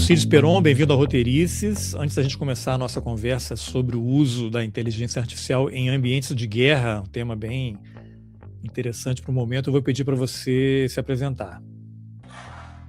Alcides Peron, bem-vindo ao Roteirices. Antes da gente começar a nossa conversa sobre o uso da inteligência artificial em ambientes de guerra, um tema bem interessante para o momento, eu vou pedir para você se apresentar.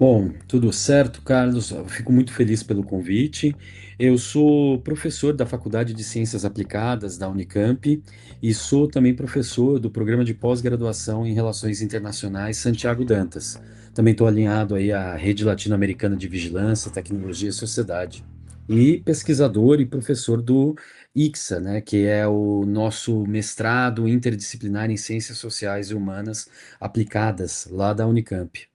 Bom, tudo certo, Carlos. Eu fico muito feliz pelo convite. Eu sou professor da Faculdade de Ciências Aplicadas da Unicamp e sou também professor do programa de pós-graduação em Relações Internacionais Santiago Dantas. Também estou alinhado aí à Rede Latino-Americana de Vigilância, Tecnologia e Sociedade. E pesquisador e professor do ICSA, né, que é o nosso mestrado interdisciplinar em Ciências Sociais e Humanas Aplicadas lá da Unicamp.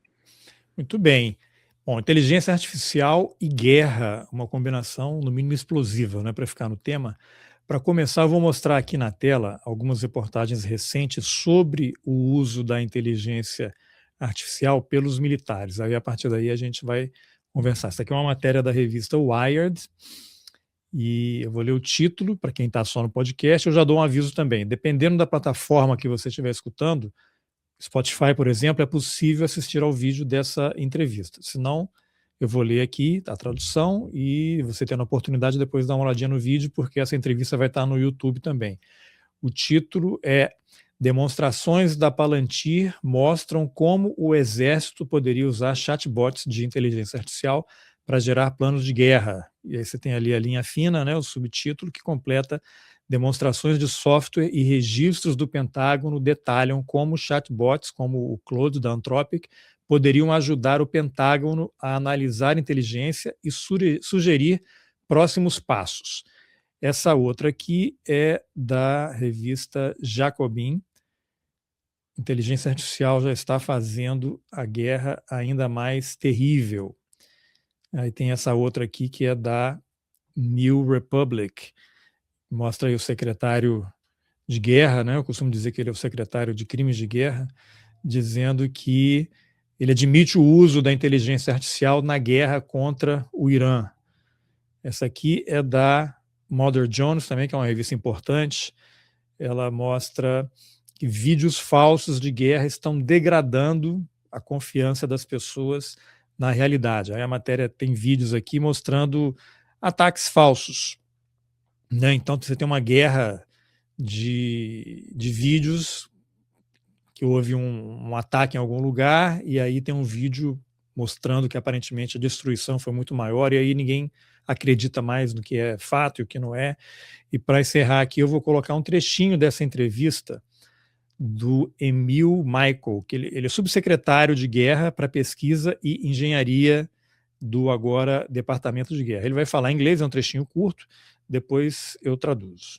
Muito bem. Bom, inteligência artificial e guerra, uma combinação no mínimo explosiva, né, para ficar no tema. Para começar, eu vou mostrar aqui na tela algumas reportagens recentes sobre o uso da inteligência artificial pelos militares. Aí, a partir daí, a gente vai conversar. Essa aqui é uma matéria da revista Wired, e eu vou ler o título para quem está só no podcast. Eu já dou um aviso também. Dependendo da plataforma que você estiver escutando, Spotify, por exemplo, é possível assistir ao vídeo dessa entrevista. Se não, eu vou ler aqui a tradução e você tendo a oportunidade depois de dar uma olhadinha no vídeo, porque essa entrevista vai estar no YouTube também. O título é Demonstrações da Palantir mostram como o Exército poderia usar chatbots de inteligência artificial para gerar planos de guerra. E aí você tem ali a linha fina, né, o subtítulo, que completa: demonstrações de software e registros do Pentágono detalham como chatbots, como o Claude da Anthropic, poderiam ajudar o Pentágono a analisar inteligência e sugerir próximos passos. Essa outra aqui é da revista Jacobin. Inteligência artificial já está fazendo a guerra ainda mais terrível. Aí tem essa outra aqui que é da New Republic. Mostra aí o secretário de guerra, né? Eu costumo dizer que ele é o secretário de crimes de guerra, dizendo que ele admite o uso da inteligência artificial na guerra contra o Irã. Essa aqui é da Mother Jones também, que é uma revista importante. Ela mostra que vídeos falsos de guerra estão degradando a confiança das pessoas na realidade. Aí a matéria tem vídeos aqui mostrando ataques falsos, né? Então você tem uma guerra de vídeos que houve um ataque em algum lugar e aí tem um vídeo mostrando que aparentemente a destruição foi muito maior e aí ninguém acredita mais no que é fato e o que não é. E para encerrar aqui eu vou colocar um trechinho dessa entrevista do Emil Michael, que ele é subsecretário de Guerra para Pesquisa e Engenharia do agora Departamento de Guerra. Ele vai falar em inglês, é um trechinho curto, depois eu traduzo.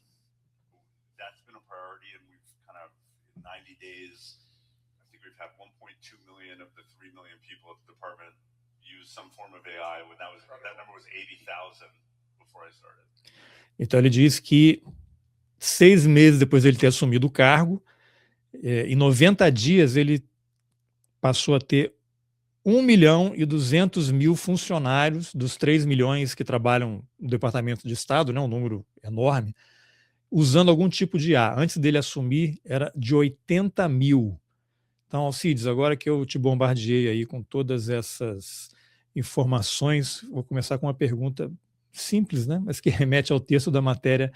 That's been a priority, and we've kind of, in 90 days, I think we've had 1.2 million of the 3 million people at the department use some form of AI. When that number was 80,000 before I started. Então ele diz que 6 meses depois de ele ter assumido o cargo, em 90 dias ele passou a ter 1.200.000 funcionários dos 3 milhões que trabalham no Departamento de Estado, né, um número enorme, usando algum tipo de IA. Antes dele assumir, era de 80 mil. Então, Alcides, agora que eu te bombardeei aí com todas essas informações, vou começar com uma pergunta simples, né, mas que remete ao texto da matéria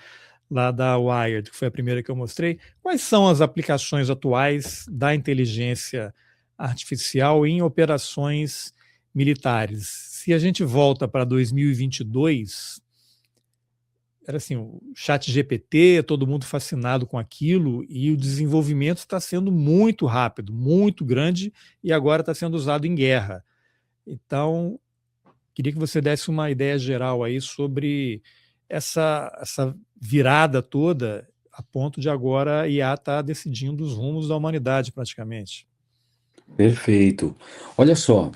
lá da Wired, que foi a primeira que eu mostrei. Quais são as aplicações atuais da inteligência artificial em operações militares? Se a gente volta para 2022, era assim, o chat GPT, todo mundo fascinado com aquilo, e o desenvolvimento está sendo muito rápido, muito grande, e agora está sendo usado em guerra. Então, queria que você desse uma ideia geral aí sobre essa virada toda, a ponto de agora a IA estar decidindo os rumos da humanidade, praticamente. Perfeito. Olha só,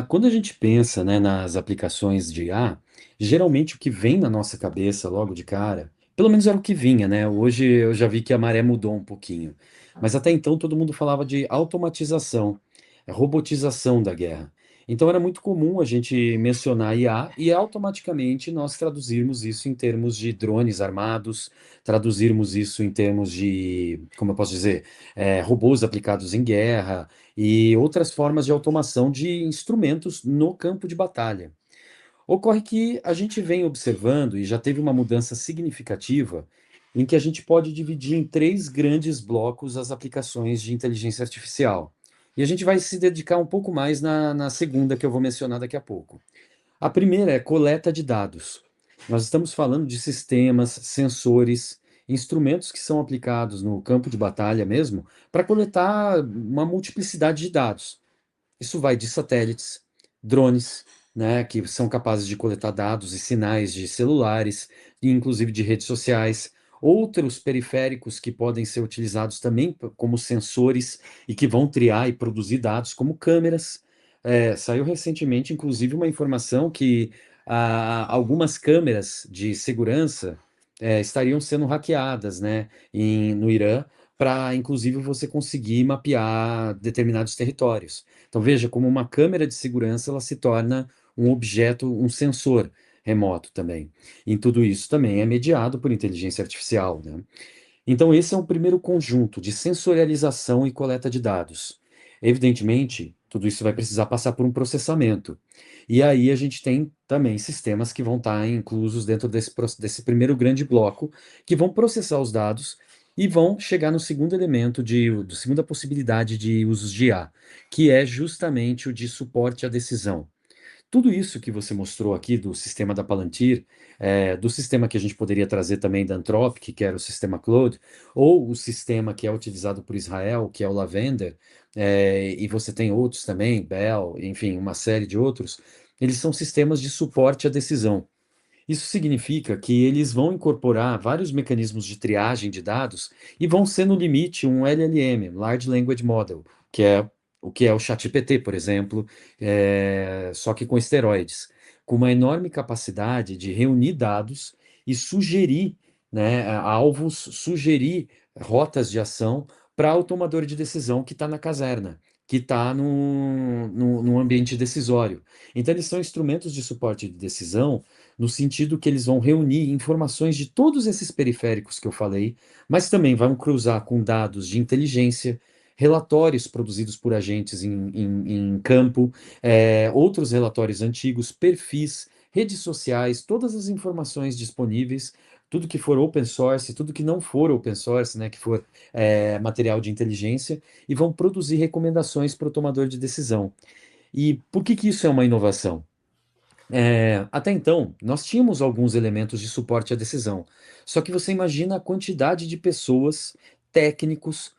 quando a gente pensa, né, nas aplicações de IA, geralmente o que vem na nossa cabeça logo de cara, pelo menos era o que vinha, né? Hoje eu já vi que a maré mudou um pouquinho. Mas até então todo mundo falava de automatização, robotização da guerra. Então era muito comum a gente mencionar IA e automaticamente nós traduzirmos isso em termos de drones armados, traduzirmos isso em termos de, como eu posso dizer, robôs aplicados em guerra e outras formas de automação de instrumentos no campo de batalha. Ocorre que a gente vem observando, e já teve uma mudança significativa, em que a gente pode dividir em três grandes blocos as aplicações de inteligência artificial. E a gente vai se dedicar um pouco mais na segunda, que eu vou mencionar daqui a pouco. A primeira é coleta de dados. Nós estamos falando de sistemas, sensores, instrumentos que são aplicados no campo de batalha mesmo, para coletar uma multiplicidade de dados. Isso vai de satélites, drones, né, que são capazes de coletar dados e sinais de celulares, e inclusive de redes sociais. Outros periféricos que podem ser utilizados também como sensores e que vão triar e produzir dados, como câmeras. Saiu recentemente, inclusive, uma informação que algumas câmeras de segurança estariam sendo hackeadas, né, no Irã, para, inclusive, você conseguir mapear determinados territórios. Então veja como uma câmera de segurança ela se torna um objeto, um sensor remoto também. E tudo isso também é mediado por inteligência artificial, né? Então esse é o primeiro conjunto de sensorialização e coleta de dados. Evidentemente, tudo isso vai precisar passar por um processamento. E aí a gente tem também sistemas que vão estar inclusos dentro desse primeiro grande bloco, que vão processar os dados e vão chegar no segundo elemento segunda possibilidade de usos de IA, que é justamente o de suporte à decisão. Tudo isso que você mostrou aqui do sistema da Palantir, do sistema que a gente poderia trazer também da Anthropic, que era o sistema Claude, ou o sistema que é utilizado por Israel, que é o Lavender, e você tem outros também, Bell, enfim, uma série de outros, eles são sistemas de suporte à decisão. Isso significa que eles vão incorporar vários mecanismos de triagem de dados e vão ser, no limite, um LLM, Large Language Model, que é o que é o ChatGPT, por exemplo, só que com esteroides, com uma enorme capacidade de reunir dados e sugerir, né, alvos, sugerir rotas de ação para o tomador de decisão que está na caserna, que está no ambiente decisório. Então, eles são instrumentos de suporte de decisão no sentido que eles vão reunir informações de todos esses periféricos que eu falei, mas também vão cruzar com dados de inteligência, relatórios produzidos por agentes em campo, outros relatórios antigos, perfis, redes sociais, todas as informações disponíveis, tudo que for open source, tudo que não for open source, né, que for material de inteligência, e vão produzir recomendações para o tomador de decisão. E por que que isso é uma inovação? Até então, nós tínhamos alguns elementos de suporte à decisão. Só que você imagina a quantidade de pessoas, técnicos,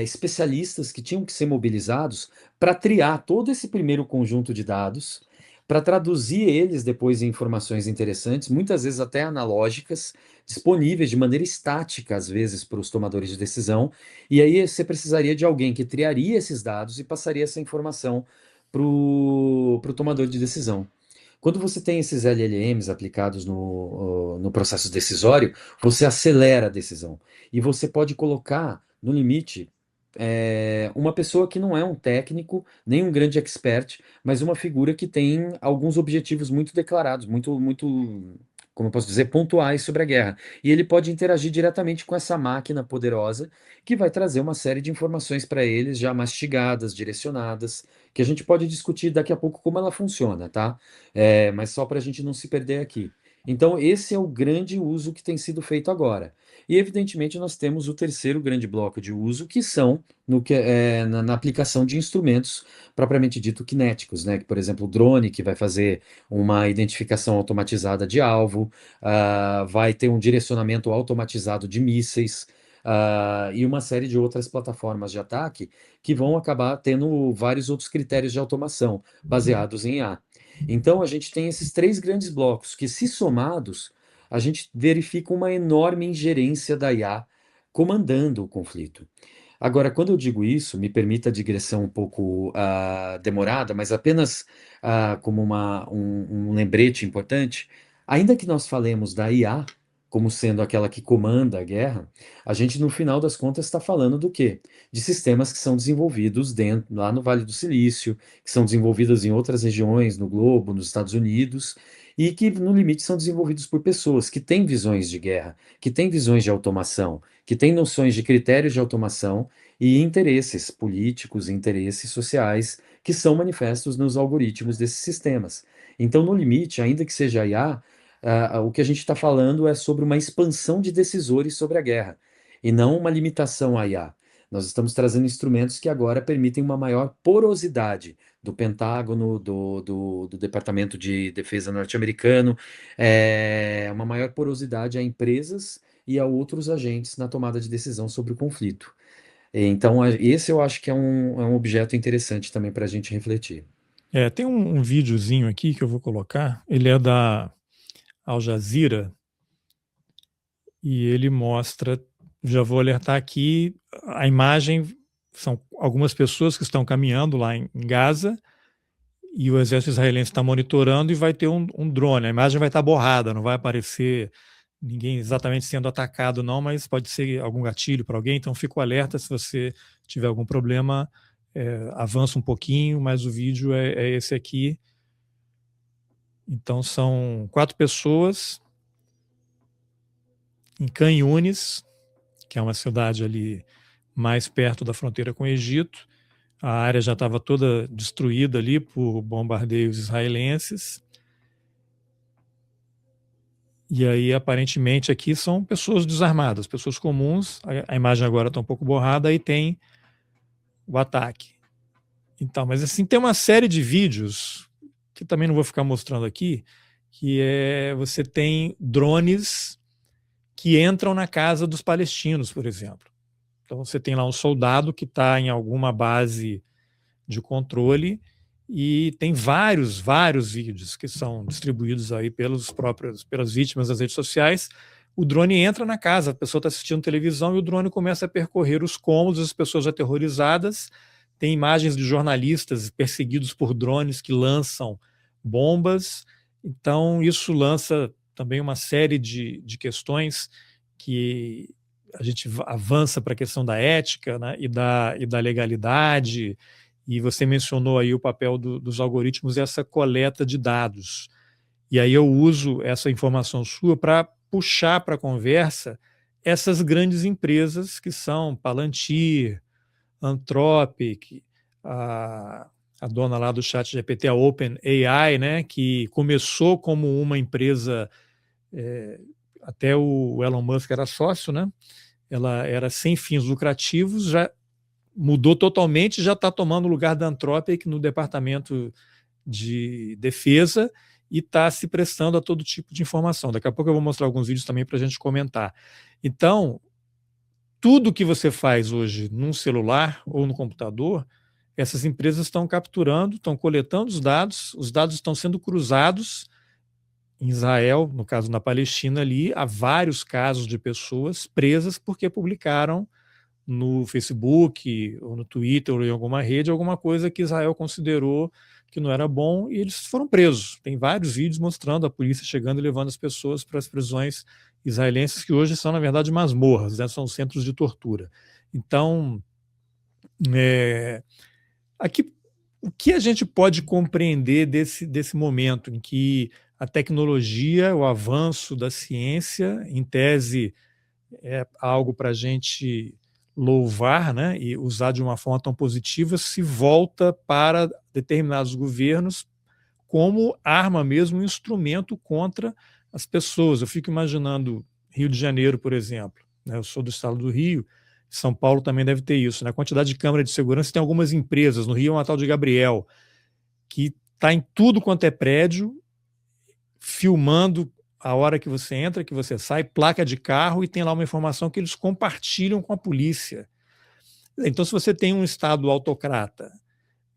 especialistas que tinham que ser mobilizados para triar todo esse primeiro conjunto de dados, para traduzir eles depois em informações interessantes, muitas vezes até analógicas, disponíveis de maneira estática, às vezes, para os tomadores de decisão. E aí você precisaria de alguém que triaria esses dados e passaria essa informação para o tomador de decisão. Quando você tem esses LLMs aplicados no processo decisório, você acelera a decisão. E você pode colocar, no limite, uma pessoa que não é um técnico, nem um grande expert, mas uma figura que tem alguns objetivos muito declarados, muito, como eu posso dizer, pontuais sobre a guerra. E ele pode interagir diretamente com essa máquina poderosa, que vai trazer uma série de informações para eles, já mastigadas, direcionadas, que a gente pode discutir daqui a pouco como ela funciona, tá? Mas só para a gente não se perder aqui. Então, esse é o grande uso que tem sido feito agora. E, evidentemente, nós temos o terceiro grande bloco de uso, que são na aplicação de instrumentos propriamente dito cinéticos, né? Que, por exemplo, o drone, que vai fazer uma identificação automatizada de alvo, vai ter um direcionamento automatizado de mísseis, e uma série de outras plataformas de ataque que vão acabar tendo vários outros critérios de automação baseados em IA. Então, a gente tem esses três grandes blocos que, se somados, a gente verifica uma enorme ingerência da IA comandando o conflito. Agora, quando eu digo isso, me permita a digressão um pouco demorada, mas apenas como um lembrete importante, ainda que nós falemos da IA como sendo aquela que comanda a guerra, a gente, no final das contas, está falando do quê? De sistemas que são desenvolvidos lá no Vale do Silício, que são desenvolvidos em outras regiões no globo, nos Estados Unidos, e que, no limite, são desenvolvidos por pessoas que têm visões de guerra, que têm visões de automação, que têm noções de critérios de automação e interesses políticos, interesses sociais que são manifestos nos algoritmos desses sistemas. Então, no limite, ainda que seja IA, o que a gente está falando é sobre uma expansão de decisores sobre a guerra, e não uma limitação à IA. Nós estamos trazendo instrumentos que agora permitem uma maior porosidade do Pentágono, do Departamento de Defesa norte-americano, uma maior porosidade a empresas e a outros agentes na tomada de decisão sobre o conflito. Então, esse eu acho que é um objeto interessante também para a gente refletir. Tem um videozinho aqui que eu vou colocar, ele é da Al Jazeera, e ele mostra, já vou alertar aqui, a imagem são algumas pessoas que estão caminhando lá em Gaza, e o exército israelense está monitorando e vai ter um drone. A imagem vai estar borrada, não vai aparecer ninguém exatamente sendo atacado, não, mas pode ser algum gatilho para alguém. Então, fico alerta se você tiver algum problema, avança um pouquinho, mas o vídeo é esse aqui. Então, são 4 pessoas em Khan Yunis, que é uma cidade ali mais perto da fronteira com o Egito. A área já estava toda destruída ali por bombardeios israelenses. E aí, aparentemente, aqui são pessoas desarmadas, pessoas comuns. A imagem agora está um pouco borrada, aí tem o ataque. Então, mas assim, tem uma série de vídeos, que também não vou ficar mostrando aqui, que você tem drones que entram na casa dos palestinos, por exemplo. Então, você tem lá um soldado que está em alguma base de controle, e tem vários vídeos que são distribuídos aí pelas vítimas das redes sociais. O drone entra na casa, a pessoa está assistindo televisão e o drone começa a percorrer os cômodos, as pessoas aterrorizadas. Tem imagens de jornalistas perseguidos por drones que lançam bombas. Então, isso lança também uma série de questões que a gente avança para a questão da ética, né, e da legalidade. E você mencionou aí o papel dos algoritmos e essa coleta de dados. E aí eu uso essa informação sua para puxar para a conversa essas grandes empresas que são Palantir, Anthropic, a dona lá do ChatGPT, a OpenAI, né, que começou como uma empresa, até o Elon Musk era sócio, né? Ela era sem fins lucrativos, já mudou totalmente, já está tomando o lugar da Anthropic no departamento de defesa e está se prestando a todo tipo de informação. Daqui a pouco eu vou mostrar alguns vídeos também para a gente comentar. Então, tudo que você faz hoje num celular ou no computador, essas empresas estão capturando, estão coletando os dados estão sendo cruzados em Israel, no caso na Palestina ali, há vários casos de pessoas presas porque publicaram no Facebook ou no Twitter ou em alguma rede, alguma coisa que Israel considerou que não era bom, e eles foram presos. Tem vários vídeos mostrando a polícia chegando e levando as pessoas para as prisões israelenses, que hoje são, na verdade, masmorras, né? São centros de tortura. Então, aqui, o que a gente pode compreender desse momento em que a tecnologia, o avanço da ciência, em tese, é algo para a gente louvar, né, e usar de uma forma tão positiva, se volta para determinados governos como arma mesmo, um instrumento contra as pessoas. Eu fico imaginando Rio de Janeiro, por exemplo, né, eu sou do estado do Rio, São Paulo também deve ter isso, né, a quantidade de câmera de segurança. Tem algumas empresas, no Rio é uma tal de Gabriel, que está em tudo quanto é prédio, filmando a hora que você entra, que você sai, placa de carro, e tem lá uma informação que eles compartilham com a polícia. Então, se você tem um Estado autocrata,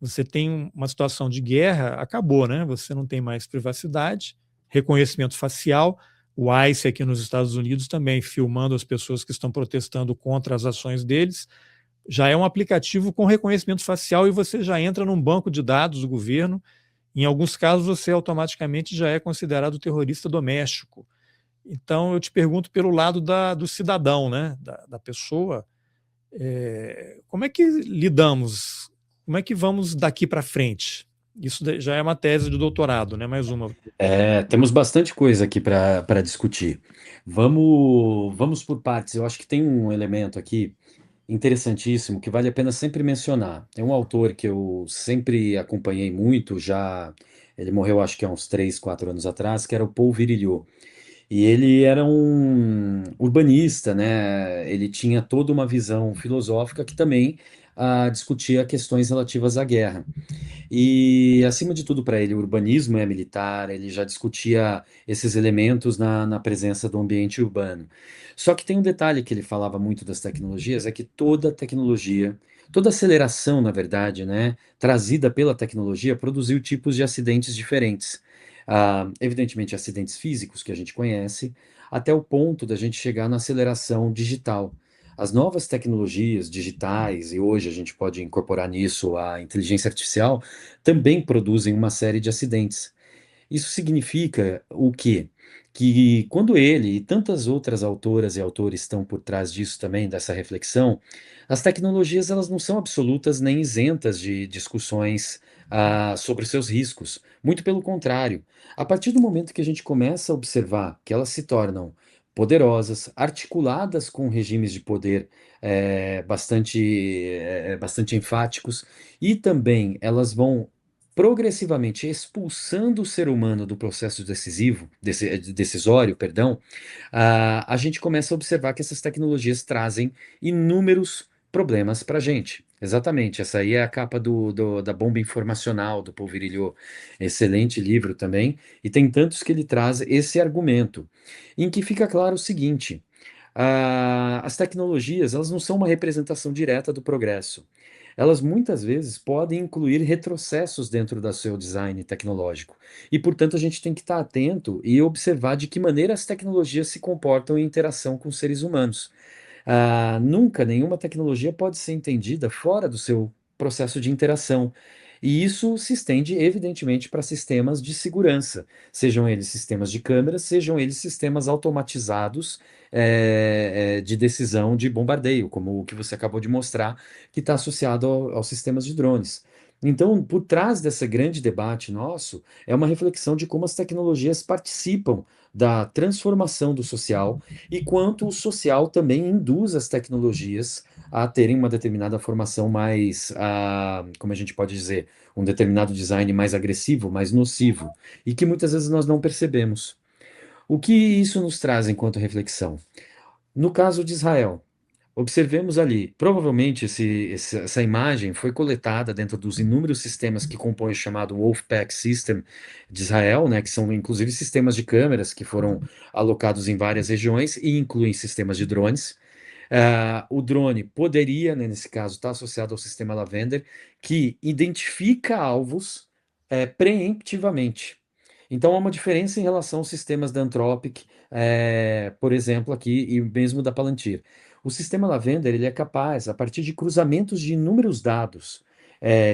você tem uma situação de guerra, acabou, né? Você não tem mais privacidade, reconhecimento facial. O ICE aqui nos Estados Unidos também filmando as pessoas que estão protestando contra as ações deles. Já é um aplicativo com reconhecimento facial e você já entra num banco de dados do governo. Em alguns casos, você automaticamente já é considerado terrorista doméstico. Então, eu te pergunto pelo lado do cidadão, né? da pessoa, como é que lidamos? Como é que vamos daqui para frente? Isso já é uma tese de doutorado, né? Mais uma. Temos bastante coisa aqui para discutir. Vamos por partes. Eu acho que tem um elemento aqui interessantíssimo que vale a pena sempre mencionar. Tem um autor que eu sempre acompanhei muito, já Ele morreu acho que há uns 3, 4 anos atrás, que era o Paul Virilio. E ele era um urbanista, né? Ele tinha toda uma visão filosófica que também discutia questões relativas à guerra. E, acima de tudo, para ele, o urbanismo é militar, ele já discutia esses elementos na presença do ambiente urbano. Só que tem um detalhe que ele falava muito das tecnologias, é que toda tecnologia, toda aceleração, na verdade, né, trazida pela tecnologia, produziu tipos de acidentes diferentes. Evidentemente, acidentes físicos que a gente conhece, até o ponto da gente chegar na aceleração digital. As novas tecnologias digitais, e hoje a gente pode incorporar nisso a inteligência artificial, também produzem uma série de acidentes. Isso significa o quê? Que quando ele e tantas outras autoras e autores estão por trás disso também, dessa reflexão, as tecnologias elas não são absolutas nem isentas de discussões sobre os seus riscos. Muito pelo contrário. A partir do momento que a gente começa a observar que elas se tornam poderosas, articuladas com regimes de poder bastante enfáticos, e também elas vão progressivamente expulsando o ser humano do processo decisório, perdão, a gente começa a observar que essas tecnologias trazem inúmeros problemas para a gente. Exatamente, essa aí é a capa da bomba informacional do Paul Virilio. Excelente livro também, e tem tantos que ele traz esse argumento, em que fica claro o seguinte: as tecnologias elas não são uma representação direta do progresso. Elas muitas vezes podem incluir retrocessos dentro do seu design tecnológico. E, portanto, a gente tem que estar atento e observar de que maneira as tecnologias se comportam em interação com os seres humanos. Nunca nenhuma tecnologia pode ser entendida fora do seu processo de interação. E isso se estende, evidentemente, para sistemas de segurança, sejam eles sistemas de câmeras, sejam eles sistemas automatizados de decisão de bombardeio, como o que você acabou de mostrar, que está associado aos sistemas de drones. Então, por trás desse grande debate nosso, é uma reflexão de como as tecnologias participam da transformação do social e quanto o social também induz as tecnologias a terem uma determinada formação mais, como a gente pode dizer, um determinado design mais agressivo, mais nocivo, e que muitas vezes nós não percebemos. O que isso nos traz enquanto reflexão? No caso de Israel, observemos ali, provavelmente essa imagem foi coletada dentro dos inúmeros sistemas que compõem o chamado Wolfpack System de Israel, né, que são inclusive sistemas de câmeras que foram alocados em várias regiões e incluem sistemas de drones. O drone poderia, né, nesse caso, estar associado ao sistema Lavender, que identifica alvos preemptivamente. Então, há uma diferença em relação aos sistemas da Anthropic, por exemplo, aqui, e mesmo da Palantir. O sistema Lavender ele é capaz, a partir de cruzamentos de inúmeros dados,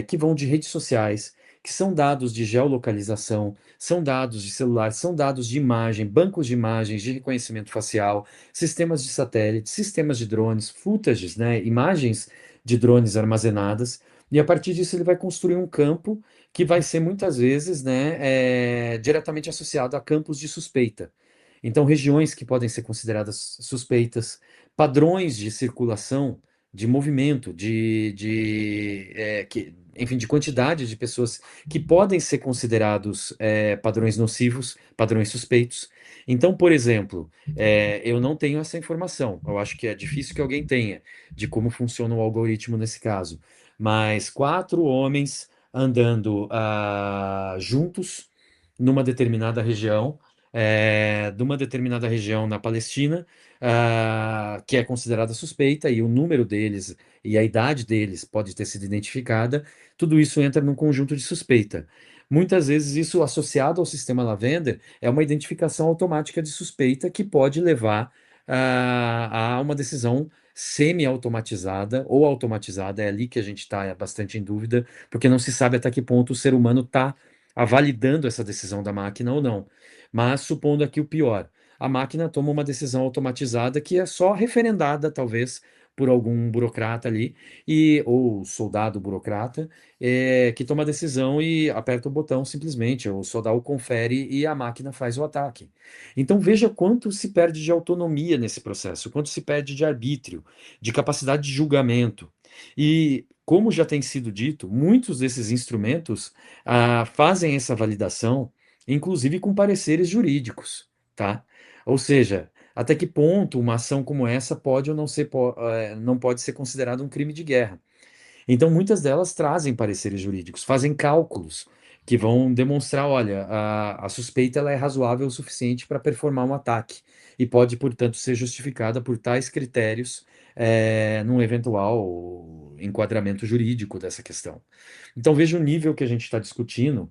que vão de redes sociais, que são dados de geolocalização, são dados de celular, são dados de imagem, bancos de imagens, de reconhecimento facial, sistemas de satélite, sistemas de drones, footages, né, imagens de drones armazenadas, e a partir disso ele vai construir um campo que vai ser muitas vezes, né, diretamente associado a campos de suspeita. Então, regiões que podem ser consideradas suspeitas, padrões de circulação, de movimento, enfim, de quantidade de pessoas que podem ser considerados padrões nocivos, padrões suspeitos. Então, por exemplo, eu não tenho essa informação. Eu acho que é difícil que alguém tenha de como funciona o algoritmo nesse caso. Mas 4 homens andando juntos numa determinada região, de uma determinada região na Palestina, que é considerada suspeita, e o número deles e a idade deles pode ter sido identificada, tudo isso entra num conjunto de suspeita. Muitas vezes isso associado ao sistema Lavender é uma identificação automática de suspeita que pode levar a uma decisão semi-automatizada ou automatizada, é ali que a gente está bastante em dúvida, porque não se sabe até que ponto o ser humano está validando essa decisão da máquina ou não. Mas supondo aqui o pior, a máquina toma uma decisão automatizada que é só referendada, talvez, por algum burocrata ali, ou soldado burocrata, que toma a decisão e aperta o botão simplesmente, ou o soldado confere e a máquina faz o ataque. Então veja quanto se perde de autonomia nesse processo, quanto se perde de arbítrio, de capacidade de julgamento. E, como já tem sido dito, muitos desses instrumentos fazem essa validação, inclusive com pareceres jurídicos, tá? Ou seja, até que ponto uma ação como essa pode ou não pode ser considerada um crime de guerra. Então, muitas delas trazem pareceres jurídicos, fazem cálculos que vão demonstrar, olha, a suspeita ela é razoável o suficiente para performar um ataque e pode, portanto, ser justificada por tais critérios num eventual enquadramento jurídico dessa questão. Então, veja o nível que a gente está discutindo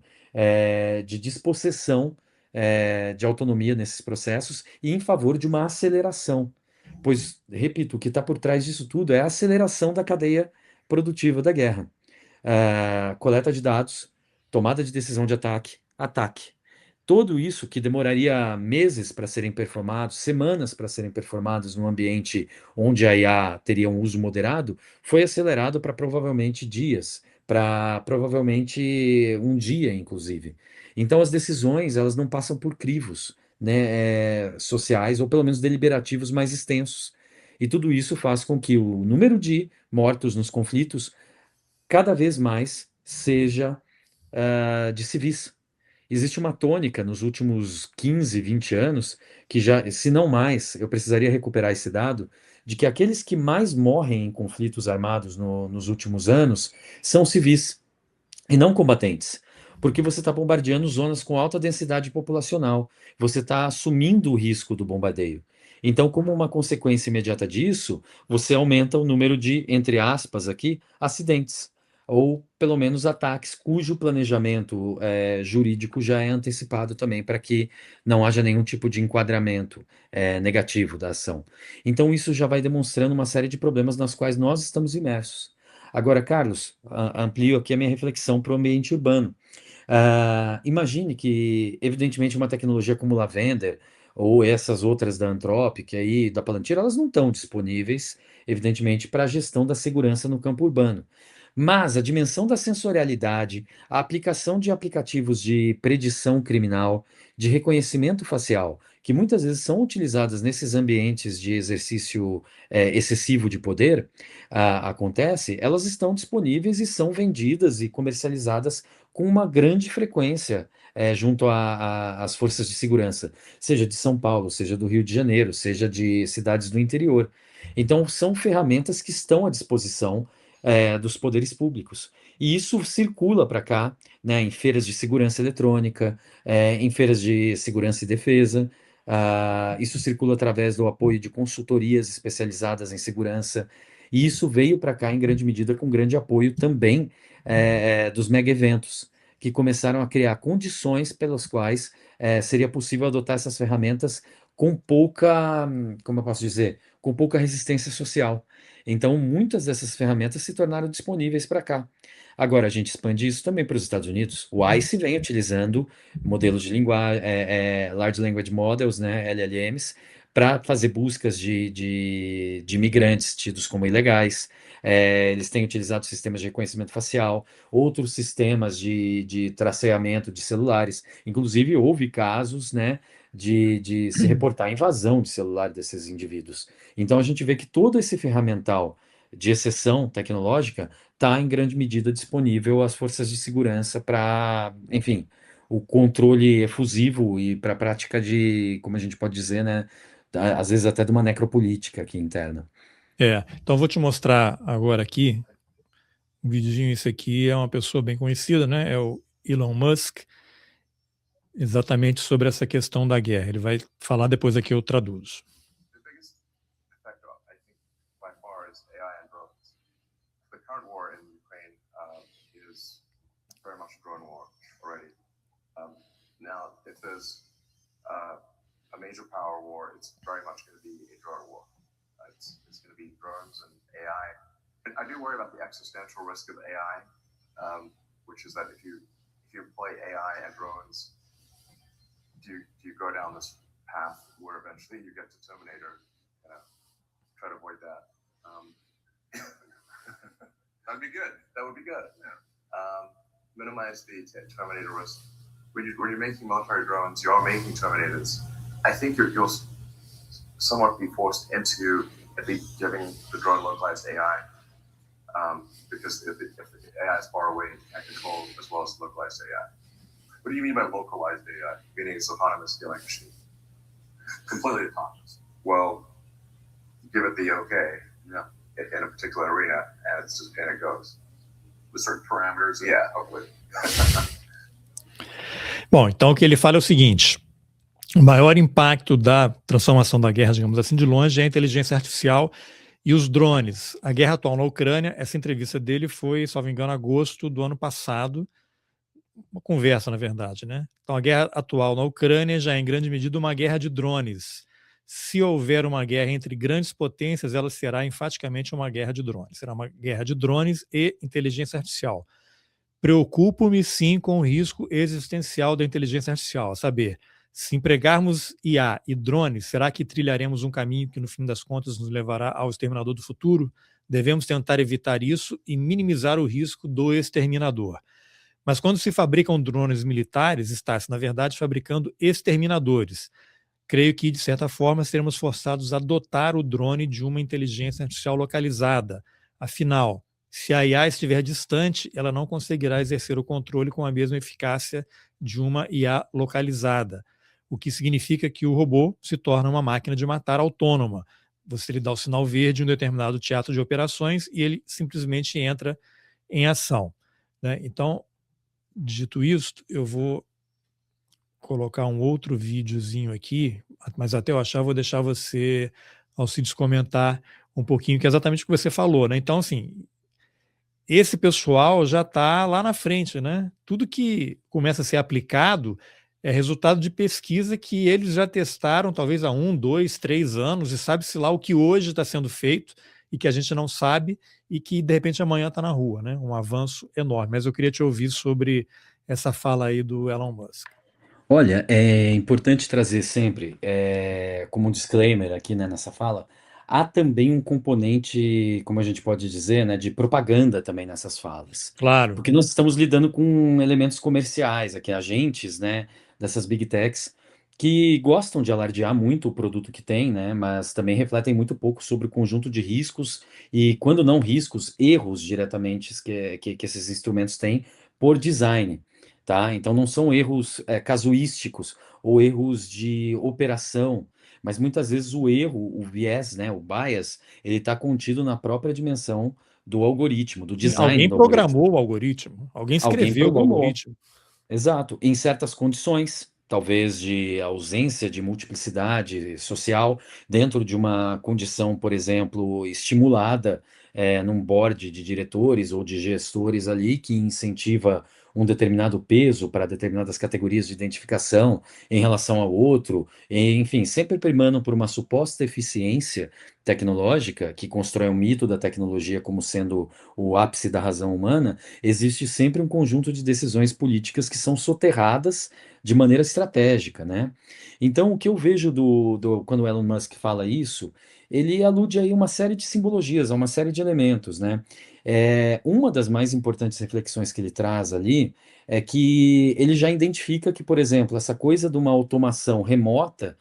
de dispossessão de autonomia nesses processos e em favor de uma aceleração. Pois, repito, o que está por trás disso tudo é a aceleração da cadeia produtiva da guerra. Coleta de dados, tomada de decisão de ataque, ataque. Tudo isso que demoraria meses para serem performados, semanas para serem performados num ambiente onde a IA teria um uso moderado, foi acelerado para provavelmente dias, para provavelmente um dia, inclusive. Então, as decisões elas não passam por crivos, né, sociais ou pelo menos deliberativos mais extensos. E tudo isso faz com que o número de mortos nos conflitos cada vez mais seja de civis. Existe uma tônica nos últimos 15, 20 anos, que já, se não mais, eu precisaria recuperar esse dado, de que aqueles que mais morrem em conflitos armados nos últimos anos são civis e não combatentes. Porque você está bombardeando zonas com alta densidade populacional, você está assumindo o risco do bombardeio. Então, como uma consequência imediata disso, você aumenta o número de, entre aspas, aqui, acidentes, ou pelo menos ataques cujo planejamento jurídico já é antecipado também, para que não haja nenhum tipo de enquadramento negativo da ação. Então, isso já vai demonstrando uma série de problemas nas quais nós estamos imersos. Agora, Carlos, amplio aqui a minha reflexão para o ambiente urbano. Imagine que, evidentemente, uma tecnologia como Lavender ou essas outras da Anthropic aí, da Palantir, elas não estão disponíveis, evidentemente, para a gestão da segurança no campo urbano. Mas a dimensão da sensorialidade, a aplicação de aplicativos de predição criminal, de reconhecimento facial, que muitas vezes são utilizadas nesses ambientes de exercício excessivo de poder, acontece, elas estão disponíveis e são vendidas e comercializadas com uma grande frequência junto às forças de segurança, seja de São Paulo, seja do Rio de Janeiro, seja de cidades do interior. Então, são ferramentas que estão à disposição dos poderes públicos. E isso circula para cá, né, em feiras de segurança eletrônica, em feiras de segurança e defesa. Isso circula através do apoio de consultorias especializadas em segurança. E isso veio para cá, em grande medida, com grande apoio também dos mega-eventos, que começaram a criar condições pelas quais seria possível adotar essas ferramentas com pouca, como eu posso dizer, com pouca resistência social. Então, muitas dessas ferramentas se tornaram disponíveis para cá. Agora, a gente expande isso também para os Estados Unidos. O ICE vem utilizando modelos de linguagem, Large Language Models, né, LLMs, para fazer buscas de imigrantes tidos como ilegais. Eles têm utilizado sistemas de reconhecimento facial, outros sistemas de traceamento de celulares. Inclusive, houve casos, né, de se reportar a invasão de celular desses indivíduos. Então, a gente vê que todo esse ferramental de exceção tecnológica está, em grande medida, disponível às forças de segurança para, enfim, o controle efusivo e para a prática de, como a gente pode dizer, né, às vezes até de uma necropolítica aqui interna. Então vou te mostrar agora aqui um videozinho. Esse aqui é uma pessoa bem conhecida, né? É o Elon Musk, exatamente sobre essa questão da guerra. Ele vai falar, depois aqui eu traduzo. The biggest effect, I think, by far, is AI and drones. The current war in Ukraine is very much a drone war already. Now, if there's a major power war, it's very much going to be a drone war. It's going to be drones and AI. And I do worry about the existential risk of AI, which is that if you employ AI and drones, do you go down this path where eventually you get to Terminator? Try to avoid that. That'd be good. That would be good. Yeah. Minimize the Terminator risk. When you're making military drones, you are making Terminators. I think you'll somewhat be forced into at least giving the drone localized AI. because if the AI is far away, it can't control as well as localized AI. What do you mean by localized AI? Meaning it's autonomous scaling machine. Completely autonomous. Well, give it the okay, in a particular arena, and it goes with certain parameters. Yeah, hopefully. Bom, então o que ele fala é o seguinte: o maior impacto da transformação da guerra, digamos assim, de longe, é a inteligência artificial e os drones. A guerra atual na Ucrânia, essa entrevista dele foi, se não me engano, agosto do ano passado, uma conversa, na verdade, né? Então, a guerra atual na Ucrânia já é, em grande medida, uma guerra de drones. Se houver uma guerra entre grandes potências, ela será enfaticamente uma guerra de drones. Será uma guerra de drones e inteligência artificial. Preocupo-me, sim, com o risco existencial da inteligência artificial, a saber, se empregarmos IA e drones, será que trilharemos um caminho que, no fim das contas, nos levará ao exterminador do futuro? Devemos tentar evitar isso e minimizar o risco do exterminador. Mas quando se fabricam drones militares, está-se, na verdade, fabricando exterminadores. Creio que, de certa forma, seremos forçados a dotar o drone de uma inteligência artificial localizada. Afinal, se a IA estiver distante, ela não conseguirá exercer o controle com a mesma eficácia de uma IA localizada, o que significa que o robô se torna uma máquina de matar autônoma. Você lhe dá o sinal verde em um determinado teatro de operações e ele simplesmente entra em ação, né? Então, dito isto, eu vou colocar um outro videozinho aqui, mas até eu achar, vou deixar você, Alcides, comentar um pouquinho, que é exatamente o que você falou, né? Então, assim, esse pessoal já está lá na frente, né? Tudo que começa a ser aplicado é resultado de pesquisa que eles já testaram, talvez há 1, 2, 3 anos, e sabe-se lá o que hoje está sendo feito e que a gente não sabe e que, de repente, amanhã está na rua, né? Um avanço enorme. Mas eu queria te ouvir sobre essa fala aí do Elon Musk. Olha, é importante trazer sempre, como um disclaimer aqui, né, nessa fala, há também um componente, como a gente pode dizer, né, de propaganda também nessas falas. Claro. Porque nós estamos lidando com elementos comerciais aqui, agentes, né, dessas big techs, que gostam de alardear muito o produto que tem, né, mas também refletem muito pouco sobre o conjunto de riscos e, quando não riscos, erros diretamente que esses instrumentos têm por design. Tá? Então não são erros casuísticos ou erros de operação, mas muitas vezes o erro, o viés, né, o bias, ele está contido na própria dimensão do algoritmo, do Sim, design alguém do algoritmo. programou o algoritmo, alguém Alguém escreveu o programou. algoritmo. Exato, em certas condições, talvez de ausência de multiplicidade social, dentro de uma condição, por exemplo, estimulada, num board de diretores ou de gestores ali, que incentiva um determinado peso para determinadas categorias de identificação em relação ao outro, enfim, sempre primando por uma suposta eficiência tecnológica, que constrói um mito da tecnologia como sendo o ápice da razão humana. Existe sempre um conjunto de decisões políticas que são soterradas de maneira estratégica, né? Então, o que eu vejo quando o Elon Musk fala isso, ele alude aí a uma série de simbologias, a uma série de elementos, né? Uma das mais importantes reflexões que ele traz ali é que ele já identifica que, por exemplo, essa coisa de uma automação remota,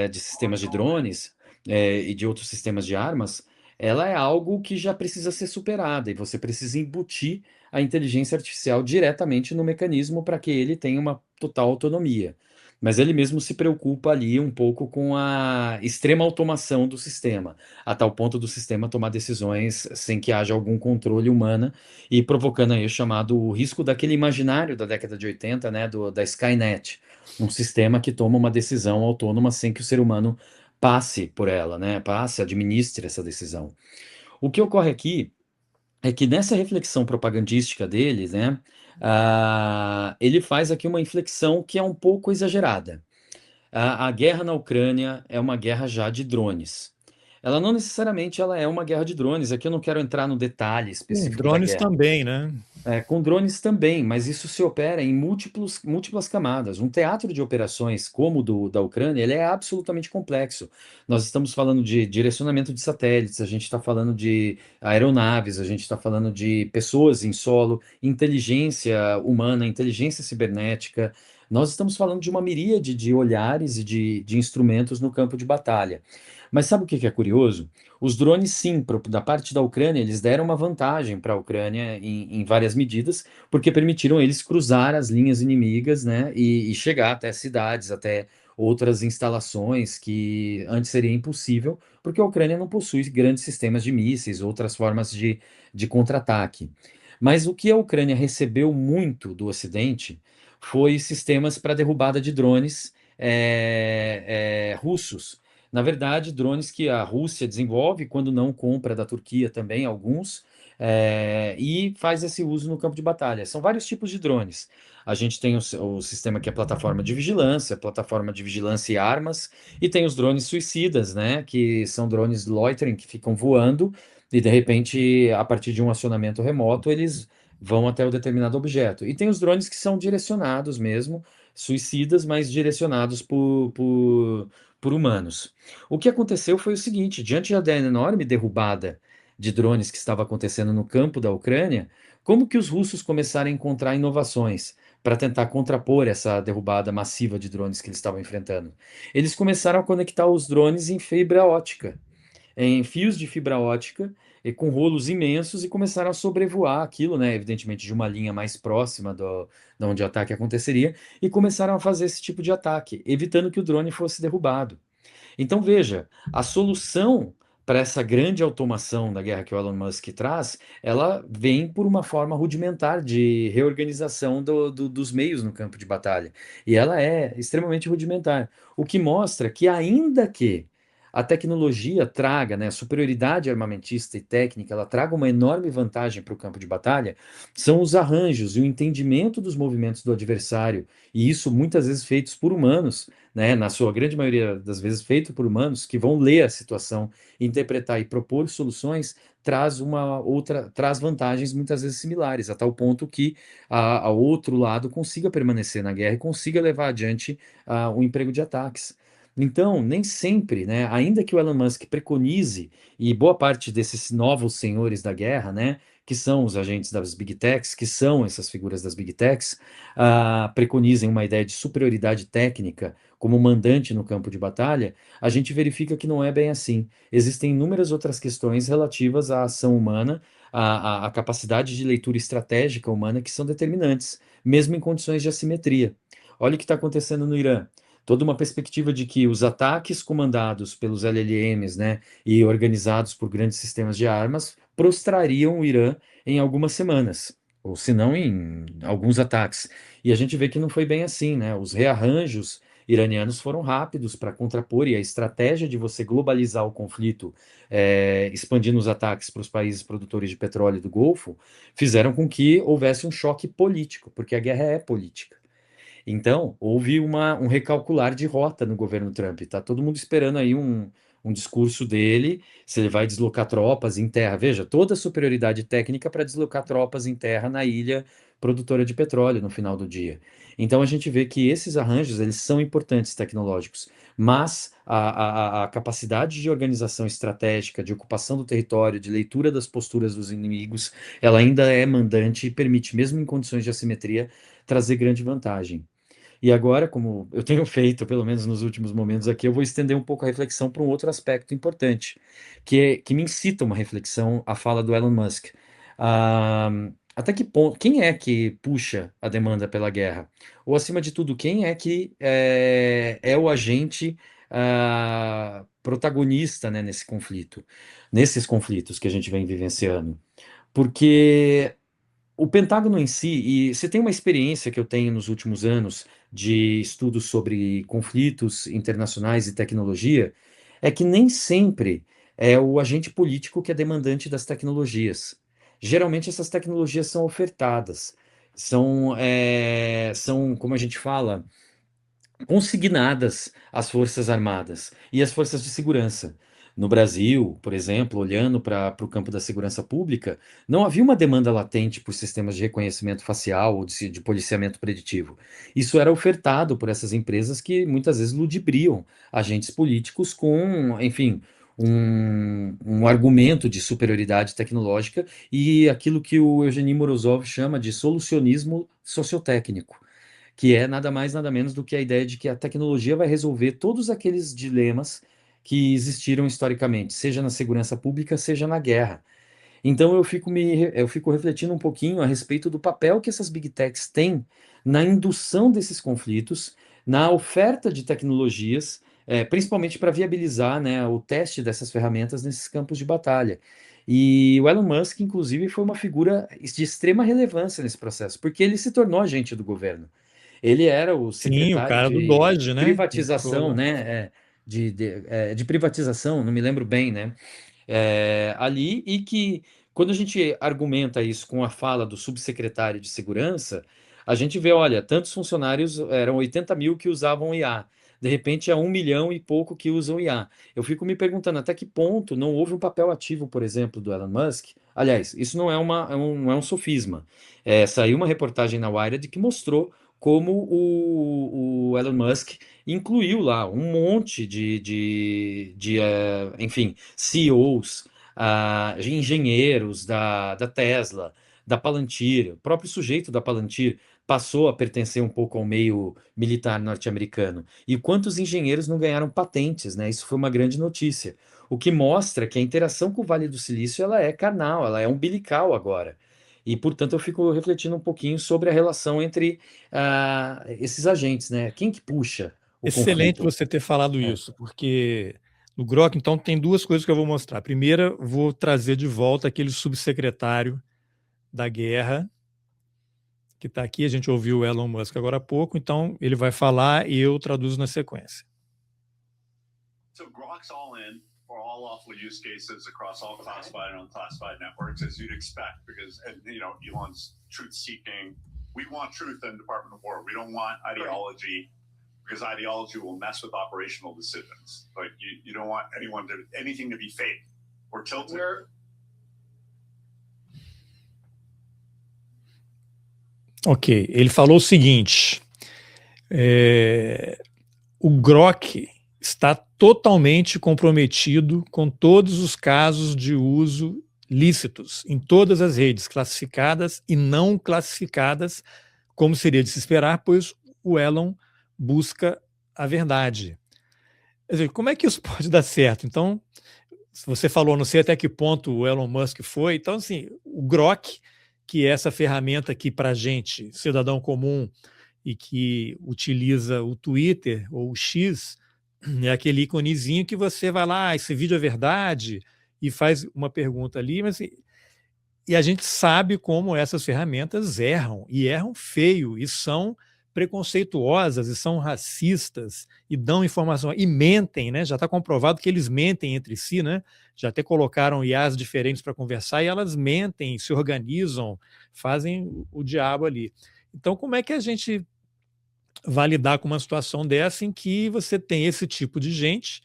de sistemas de drones, e de outros sistemas de armas, ela é algo que já precisa ser superada e você precisa embutir a inteligência artificial diretamente no mecanismo para que ele tenha uma total autonomia. Mas ele mesmo se preocupa ali um pouco com a extrema automação do sistema, a tal ponto do sistema tomar decisões sem que haja algum controle humano e provocando aí o chamado risco daquele imaginário da década de 80, né, da Skynet, um sistema que toma uma decisão autônoma sem que o ser humano passe por ela, né, administre essa decisão. O que ocorre aqui é que nessa reflexão propagandística dele, né, ele faz aqui uma inflexão que é um pouco exagerada. A guerra na Ucrânia é uma guerra já de drones. Ela não necessariamente ela é uma guerra de drones. Aqui eu não quero entrar no detalhe Sim, específico da drones guerra. também, né? Com drones também, mas isso se opera em múltiplas camadas. Um teatro de operações como o da Ucrânia, ele é absolutamente complexo. Nós estamos falando de direcionamento de satélites, a gente está falando de aeronaves, a gente está falando de pessoas em solo, inteligência humana, inteligência cibernética. Nós estamos falando de uma miríade de olhares e de instrumentos no campo de batalha. Mas sabe o que é curioso? Os drones, sim, da parte da Ucrânia, eles deram uma vantagem para a Ucrânia em várias medidas, porque permitiram eles cruzar as linhas inimigas, né, e chegar até cidades, até outras instalações que antes seria impossível, porque a Ucrânia não possui grandes sistemas de mísseis, outras formas de contra-ataque. Mas o que a Ucrânia recebeu muito do Ocidente foi sistemas para derrubada de drones russos. Na verdade, drones que a Rússia desenvolve, quando não compra da Turquia também, alguns, e faz esse uso no campo de batalha. São vários tipos de drones. A gente tem o sistema que é plataforma de vigilância e armas, e tem os drones suicidas, né, que são drones loitering, que ficam voando, e de repente, a partir de um acionamento remoto, eles vão até o determinado objeto. E tem os drones que são direcionados mesmo, suicidas, mas direcionados por humanos. O que aconteceu foi o seguinte: diante da enorme derrubada de drones que estava acontecendo no campo da Ucrânia, como que os russos começaram a encontrar inovações para tentar contrapor essa derrubada massiva de drones que eles estavam enfrentando? Eles começaram a conectar os drones em fibra ótica, em fios de fibra ótica e com rolos imensos, e começaram a sobrevoar aquilo, né, evidentemente de uma linha mais próxima de onde o ataque aconteceria, e começaram a fazer esse tipo de ataque, evitando que o drone fosse derrubado. Então, veja, a solução para essa grande automação da guerra que o Elon Musk traz, ela vem por uma forma rudimentar de reorganização dos meios no campo de batalha. E ela é extremamente rudimentar. O que mostra que, ainda que a tecnologia traga, né, superioridade armamentista e técnica, ela traga uma enorme vantagem para o campo de batalha, são os arranjos e o entendimento dos movimentos do adversário, e isso muitas vezes feitos por humanos, né, na sua grande maioria das vezes feito por humanos, que vão ler a situação, interpretar e propor soluções, traz vantagens muitas vezes similares, a tal ponto que a outro lado consiga permanecer na guerra e consiga levar adiante o emprego de ataques. Então, nem sempre, né, ainda que o Elon Musk preconize, e boa parte desses novos senhores da guerra, né, que são os agentes das Big Techs, que são essas figuras das Big Techs, preconizem uma ideia de superioridade técnica como mandante no campo de batalha, a gente verifica que não é bem assim. Existem inúmeras outras questões relativas à ação humana, à capacidade de leitura estratégica humana, que são determinantes, mesmo em condições de assimetria. Olha o que está acontecendo no Irã. Toda uma perspectiva de que os ataques comandados pelos LLMs, né, e organizados por grandes sistemas de armas prostrariam o Irã em algumas semanas, ou se não em alguns ataques. E a gente vê que não foi bem assim, né? Os rearranjos iranianos foram rápidos para contrapor, e a estratégia de você globalizar o conflito, expandindo os ataques para os países produtores de petróleo do Golfo, fizeram com que houvesse um choque político, porque a guerra é política. Então, houve um recalcular de rota no governo Trump. Está todo mundo esperando aí um discurso dele, se ele vai deslocar tropas em terra. Veja, toda a superioridade técnica para deslocar tropas em terra na ilha produtora de petróleo no final do dia. Então, a gente vê que esses arranjos, eles são importantes tecnológicos, mas a capacidade de organização estratégica, de ocupação do território, de leitura das posturas dos inimigos, ela ainda é mandante e permite, mesmo em condições de assimetria, trazer grande vantagem. E agora, como eu tenho feito, pelo menos nos últimos momentos aqui, eu vou estender um pouco a reflexão para um outro aspecto importante, que me incita uma reflexão, a fala do Elon Musk. Ah, até que ponto, quem é que puxa a demanda pela guerra? Ou, acima de tudo, quem é que é o agente protagonista, né, nesse conflito, nesses conflitos que a gente vem vivenciando? Porque o Pentágono em si, e você tem uma experiência que eu tenho nos últimos anos de estudos sobre conflitos internacionais e tecnologia, é que nem sempre é o agente político que é demandante das tecnologias. Geralmente essas tecnologias são ofertadas, são, como a gente fala, consignadas às Forças Armadas e às Forças de Segurança. No Brasil, por exemplo, olhando para o campo da segurança pública, não havia uma demanda latente por sistemas de reconhecimento facial ou de policiamento preditivo. Isso era ofertado por essas empresas que muitas vezes ludibriam agentes políticos com, enfim, um argumento de superioridade tecnológica e aquilo que o Eugenie Morozov chama de solucionismo sociotécnico, que é nada mais, nada menos do que a ideia de que a tecnologia vai resolver todos aqueles dilemas que existiram historicamente, seja na segurança pública, seja na guerra. Então eu fico refletindo um pouquinho a respeito do papel que essas big techs têm na indução desses conflitos, na oferta de tecnologias, principalmente para viabilizar, né, o teste dessas ferramentas nesses campos de batalha. E o Elon Musk, inclusive, foi uma figura de extrema relevância nesse processo, porque ele se tornou agente do governo. Ele era o Sim, o secretário cara do de Dodge, né? Que privatização, ficou... né? De privatização, não me lembro bem, né? Ali, e que quando a gente argumenta isso com a fala do subsecretário de segurança, a gente vê, olha, tantos funcionários, eram 80 mil que usavam IA, de repente é 1 milhão e pouco que usam IA. Eu fico me perguntando até que ponto não houve um papel ativo, por exemplo, do Elon Musk. Aliás, isso não não é um sofisma. Saiu uma reportagem na Wired que mostrou como o Elon Musk incluiu lá um monte enfim, CEOs, engenheiros da Tesla, da Palantir, o próprio sujeito da Palantir passou a pertencer um pouco ao meio militar norte-americano. E quantos engenheiros não ganharam patentes, né? Isso foi uma grande notícia. O que mostra que a interação com o Vale do Silício ela é carnal, ela é umbilical agora. E, portanto, eu fico refletindo um pouquinho sobre a relação entre esses agentes, né? Quem que puxa o Excelente conflito? você ter falado É. isso, porque no Grok, então, tem duas coisas que eu vou mostrar. Primeira, vou trazer de volta aquele subsecretário da guerra, que está aqui, a gente ouviu o Elon Musk agora há pouco, então ele vai falar e eu traduzo na sequência. So Grok's all in for all lawful use cases across all classified and unclassified networks, as you'd expect, because Elon's truth-seeking. We want truth in the Department of War. We don't want ideology, because ideology will mess with operational decisions. Like you don't want anything to be fake or tilted. Ok, ele falou o seguinte, o Grok está totalmente comprometido com todos os casos de uso lícitos em todas as redes, classificadas e não classificadas, como seria de se esperar, pois o Elon busca a verdade. Quer dizer, como é que isso pode dar certo? Então, você falou, não sei até que ponto o Elon Musk foi, então assim, o Grok, que é essa ferramenta que para a gente, cidadão comum, e que utiliza o Twitter ou o X, é aquele íconezinho que você vai lá, esse vídeo é verdade, e faz uma pergunta ali, mas e a gente sabe como essas ferramentas erram, e erram feio, e são preconceituosas, e são racistas, e dão informação, e mentem, né? Já está comprovado que eles mentem entre si, né? Já até colocaram IAs diferentes para conversar, e elas mentem, se organizam, fazem o diabo ali. Então, como é que a gente vai lidar com uma situação dessa em que você tem esse tipo de gente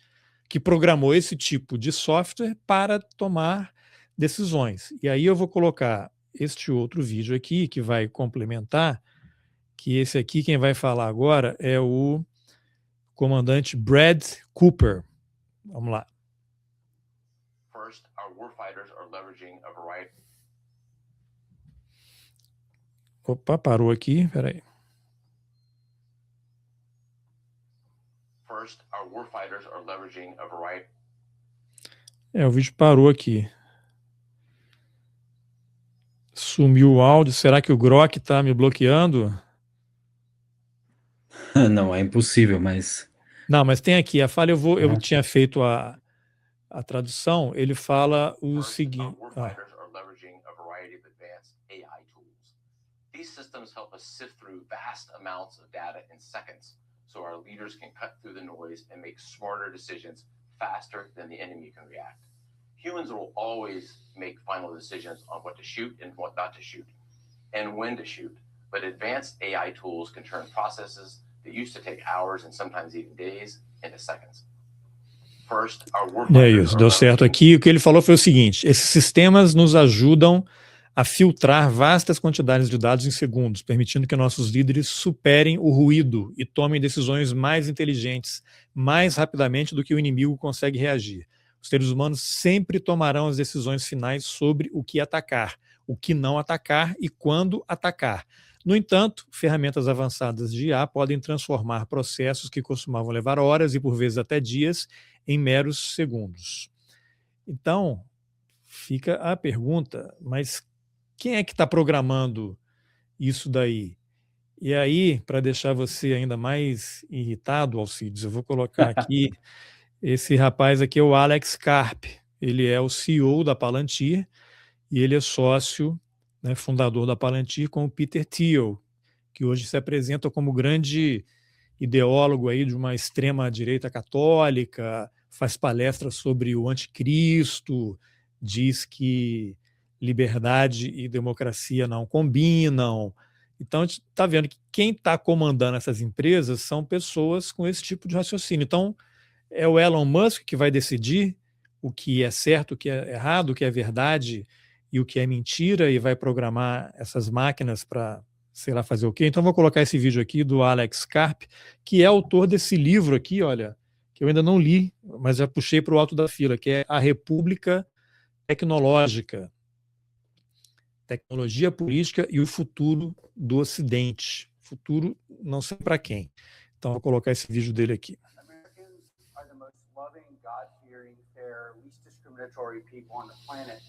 que programou esse tipo de software para tomar decisões? E aí eu vou colocar este outro vídeo aqui que vai complementar, que esse aqui quem vai falar agora é o comandante Brad Cooper. Vamos lá. First, our warfighters are leveraging a variety. Opa, parou aqui, peraí. First, our warfighters are leveraging a variety. O vídeo parou aqui. Sumiu o áudio. Será que o Grok está me bloqueando? Não, é impossível, mas... Não, mas tem aqui a falha. Eu tinha feito a tradução. Ele fala o seguinte. Warfighters are leveraging a variety of advanced AI tools. These systems help us sift through vast amounts of data in seconds, so our leaders can cut through the noise and make smarter decisions faster than the enemy can react. Humans will always make final decisions on what to shoot and what not to shoot, and when to shoot. But advanced AI tools can turn processes that used to take hours and sometimes even days into seconds. First, our warfighters Isso, deu certo aqui. O que ele falou foi o seguinte: esses sistemas nos ajudam a filtrar vastas quantidades de dados em segundos, permitindo que nossos líderes superem o ruído e tomem decisões mais inteligentes, mais rapidamente do que o inimigo consegue reagir. Os seres humanos sempre tomarão as decisões finais sobre o que atacar, o que não atacar e quando atacar. No entanto, ferramentas avançadas de IA podem transformar processos que costumavam levar horas e por vezes até dias em meros segundos. Então, fica a pergunta, mas quem é que está programando isso daí? E aí, para deixar você ainda mais irritado, Alcides, eu vou colocar aqui, esse rapaz aqui é o Alex Karp, ele é o CEO da Palantir e ele é sócio, né, fundador da Palantir com o Peter Thiel, que hoje se apresenta como grande ideólogo aí de uma extrema-direita católica, faz palestras sobre o anticristo, diz que liberdade e democracia não combinam. Então, a gente está vendo que quem está comandando essas empresas são pessoas com esse tipo de raciocínio. Então, é o Elon Musk que vai decidir o que é certo, o que é errado, o que é verdade e o que é mentira e vai programar essas máquinas para, sei lá, fazer o quê. Então, vou colocar esse vídeo aqui do Alex Karp, que é autor desse livro aqui, olha, que eu ainda não li, mas já puxei para o alto da fila, que é A República Tecnológica, Tecnologia Política e o Futuro do Ocidente. Futuro, não sei para quem. Então, vou colocar esse vídeo dele aqui. Americans are the most loving, God-fearing, fair, least discriminatory people on the planet.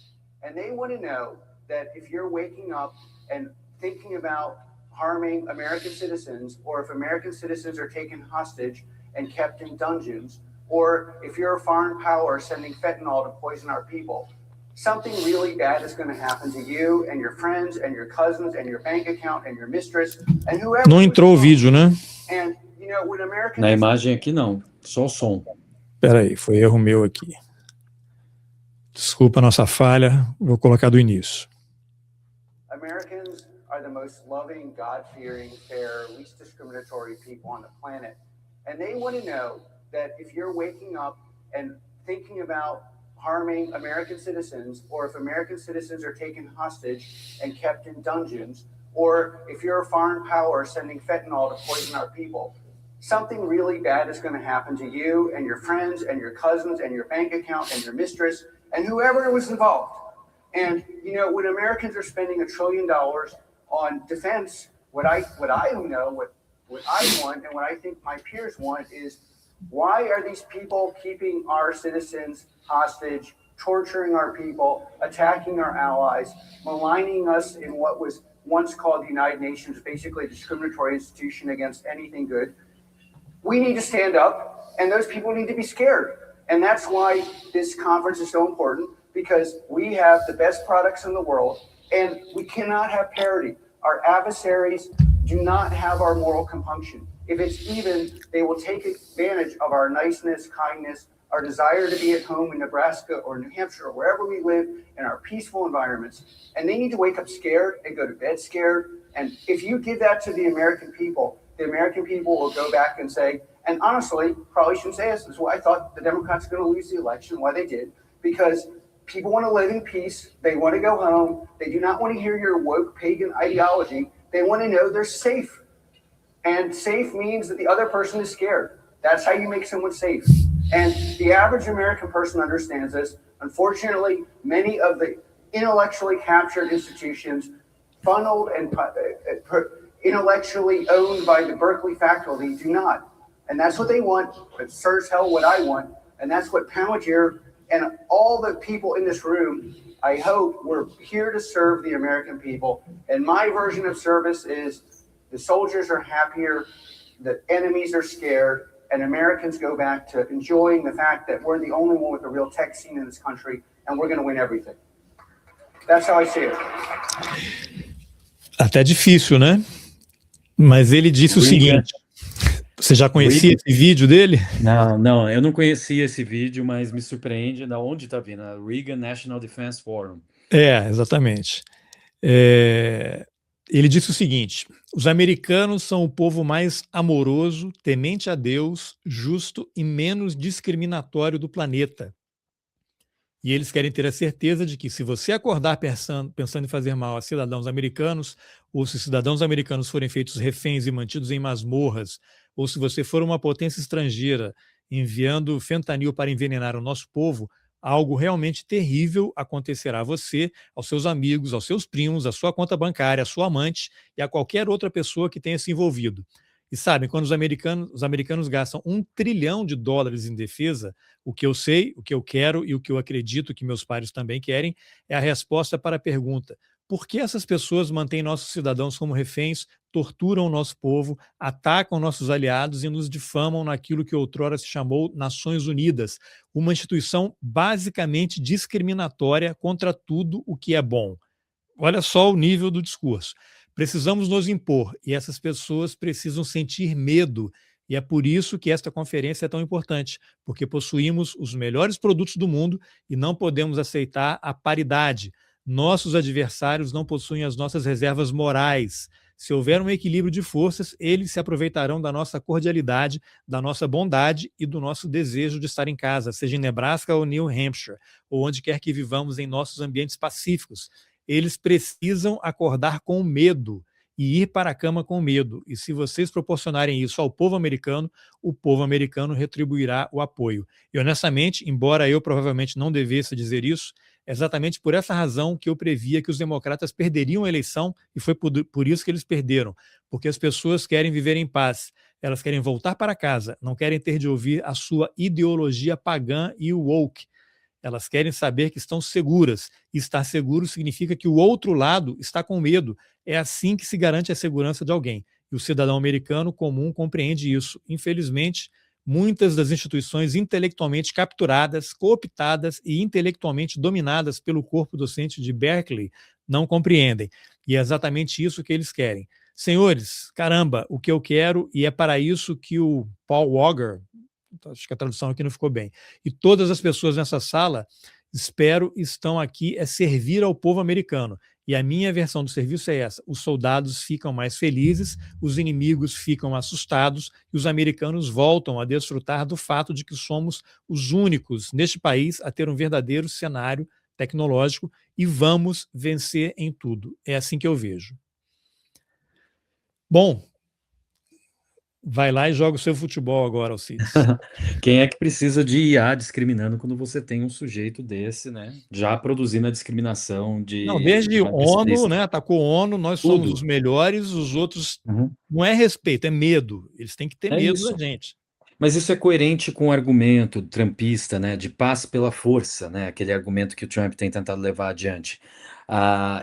And they want to know that if you're waking up and thinking about harming American citizens, or if American citizens are taken hostage and kept in dungeons, or if you're a foreign power sending fentanyl to poison our people, something really bad is going to happen to you and your friends and your cousins and your bank account and your mistress and whoever. Não entrou o vídeo, né? And you know, when Americans Na imagem aqui não, só o som. Espera aí, foi erro meu aqui. Desculpa a nossa falha, vou colocar do início. Americans are the most loving, God-fearing, fair, least discriminatory people on the planet. And they want to know that if you're waking up and thinking about harming American citizens, or if American citizens are taken hostage and kept in dungeons, or if you're a foreign power sending fentanyl to poison our people, something really bad is going to happen to you and your friends and your cousins and your bank account and your mistress and whoever was involved. And, you know, when Americans are spending $1 trillion on defense, what I know, what I want and what I think my peers want is, why are these people keeping our citizens hostage, torturing our people, attacking our allies, maligning us in what was once called the United Nations, basically a discriminatory institution against anything good? We need to stand up, and those people need to be scared. And that's why this conference is so important, because we have the best products in the world, and we cannot have parity. Our adversaries do not have our moral compunction. If it's even, they will take advantage of our niceness, kindness, our desire to be at home in Nebraska or New Hampshire or wherever we live in our peaceful environments. And they need to wake up scared and go to bed scared. And if you give that to the American people will go back and say, and honestly, probably shouldn't say this is why I thought the Democrats were going to lose the election, why they did, because people want to live in peace. They want to go home. They do not want to hear your woke pagan ideology. They want to know they're safe. And safe means that the other person is scared. That's how you make someone safe. And the average American person understands this. Unfortunately, many of the intellectually captured institutions, funneled and intellectually owned by the Berkeley faculty, do not. And that's what they want, but sure as hell what I want. And that's what Palantir and all the people in this room, I hope, we're here to serve the American people. And my version of service is the soldiers are happier, the enemies are scared, and Americans go back to enjoying the fact that we're the only one with a real tech scene in this country, and we're going to win everything. That's how I see it. Até difícil, né? Mas ele disse o seguinte. Você já conhecia esse vídeo dele? Não, eu não conhecia esse vídeo, mas me surpreende da onde está vindo, a Reagan National Defense Forum. Exatamente. Ele disse o seguinte: os americanos são o povo mais amoroso, temente a Deus, justo e menos discriminatório do planeta. E eles querem ter a certeza de que, se você acordar pensando em fazer mal a cidadãos americanos, ou se cidadãos americanos forem feitos reféns e mantidos em masmorras, ou se você for uma potência estrangeira enviando fentanil para envenenar o nosso povo, algo realmente terrível acontecerá a você, aos seus amigos, aos seus primos, à sua conta bancária, à sua amante e a qualquer outra pessoa que tenha se envolvido. E sabem, quando os americanos gastam US$ 1 trilhão em defesa, o que eu sei, o que eu quero e o que eu acredito que meus pares também querem, é a resposta para a pergunta: por que essas pessoas mantêm nossos cidadãos como reféns, torturam o nosso povo, atacam nossos aliados e nos difamam naquilo que outrora se chamou Nações Unidas, uma instituição basicamente discriminatória contra tudo o que é bom? Olha só o nível do discurso. Precisamos nos impor e essas pessoas precisam sentir medo. E é por isso que esta conferência é tão importante, porque possuímos os melhores produtos do mundo e não podemos aceitar a paridade. Nossos adversários não possuem as nossas reservas morais. Se houver um equilíbrio de forças, eles se aproveitarão da nossa cordialidade, da nossa bondade e do nosso desejo de estar em casa, seja em Nebraska ou New Hampshire, ou onde quer que vivamos em nossos ambientes pacíficos. Eles precisam acordar com medo e ir para a cama com medo. E se vocês proporcionarem isso ao povo americano, o povo americano retribuirá o apoio. E honestamente, embora eu provavelmente não devesse dizer isso, é exatamente por essa razão que eu previa que os democratas perderiam a eleição e foi por isso que eles perderam. Porque as pessoas querem viver em paz. Elas querem voltar para casa, não querem ter de ouvir a sua ideologia pagã e woke. Elas querem saber que estão seguras. E estar seguro significa que o outro lado está com medo. É assim que se garante a segurança de alguém. E o cidadão americano comum compreende isso. Infelizmente, muitas das instituições intelectualmente capturadas, cooptadas e intelectualmente dominadas pelo corpo docente de Berkeley não compreendem. E é exatamente isso que eles querem. Senhores, caramba, o que eu quero, e é para isso que o Paul Auger, acho que a tradução aqui não ficou bem, e todas as pessoas nessa sala, espero, estão aqui é servir ao povo americano. E a minha versão do serviço é essa: os soldados ficam mais felizes, os inimigos ficam assustados e os americanos voltam a desfrutar do fato de que somos os únicos neste país a ter um verdadeiro cenário tecnológico e vamos vencer em tudo. É assim que eu vejo. Bom, vai lá e joga o seu futebol agora, Alcides. Quem é que precisa de IA discriminando quando você tem um sujeito desse, né? Já produzindo a discriminação Não, de desde vai precisar ONU, né? Atacou ONU, nós somos os tudo. melhores, os outros Uhum. não é respeito, é medo. Eles têm que ter É medo da isso. gente. Mas isso é coerente com o argumento trumpista, né, de paz pela força, né, aquele argumento que o Trump tem tentado levar adiante.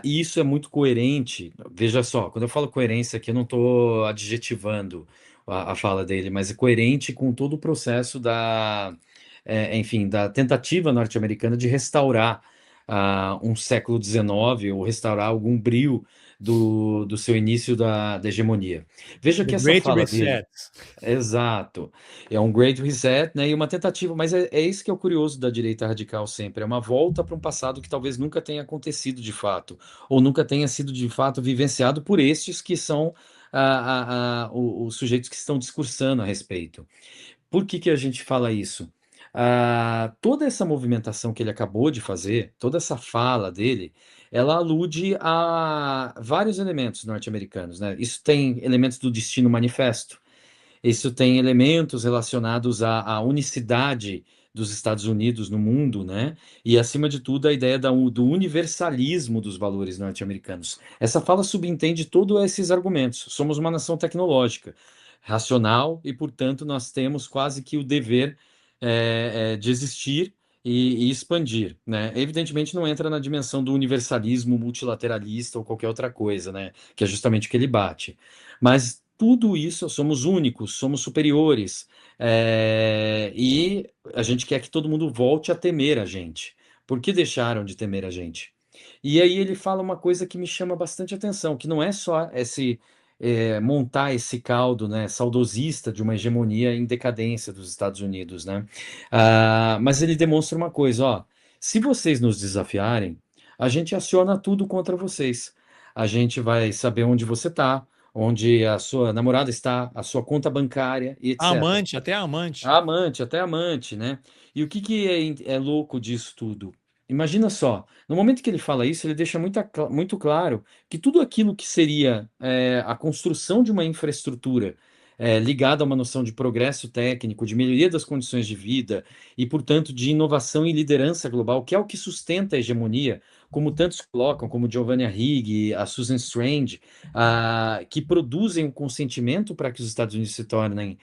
E isso é muito coerente. Veja só, quando eu falo coerência aqui, eu não estou adjetivando a fala dele, mas é coerente com todo o processo enfim, da tentativa norte-americana de restaurar um século XIX ou restaurar algum brio do seu início da hegemonia. Veja The que essa Great fala dele. Reset. Exato. É um great reset, né? E uma tentativa, mas é isso que é o curioso da direita radical sempre, é uma volta para um passado que talvez nunca tenha acontecido de fato, ou nunca tenha sido de fato vivenciado por estes que são os sujeitos que estão discursando a respeito. Por que que a gente fala isso? Toda essa movimentação que ele acabou de fazer, toda essa fala dele, ela alude a vários elementos norte-americanos, né? Isso tem elementos do Destino Manifesto. Isso tem elementos relacionados à unicidade dos Estados Unidos no mundo, né? E, acima de tudo, a ideia do universalismo dos valores norte-americanos. Essa fala subentende todos esses argumentos. Somos uma nação tecnológica, racional, e, portanto, nós temos quase que o dever de existir e expandir, né? Evidentemente, não entra na dimensão do universalismo multilateralista ou qualquer outra coisa, né? Que é justamente o que ele bate. Mas tudo isso, somos únicos, somos superiores, e a gente quer que todo mundo volte a temer a gente. Por que deixaram de temer a gente? E aí ele fala uma coisa que me chama bastante atenção, que não é só montar esse caldo, né, saudosista de uma hegemonia em decadência dos Estados Unidos, né? Mas ele demonstra uma coisa, ó: se vocês nos desafiarem, a gente aciona tudo contra vocês. A gente vai saber onde você está, onde a sua namorada está, a sua conta bancária e A etc. amante, até a amante. Amante, até amante, né? E o que que é louco disso tudo? Imagina só, no momento que ele fala isso, ele deixa muito claro que tudo aquilo que seria a construção de uma infraestrutura ligada a uma noção de progresso técnico, de melhoria das condições de vida e, portanto, de inovação e liderança global, que é o que sustenta a hegemonia, como tantos colocam, como Giovanni Arrighi, a Susan Strange, que produzem um consentimento para que os Estados Unidos se tornem,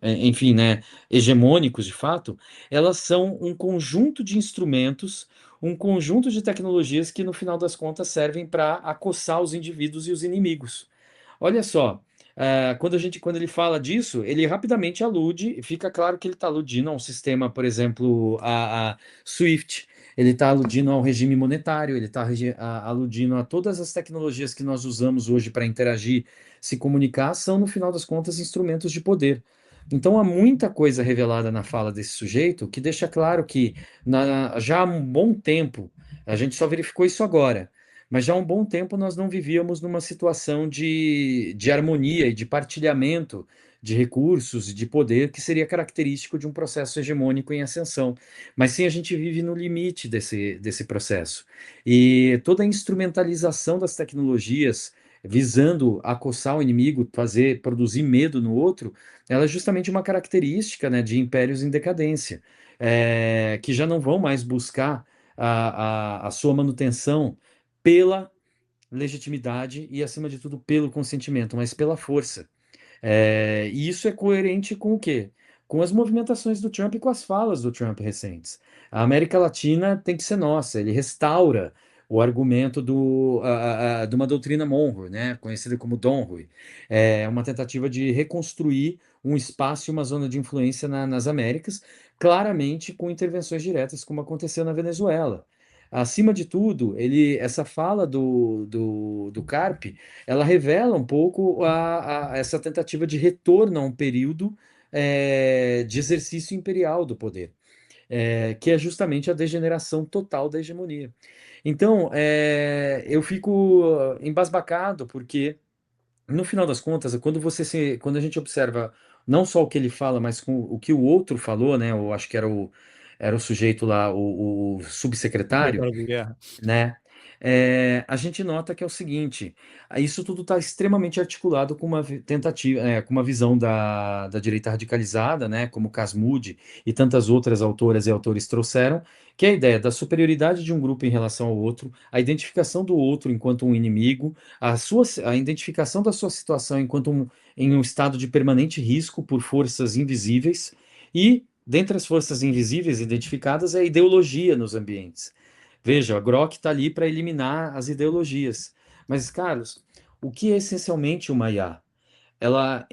enfim, né, hegemônicos de fato. Elas são um conjunto de instrumentos, um conjunto de tecnologias que, no final das contas, servem para acossar os indivíduos e os inimigos. Olha só, quando ele fala disso, ele rapidamente alude, fica claro que ele está aludindo a um sistema, por exemplo, a SWIFT, ele está aludindo ao regime monetário, ele está aludindo a todas as tecnologias que nós usamos hoje para interagir, se comunicar, são, no final das contas, instrumentos de poder. Então, há muita coisa revelada na fala desse sujeito que deixa claro que já há um bom tempo, a gente só verificou isso agora, mas já há um bom tempo nós não vivíamos numa situação de harmonia e de partilhamento de recursos e de poder que seria característico de um processo hegemônico em ascensão. Mas sim, a gente vive no limite desse processo. E toda a instrumentalização das tecnologias visando acossar o inimigo, produzir medo no outro, ela é justamente uma característica, né, de impérios em decadência, que já não vão mais buscar a sua manutenção pela legitimidade e, acima de tudo, pelo consentimento, mas pela força. E isso é coerente com o quê? Com as movimentações do Trump e com as falas do Trump recentes. A América Latina tem que ser nossa, ele restaura o argumento de uma doutrina Monroe, né, conhecida como Donroe. É uma tentativa de reconstruir um espaço e uma zona de influência nas Américas, claramente com intervenções diretas, como aconteceu na Venezuela. Acima de tudo, essa fala do Carpe, ela revela um pouco essa tentativa de retorno a um período de exercício imperial do poder, que é justamente a degeneração total da hegemonia. Então, eu fico embasbacado, porque, no final das contas, quando a gente observa não só o que ele fala, mas com o que o outro falou, né? Eu acho que era o sujeito lá, o subsecretário, Secretário de Guerra. né? A gente nota que é o seguinte: isso tudo está extremamente articulado com uma tentativa, com uma visão da direita radicalizada, né? Como Casmudi e tantas outras autoras e autores trouxeram, que é a ideia da superioridade de um grupo em relação ao outro, a identificação do outro enquanto um inimigo, a identificação da sua situação em um estado de permanente risco por forças invisíveis e, dentre as forças invisíveis identificadas, é a ideologia nos ambientes. Veja, a Grok está ali para eliminar as ideologias. Mas, Carlos, o que é essencialmente uma IA? Ela,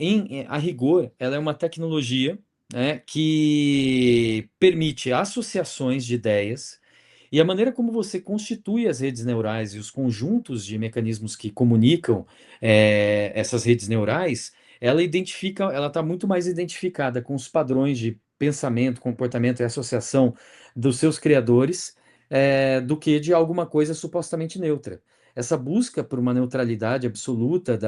a rigor, ela é uma tecnologia, né, que permite associações de ideias, e a maneira como você constitui as redes neurais e os conjuntos de mecanismos que comunicam essas redes neurais, ela está muito mais identificada com os padrões de pensamento, comportamento e associação dos seus criadores, do que de alguma coisa supostamente neutra. Essa busca por uma neutralidade absoluta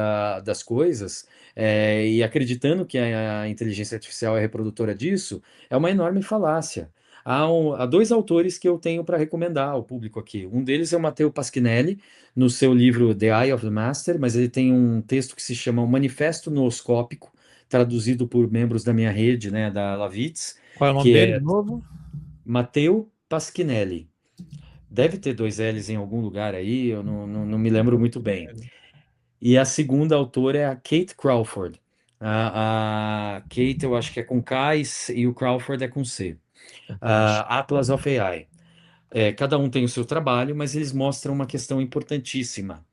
das coisas, e acreditando que a inteligência artificial é reprodutora disso, é uma enorme falácia. Há dois autores que eu tenho para recomendar ao público aqui. Um deles é o Matteo Pasquinelli, no seu livro The Eye of the Master, mas ele tem um texto que se chama O Manifesto Nooscópico, traduzido por membros da minha rede, né, da Lavitz, Qual é o nome que dele de é novo? Matteo Pasquinelli. Deve ter dois L's em algum lugar aí, eu não me lembro muito bem. E a segunda autora é a Kate Crawford. A Kate, eu acho que é com K e o Crawford é com C. Atlas of AI. Cada um tem o seu trabalho, mas eles mostram uma questão importantíssima.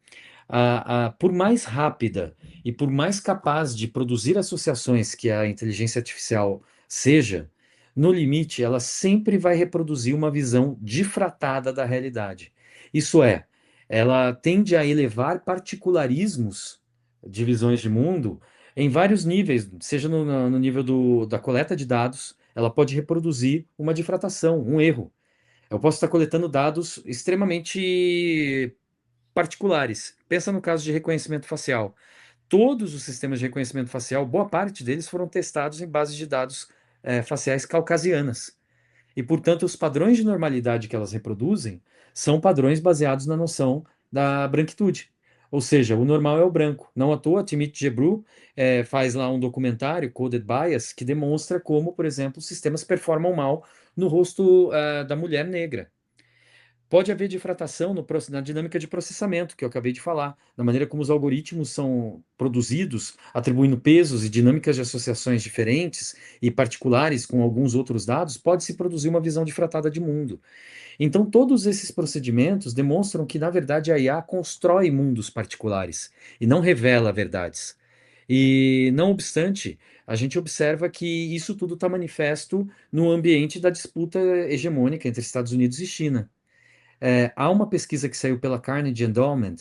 Por mais rápida e por mais capaz de produzir associações que a inteligência artificial seja, no limite, ela sempre vai reproduzir uma visão difratada da realidade. Isso é, ela tende a elevar particularismos de visões de mundo em vários níveis, seja no nível da coleta de dados, ela pode reproduzir uma difratação, um erro. Eu posso estar coletando dados extremamente particulares. Pensa no caso de reconhecimento facial. Todos os sistemas de reconhecimento facial, boa parte deles foram testados em bases de dados faciais caucasianas. E, portanto, os padrões de normalidade que elas reproduzem são padrões baseados na noção da branquitude. Ou seja, o normal é o branco. Não à toa, Timothy Gebru faz lá um documentário, Coded Bias, que demonstra como, por exemplo, sistemas performam mal no rosto da mulher negra. Pode haver difratação na dinâmica de processamento, que eu acabei de falar, na maneira como os algoritmos são produzidos, atribuindo pesos e dinâmicas de associações diferentes e particulares com alguns outros dados, pode-se produzir uma visão difratada de mundo. Então, todos esses procedimentos demonstram que, na verdade, a IA constrói mundos particulares e não revela verdades. E, não obstante, a gente observa que isso tudo está manifesto no ambiente da disputa hegemônica entre Estados Unidos e China. Há uma pesquisa que saiu pela Carnegie Endowment,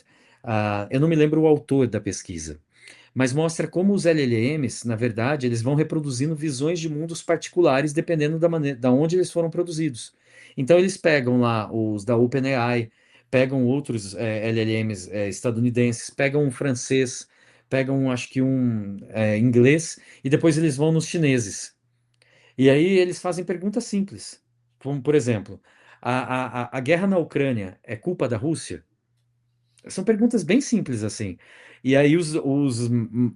eu não me lembro o autor da pesquisa, mas mostra como os LLMs, na verdade, eles vão reproduzindo visões de mundos particulares dependendo da maneira, da onde eles foram produzidos. Então eles pegam lá os da OpenAI, pegam outros LLMs estadunidenses, pegam um francês, pegam acho que um inglês, e depois eles vão nos chineses. E aí eles fazem perguntas simples, como por exemplo, a guerra na Ucrânia é culpa da Rússia? São perguntas bem simples assim. E aí os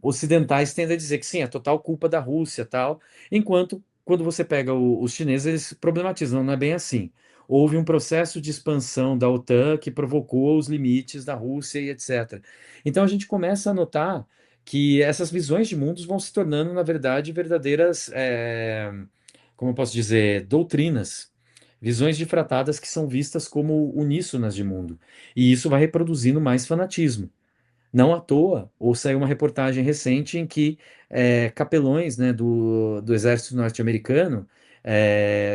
ocidentais tendem a dizer que sim, é total culpa da Rússia, tal, enquanto quando você pega os chineses, eles problematizam, não é bem assim. Houve um processo de expansão da OTAN que provocou os limites da Rússia e etc. Então a gente começa a notar que essas visões de mundos vão se tornando, na verdade, verdadeiras, como eu posso dizer, doutrinas, visões difratadas que são vistas como uníssonas de mundo. E isso vai reproduzindo mais fanatismo. Não à toa, ou saiu uma reportagem recente em que capelões, né, do exército norte-americano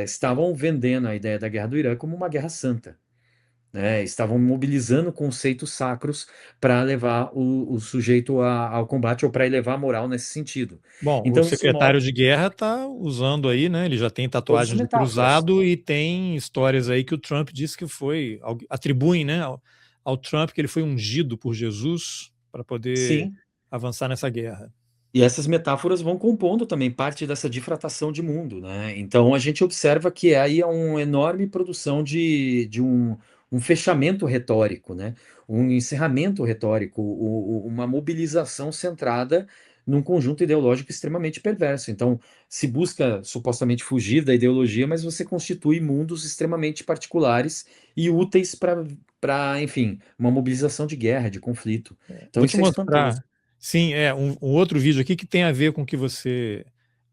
estavam vendendo a ideia da guerra do Irã como uma guerra santa. Né? Estavam mobilizando conceitos sacros para levar o sujeito ao combate ou para elevar a moral nesse sentido. Bom, o Então isso secretário de guerra está usando aí, né? Ele já tem todas as tatuagem de metáforas. cruzado e tem histórias aí que o Trump disse que foi, atribuem, né, ao Trump que ele foi ungido por Jesus para poder Sim. avançar nessa guerra. E essas metáforas vão compondo também parte dessa difratação de mundo, né? Então a gente observa que aí é uma enorme produção de um fechamento retórico, né? Um encerramento retórico, uma mobilização centrada num conjunto ideológico extremamente perverso. Então se busca supostamente fugir da ideologia, mas você constitui mundos extremamente particulares e úteis para, enfim, uma mobilização de guerra, de conflito. Então Vou isso te é espantoso. mostrar. Sim, um outro vídeo aqui que tem a ver com o que você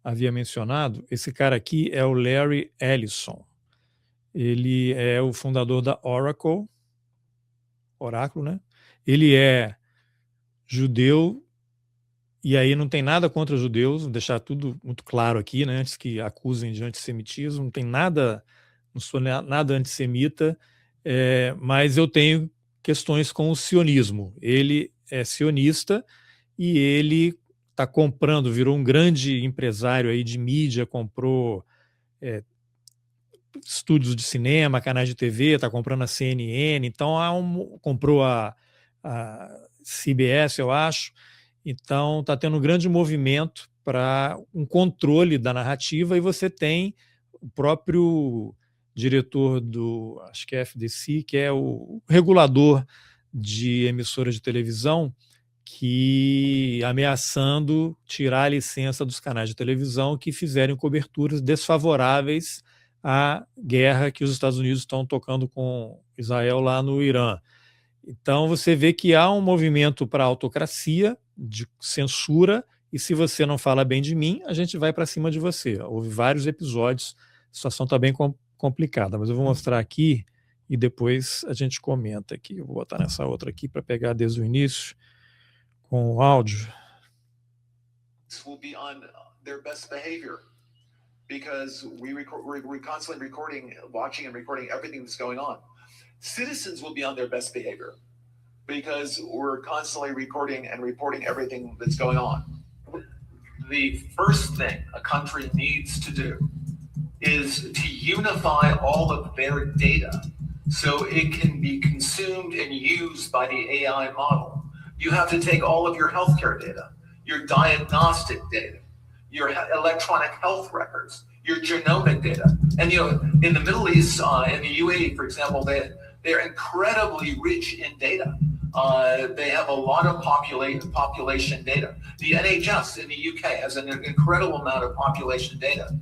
havia mencionado. Esse cara aqui é o Larry Ellison. Ele é o fundador da Oracle, né? Ele é judeu, e aí não tem nada contra judeus, vou deixar tudo muito claro aqui, né? Antes que acusem de antissemitismo, não tem nada, não sou nada antissemita, mas eu tenho questões com o sionismo. Ele é sionista e ele está comprando, virou um grande empresário aí de mídia, comprou estúdios de cinema, canais de TV, está comprando a CNN, então comprou a CBS, eu acho. Então está tendo um grande movimento para um controle da narrativa, e você tem o próprio diretor do, acho que é FDC, que é o regulador de emissoras de televisão, que ameaçando tirar a licença dos canais de televisão que fizerem coberturas desfavoráveis à guerra que os Estados Unidos estão tocando com Israel lá no Irã. Então você vê que há um movimento para a autocracia, de censura, e se você não fala bem de mim, a gente vai para cima de você. Houve vários episódios, a situação está bem complicada, mas eu vou mostrar aqui e depois a gente comenta aqui. Eu vou botar nessa outra aqui para pegar desde o início com o áudio. Will be on their best behavior because we're constantly recording, watching and recording everything that's going on. Citizens will be on their best behavior because we're constantly recording and reporting everything that's going on. The first thing a country needs to do is to unify all of their data so it can be consumed and used by the AI model. You have to take all of your healthcare data, your diagnostic data, your electronic health records, your genomic data. And, you know, in the Middle East, in the UAE, for example, they're incredibly rich in data. They have a lot of population data. The NHS in the UK has an incredible amount of population data,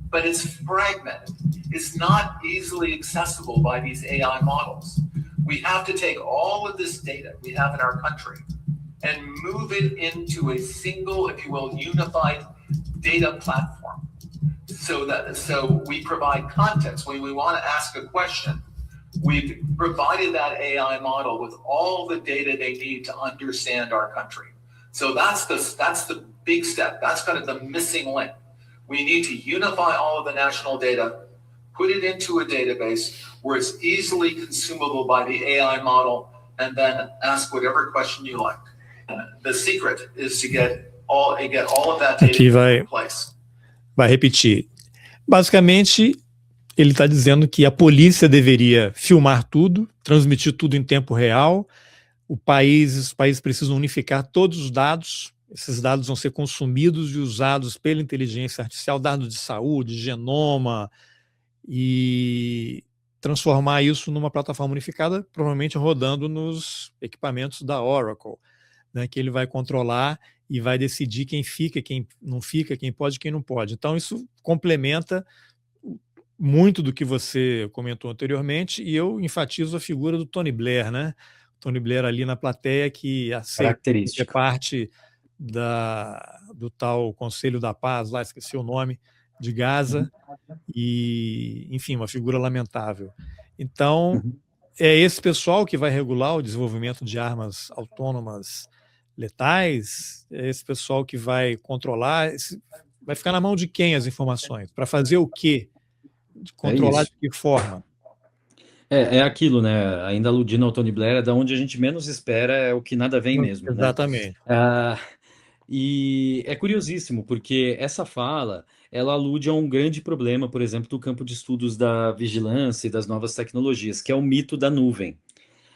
but it's fragmented. It's not easily accessible by these AI models. We have to take all of this data we have in our country and move it into a single, if you will, unified data platform. So we provide context. When we want to ask a question, we've provided that AI model with all the data they need to understand our country. So that's the big step. That's kind of the missing link. We need to unify all of the national data, put it into a database where it's easily consumable by the AI model, and then ask whatever question you like. The secret is to get all of that data Aqui vai, in place. vai repetir. Basicamente, ele está dizendo que a polícia deveria filmar tudo, transmitir tudo em tempo real. Os países precisam unificar todos os dados. Esses dados vão ser consumidos e usados pela inteligência artificial, dados de saúde, genoma, e transformar isso numa plataforma unificada, provavelmente rodando nos equipamentos da Oracle, né, que ele vai controlar e vai decidir quem fica, quem não fica, quem pode e quem não pode. Então, isso complementa muito do que você comentou anteriormente, e eu enfatizo a figura do Tony Blair, né? Tony Blair ali na plateia, que aceita ser parte do tal Conselho da Paz, lá esqueci o nome, de Gaza, e, enfim, uma figura lamentável. Então, é esse pessoal que vai regular o desenvolvimento de armas autônomas letais, é esse pessoal que vai controlar, vai ficar na mão de quem as informações? Para fazer o quê? Controlar de que forma? É aquilo, né? Ainda aludindo ao Tony Blair, da onde a gente menos espera é o que nada vem mesmo, né? Exatamente. E é curiosíssimo, porque essa fala, ela alude a um grande problema, por exemplo, do campo de estudos da vigilância e das novas tecnologias, que é o mito da nuvem.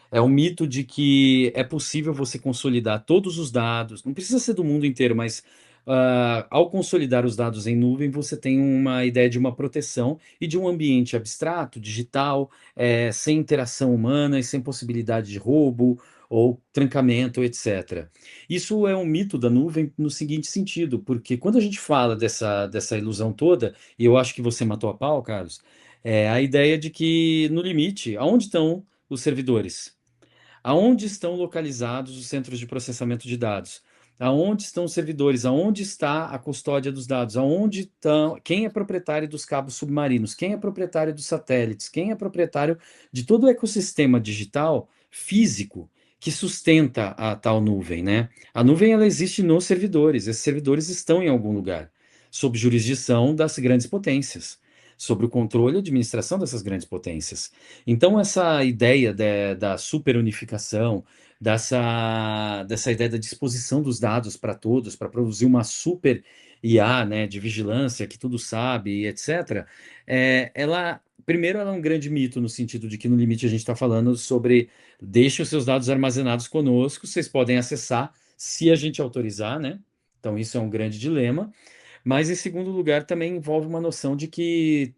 É o mito de que é possível você consolidar todos os dados, não precisa ser do mundo inteiro, mas ao consolidar os dados em nuvem, você tem uma ideia de uma proteção e de um ambiente abstrato, digital, sem interação humana e sem possibilidade de roubo ou trancamento, etc. Isso é um mito da nuvem no seguinte sentido, porque quando a gente fala dessa ilusão toda, e eu acho que você matou a pau, Carlos, é a ideia de que, no limite, aonde estão os servidores? Aonde estão localizados os centros de processamento de dados? Aonde estão os servidores? Aonde está a custódia dos dados? Aonde estão? Quem é proprietário dos cabos submarinos? Quem é proprietário dos satélites? Quem é proprietário de todo o ecossistema digital físico que sustenta a tal nuvem, né? A nuvem, ela existe nos servidores. Esses servidores estão em algum lugar, sob jurisdição das grandes potências, sobre o controle e administração dessas grandes potências. Então, essa ideia da superunificação, dessa ideia da disposição dos dados para todos, para produzir uma super IA, né, de vigilância, que tudo sabe, etc., primeiro, ela é um grande mito, no sentido de que, no limite, a gente está falando sobre deixe os seus dados armazenados conosco, vocês podem acessar se a gente autorizar, né? Então, isso é um grande dilema. Mas, em segundo lugar, também envolve uma noção de que,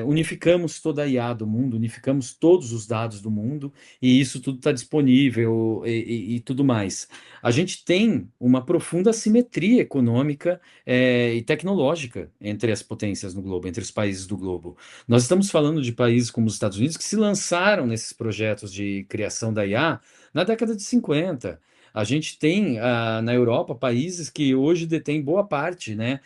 unificamos toda a IA do mundo, unificamos todos os dados do mundo, e isso tudo está disponível e tudo mais. A gente tem uma profunda assimetria econômica e tecnológica entre as potências no globo, entre os países do globo. Nós estamos falando de países como os Estados Unidos que se lançaram nesses projetos de criação da IA na década de 50. A gente tem na Europa países que hoje detêm boa parte, né,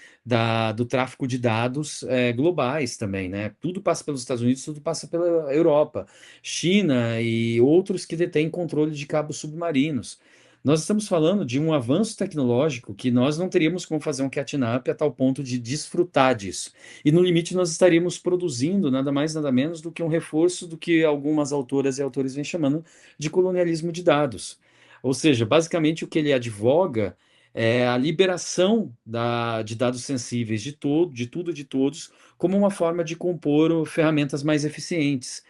do tráfico de dados globais também, né? Tudo passa pelos Estados Unidos, tudo passa pela Europa, China e outros que detêm controle de cabos submarinos. Nós estamos falando de um avanço tecnológico que nós não teríamos como fazer um catch-up a tal ponto de desfrutar disso. E no limite nós estaríamos produzindo nada mais, nada menos do que um reforço do que algumas autoras e autores vêm chamando de colonialismo de dados. Ou seja, basicamente o que ele advoga é a liberação de dados sensíveis de tudo, de todos, como uma forma de compor ferramentas mais eficientes.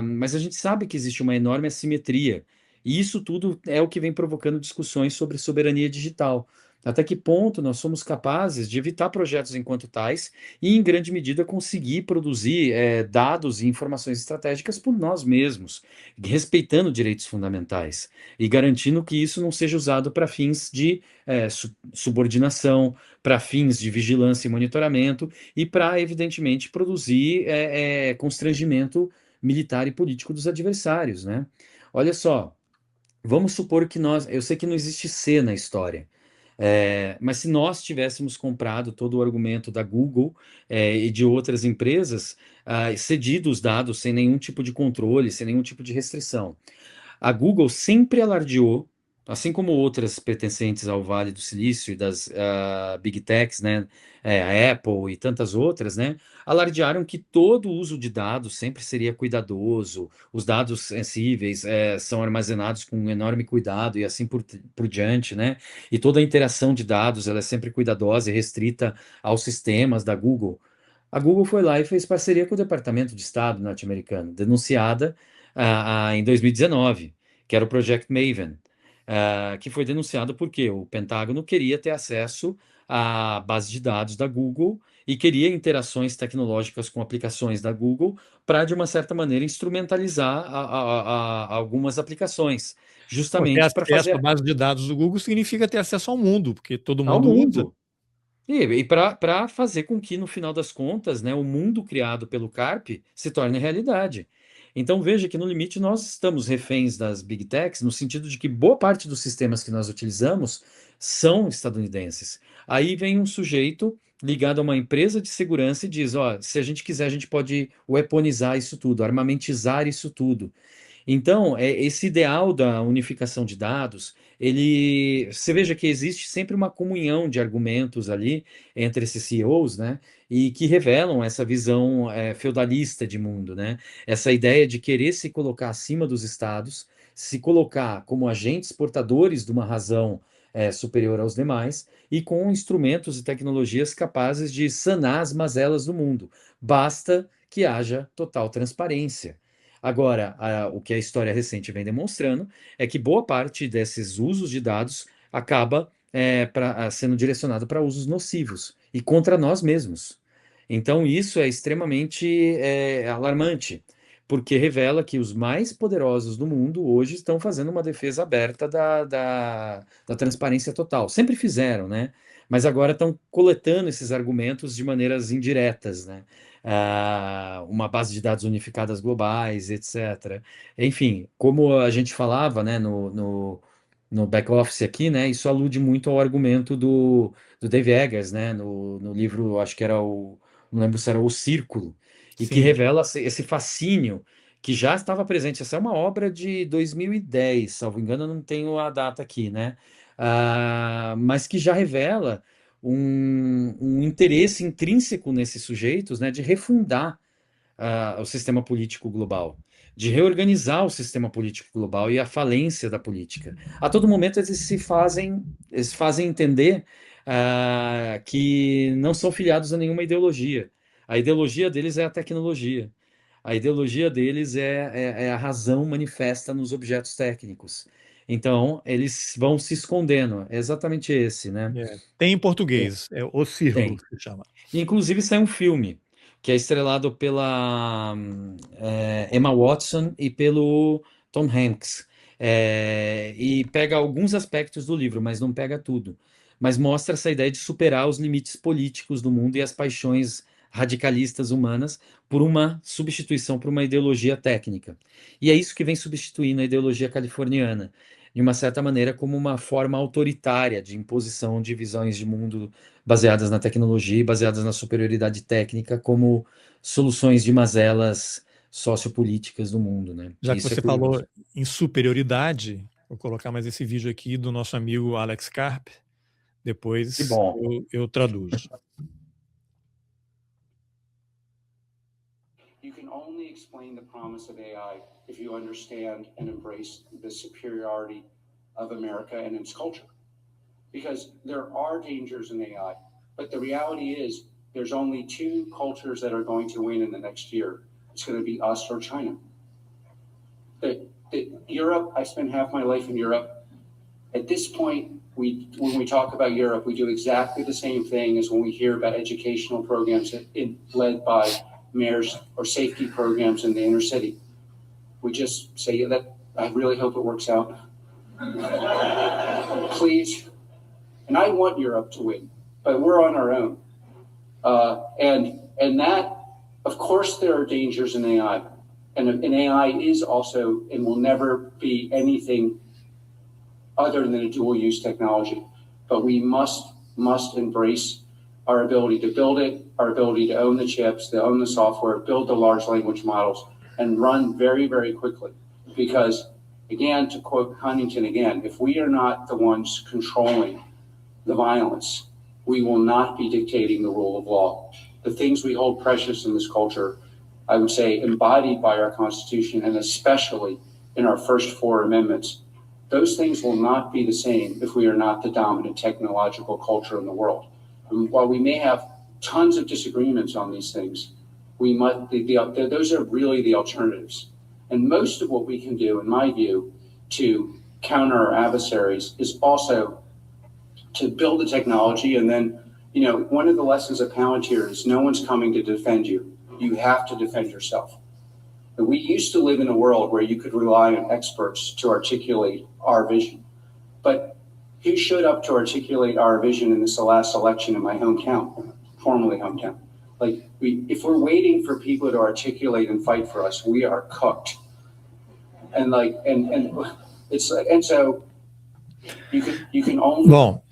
Mas a gente sabe que existe uma enorme assimetria, e isso tudo é o que vem provocando discussões sobre soberania digital. Até que ponto nós somos capazes de evitar projetos enquanto tais e, em grande medida, conseguir produzir dados e informações estratégicas por nós mesmos, respeitando direitos fundamentais e garantindo que isso não seja usado para fins de subordinação, para fins de vigilância e monitoramento e para, evidentemente, produzir constrangimento militar e político dos adversários, né? Olha só, vamos supor que eu sei que não existe C na história, mas se nós tivéssemos comprado todo o argumento da Google e de outras empresas, cedido os dados sem nenhum tipo de controle, sem nenhum tipo de restrição, a Google sempre alardeou, assim como outras pertencentes ao Vale do Silício e das Big Techs, né, a Apple e tantas outras, né, alardearam que todo o uso de dados sempre seria cuidadoso, os dados sensíveis são armazenados com um enorme cuidado e assim por diante, né, e toda a interação de dados ela é sempre cuidadosa e restrita aos sistemas da Google. A Google foi lá e fez parceria com o Departamento de Estado norte-americano, denunciada em 2019, que era o Project Maven, que foi denunciado porque o Pentágono queria ter acesso à base de dados da Google e queria interações tecnológicas com aplicações da Google para, de uma certa maneira, instrumentalizar algumas aplicações, Pô, ter justamente para acesso à fazer base de dados do Google significa ter acesso ao mundo, porque todo ao mundo usa. mundo. E para fazer com que, no final das contas, né, o mundo criado pelo CARP se torne realidade. Então, veja que, no limite, nós estamos reféns das Big Techs, no sentido de que boa parte dos sistemas que nós utilizamos são estadunidenses. Aí vem um sujeito ligado a uma empresa de segurança e diz: ó, se a gente quiser, a gente pode weaponizar isso tudo, armamentizar isso tudo. Então, esse ideal da unificação de dados, você veja que existe sempre uma comunhão de argumentos ali entre esses CEOs, né? E que revelam essa visão feudalista de mundo, né? Essa ideia de querer se colocar acima dos estados, se colocar como agentes portadores de uma razão superior aos demais e com instrumentos e tecnologias capazes de sanar as mazelas do mundo. Basta que haja total transparência. Agora, o que a história recente vem demonstrando é que boa parte desses usos de dados acaba sendo direcionado para usos nocivos e contra nós mesmos. Então, isso é extremamente alarmante, porque revela que os mais poderosos do mundo hoje estão fazendo uma defesa aberta da transparência total. Sempre fizeram, né? Mas agora estão coletando esses argumentos de maneiras indiretas, né? Uma base de dados unificadas globais, etc. Enfim, como a gente falava, né, no back-office aqui, né, isso alude muito ao argumento do Dave Eggers, né, no livro, acho que era não lembro se era O Círculo, e que Sim. revela esse fascínio que já estava presente. Essa é uma obra de 2010, salvo engano, eu não tenho a data aqui, né, mas que já revela um interesse intrínseco nesses sujeitos, né, de refundar o sistema político global, de reorganizar o sistema político global e a falência da política. A todo momento eles fazem entender que não são filiados a nenhuma ideologia. A ideologia deles é a tecnologia. A ideologia deles é a razão manifesta nos objetos técnicos. Então, eles vão se escondendo. É exatamente esse, né? Tem em português, é O Círculo Tem. que se chama. Inclusive, sai um filme que é estrelado pela Emma Watson e pelo Tom Hanks. E pega alguns aspectos do livro, mas não pega tudo. Mas mostra essa ideia de superar os limites políticos do mundo e as paixões radicalistas humanas por uma substituição por uma ideologia técnica. E é isso que vem substituindo a ideologia californiana, de uma certa maneira, como uma forma autoritária de imposição de visões de mundo baseadas na tecnologia e baseadas na superioridade técnica como soluções de mazelas sociopolíticas do mundo, né? Já que Isso é você falou curioso. em superioridade, vou colocar mais esse vídeo aqui do nosso amigo Alex Karp, Que depois bom. eu traduzo. You can only explain the promise of AI if you understand and embrace the superiority of America and its culture. Because there are dangers in AI, but the reality is there's only two cultures that are going to win in the next year. It's going to be us or China. Europe, I spent half my life in Europe. At this point, when we talk about Europe, we do exactly the same thing as when we hear about educational programs led by mayors or safety programs in the inner city. We just say that I really hope it works out. Please. And I want Europe to win, but we're on our own. And that, of course, there are dangers in AI. And AI is also and will never be anything other than a dual-use technology. But we must embrace our ability to build it, our ability to own the chips, to own the software, build the large language models, and run very, very quickly. Because, again, to quote Huntington again, if we are not the ones controlling the violence, we will not be dictating the rule of law. The things we hold precious in this culture, I would say embodied by our Constitution, and especially in our first 4 amendments, those things will not be the same if we are not the dominant technological culture in the world. And while we may have tons of disagreements on these things, those are really the alternatives. And most of what we can do, in my view, to counter our adversaries is also to build the technology. And then, one of the lessons of Palantir is no one's coming to defend you. You have to defend yourself. And we used to live in a world where you could rely on experts to articulate our vision. But who showed up to articulate our vision in this last election in my hometown, formerly hometown? If we're waiting for people to articulate and fight for us, we are cooked. And so you can only. Bom,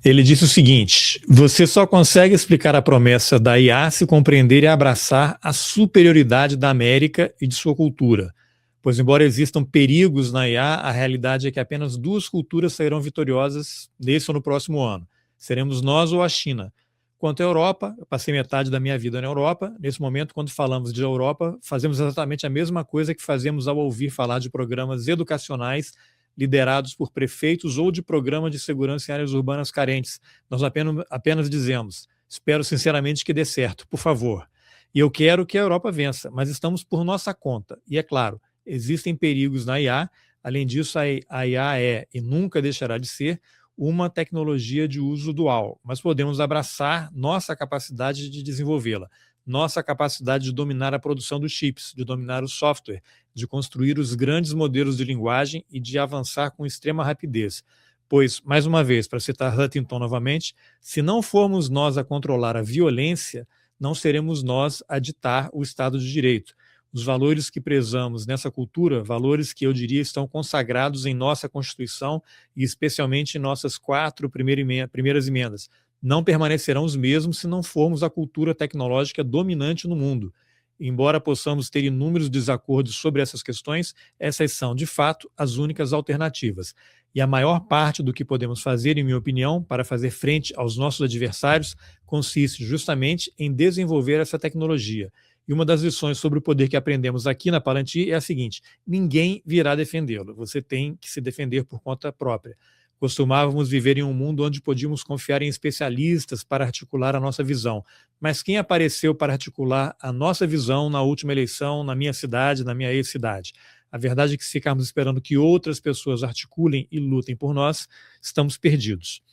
ele disse o seguinte: você só consegue explicar a promessa da IA se compreender e abraçar a superioridade da América e de sua cultura. Pois, embora existam perigos na IA, a realidade é que apenas 2 culturas sairão vitoriosas nesse ou no próximo ano. Seremos nós ou a China. Quanto à Europa, eu passei metade da minha vida na Europa. Nesse momento, quando falamos de Europa, fazemos exatamente a mesma coisa que fazemos ao ouvir falar de programas educacionais liderados por prefeitos ou de programa de segurança em áreas urbanas carentes. Nós apenas dizemos: espero sinceramente que dê certo, por favor. E eu quero que a Europa vença, mas estamos por nossa conta. E é claro, existem perigos na IA. Além disso, a IA é, e nunca deixará de ser, uma tecnologia de uso dual, mas podemos abraçar nossa capacidade de desenvolvê-la, nossa capacidade de dominar a produção dos chips, de dominar o software, de construir os grandes modelos de linguagem e de avançar com extrema rapidez. Pois, mais uma vez, para citar Huntington novamente, se não formos nós a controlar a violência, não seremos nós a ditar o Estado de Direito. Os valores que prezamos nessa cultura, valores que eu diria estão consagrados em nossa Constituição e especialmente em nossas 4 primeiras emendas, não permanecerão os mesmos se não formos a cultura tecnológica dominante no mundo. Embora possamos ter inúmeros desacordos sobre essas questões, essas são, de fato, as únicas alternativas. E a maior parte do que podemos fazer, em minha opinião, para fazer frente aos nossos adversários, consiste justamente em desenvolver essa tecnologia. E uma das lições sobre o poder que aprendemos aqui na Palantir é a seguinte: ninguém virá defendê-lo, você tem que se defender por conta própria. Costumávamos viver em um mundo onde podíamos confiar em especialistas para articular a nossa visão. Mas quem apareceu para articular a nossa visão na última eleição, na minha cidade, na minha ex-cidade? A verdade é que se ficarmos esperando que outras pessoas articulem e lutem por nós, estamos perdidos.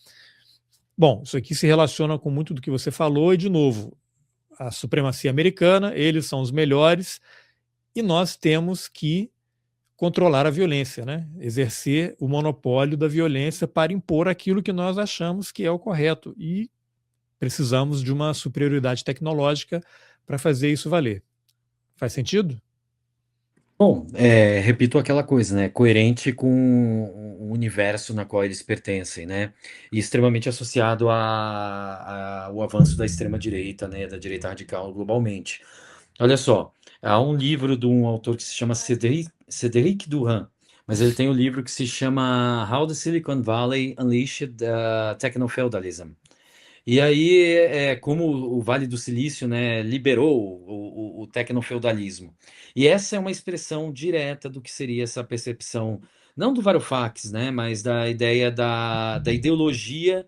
Bom, isso aqui se relaciona com muito do que você falou e, de novo, a supremacia americana, eles são os melhores e nós temos que controlar a violência, né? Exercer o monopólio da violência para impor aquilo que nós achamos que é o correto e precisamos de uma superioridade tecnológica para fazer isso valer. Faz sentido? Bom, repito aquela coisa, né? Coerente com o universo na qual eles pertencem, né? E extremamente associado ao avanço da extrema-direita, né? Da direita radical globalmente. Olha só, há um livro de um autor que se chama Cédric Durand, mas ele tem um livro que se chama How the Silicon Valley Unleashed Techno-Feudalism. E aí, como o Vale do Silício, né, liberou o tecnofeudalismo. E essa é uma expressão direta do que seria essa percepção, não do Varoufakis, né, mas da ideia da ideologia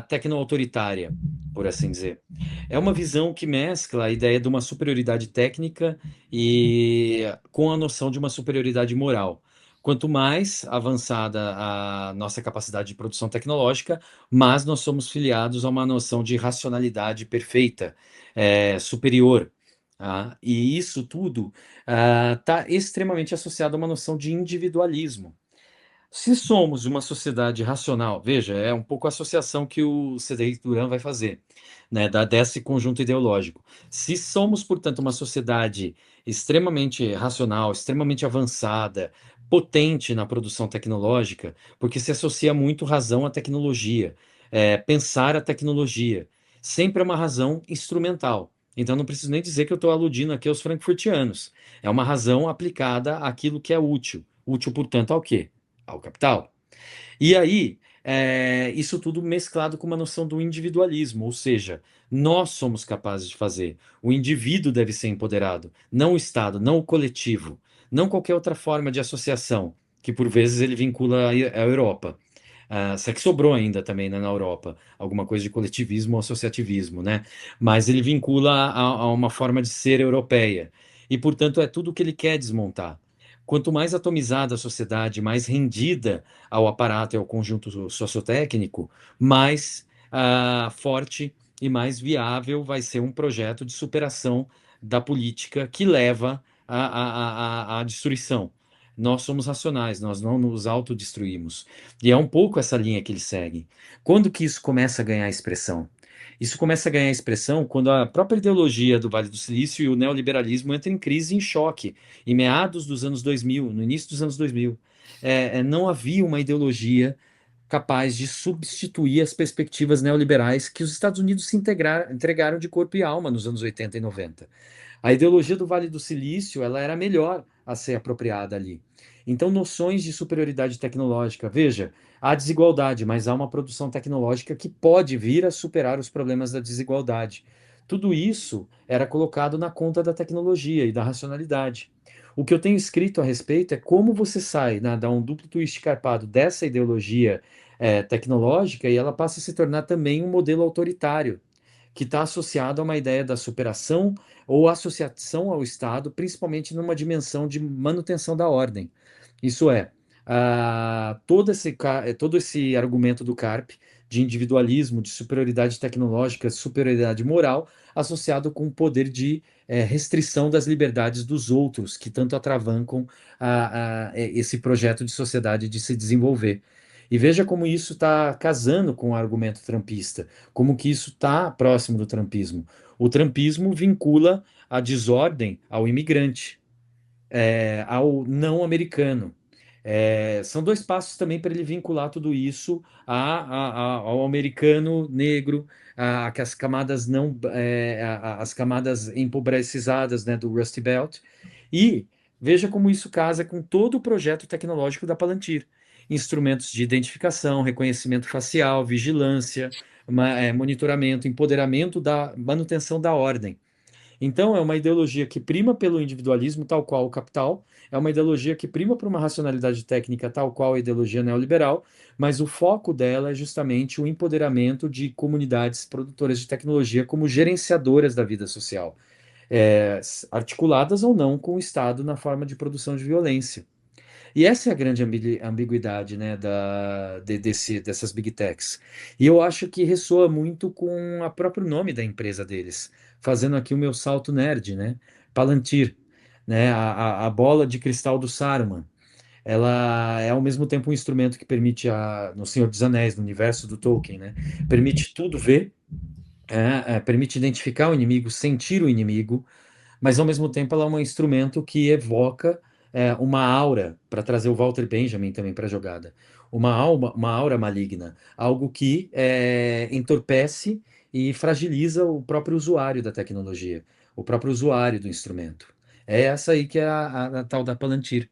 tecno-autoritária, por assim dizer. É uma visão que mescla a ideia de uma superioridade técnica e com a noção de uma superioridade moral. Quanto mais avançada a nossa capacidade de produção tecnológica, mais nós somos filiados a uma noção de racionalidade perfeita, superior. Tá? E isso tudo está extremamente associado a uma noção de individualismo. Se somos uma sociedade racional, veja, é um pouco a associação que o Cedric Durand vai fazer, né, desse conjunto ideológico. Se somos, portanto, uma sociedade extremamente racional, extremamente avançada, potente na produção tecnológica, porque se associa muito razão à tecnologia, pensar a tecnologia, sempre é uma razão instrumental. Então, não preciso nem dizer que eu estou aludindo aqui aos frankfurtianos. É uma razão aplicada àquilo que é útil. Útil, portanto, ao quê? Ao capital. E aí, isso tudo mesclado com uma noção do individualismo, ou seja, nós somos capazes de fazer. O indivíduo deve ser empoderado, não o Estado, não o coletivo, não qualquer outra forma de associação, que por vezes ele vincula à Europa. Se é que sobrou ainda também, né, na Europa, alguma coisa de coletivismo ou associativismo, né? Mas ele vincula a uma forma de ser europeia. E, portanto, é tudo o que ele quer desmontar. Quanto mais atomizada a sociedade, mais rendida ao aparato e ao conjunto sociotécnico, mais forte e mais viável vai ser um projeto de superação da política que leva à destruição. Nós somos racionais, nós não nos autodestruímos. E é um pouco essa linha que eles seguem. Quando que isso começa a ganhar expressão? Isso começa a ganhar expressão quando a própria ideologia do Vale do Silício e o neoliberalismo entram em crise e em choque, em meados dos anos 2000, no início dos anos 2000. Não havia uma ideologia capaz de substituir as perspectivas neoliberais que os Estados Unidos se entregaram de corpo e alma nos anos 80 e 90. A ideologia do Vale do Silício, ela era melhor a ser apropriada ali. Então, noções de superioridade tecnológica, veja, há desigualdade, mas há uma produção tecnológica que pode vir a superar os problemas da desigualdade. Tudo isso era colocado na conta da tecnologia e da racionalidade. O que eu tenho escrito a respeito é como você sai, né, dá um duplo twist carpado dessa ideologia tecnológica e ela passa a se tornar também um modelo autoritário, que está associado a uma ideia da superação ou associação ao Estado, principalmente numa dimensão de manutenção da ordem. Isso é, todo esse argumento do Karp de individualismo, de superioridade tecnológica, superioridade moral, associado com o poder de restrição das liberdades dos outros, que tanto atravancam esse projeto de sociedade de se desenvolver. E veja como isso está casando com o argumento trumpista, como que isso está próximo do trumpismo. O trumpismo vincula a desordem ao imigrante, ao não americano. São dois passos também para ele vincular tudo isso ao americano negro, as camadas não, as camadas empobrecizadas, né, do Rust Belt. E veja como isso casa com todo o projeto tecnológico da Palantir. Instrumentos de identificação, reconhecimento facial, vigilância, monitoramento, empoderamento da manutenção da ordem. Então, é uma ideologia que prima pelo individualismo, tal qual o capital, é uma ideologia que prima por uma racionalidade técnica, tal qual a ideologia neoliberal, mas o foco dela é justamente o empoderamento de comunidades produtoras de tecnologia como gerenciadoras da vida social, articuladas ou não com o Estado na forma de produção de violência. E essa é a grande ambiguidade, né, dessas big techs. E eu acho que ressoa muito com o próprio nome da empresa deles, fazendo aqui o meu salto nerd, né? Palantir, né? A bola de cristal do Saruman. Ela é ao mesmo tempo um instrumento que permite, no Senhor dos Anéis, no universo do Tolkien, né? Permite tudo ver, permite identificar o inimigo, sentir o inimigo, mas ao mesmo tempo ela é um instrumento que evoca uma aura, para trazer o Walter Benjamin também para a jogada, uma aura maligna, algo que entorpece e fragiliza o próprio usuário da tecnologia, o próprio usuário do instrumento. É essa aí que é a tal da Palantir.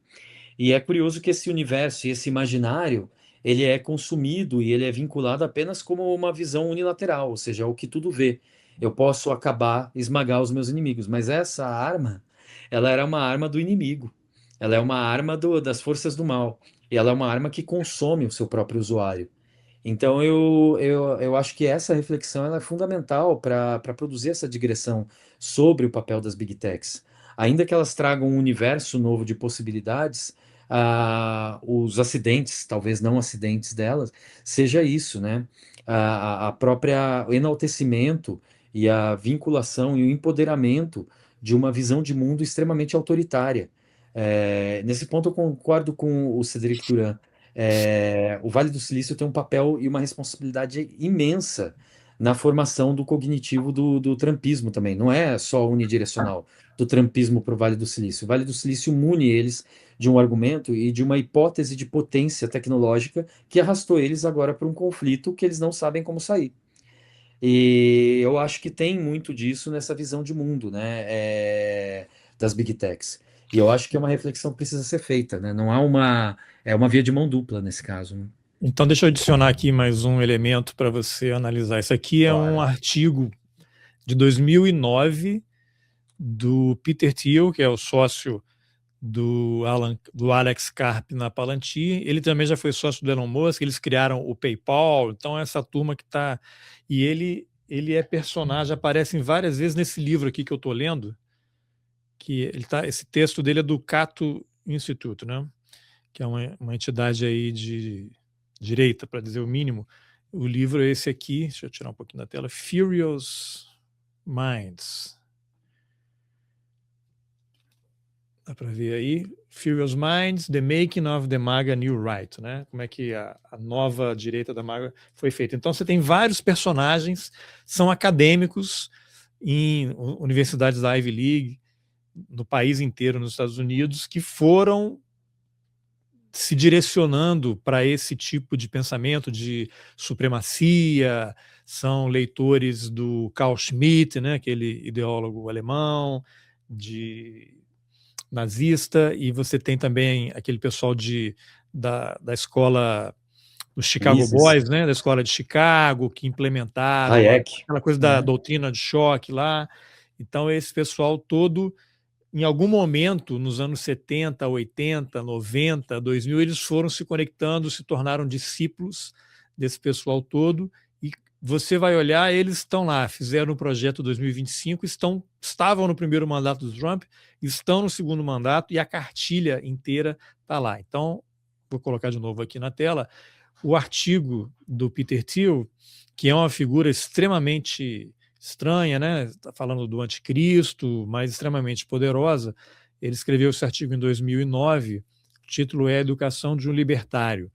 E é curioso que esse universo e esse imaginário, ele é consumido e ele é vinculado apenas como uma visão unilateral, ou seja, o que tudo vê. Eu posso acabar, esmagar os meus inimigos, mas essa arma, ela era uma arma do inimigo. Ela é uma arma das forças do mal. E ela é uma arma que consome o seu próprio usuário. Então, eu acho que essa reflexão ela é fundamental para produzir essa digressão sobre o papel das Big Techs. Ainda que elas tragam um universo novo de possibilidades, os acidentes, talvez não acidentes delas, seja isso, né? A própria o enaltecimento e a vinculação e o empoderamento de uma visão de mundo extremamente autoritária. Nesse ponto eu concordo com o Cédric Duran. O Vale do Silício tem um papel e uma responsabilidade imensa na formação do cognitivo do trumpismo também. Não é só unidirecional do trumpismo para o Vale do Silício. O Vale do Silício mune eles de um argumento e de uma hipótese de potência tecnológica que arrastou eles agora para um conflito que eles não sabem como sair. E eu acho que tem muito disso nessa visão de mundo, né, das Big Techs. E eu acho que é uma reflexão que precisa ser feita, né? Não há é uma via de mão dupla nesse caso, né? Então, deixa eu adicionar aqui mais um elemento para você analisar. Isso aqui é um artigo de 2009 do Peter Thiel, que é o sócio do Alex Karp na Palantir. Ele também já foi sócio do Elon Musk, eles criaram o PayPal, então essa turma que está... E ele é personagem, aparece várias vezes nesse livro aqui que eu estou lendo, que esse texto dele é do Cato Institute, né? Que é uma entidade aí de direita, para dizer o mínimo. O livro é esse aqui, deixa eu tirar um pouquinho da tela, Furious Minds. Dá para ver aí, Furious Minds, The Making of the MAGA New Right, né? Como é que a nova direita da MAGA foi feita. Então você tem vários personagens, são acadêmicos em universidades da Ivy League, no país inteiro, nos Estados Unidos, que foram se direcionando para esse tipo de pensamento de supremacia, são leitores do Carl Schmitt, né, aquele ideólogo alemão, nazista, e você tem também aquele pessoal da escola dos Chicago Mises. Boys, né, da escola de Chicago, que implementaram Hayek, aquela coisa da doutrina de choque lá. Então, esse pessoal todo, em algum momento, nos anos 70, 80, 90, 2000, eles foram se conectando, se tornaram discípulos desse pessoal todo, e você vai olhar, eles estão lá, fizeram o projeto 2025, estavam no primeiro mandato do Trump, estão no segundo mandato, e a cartilha inteira está lá. Então, vou colocar de novo aqui na tela, o artigo do Peter Thiel, que é uma figura extremamente estranha, né? Está falando do anticristo, mas extremamente poderosa. Ele escreveu esse artigo em 2009, o título é Educação de um Libertário.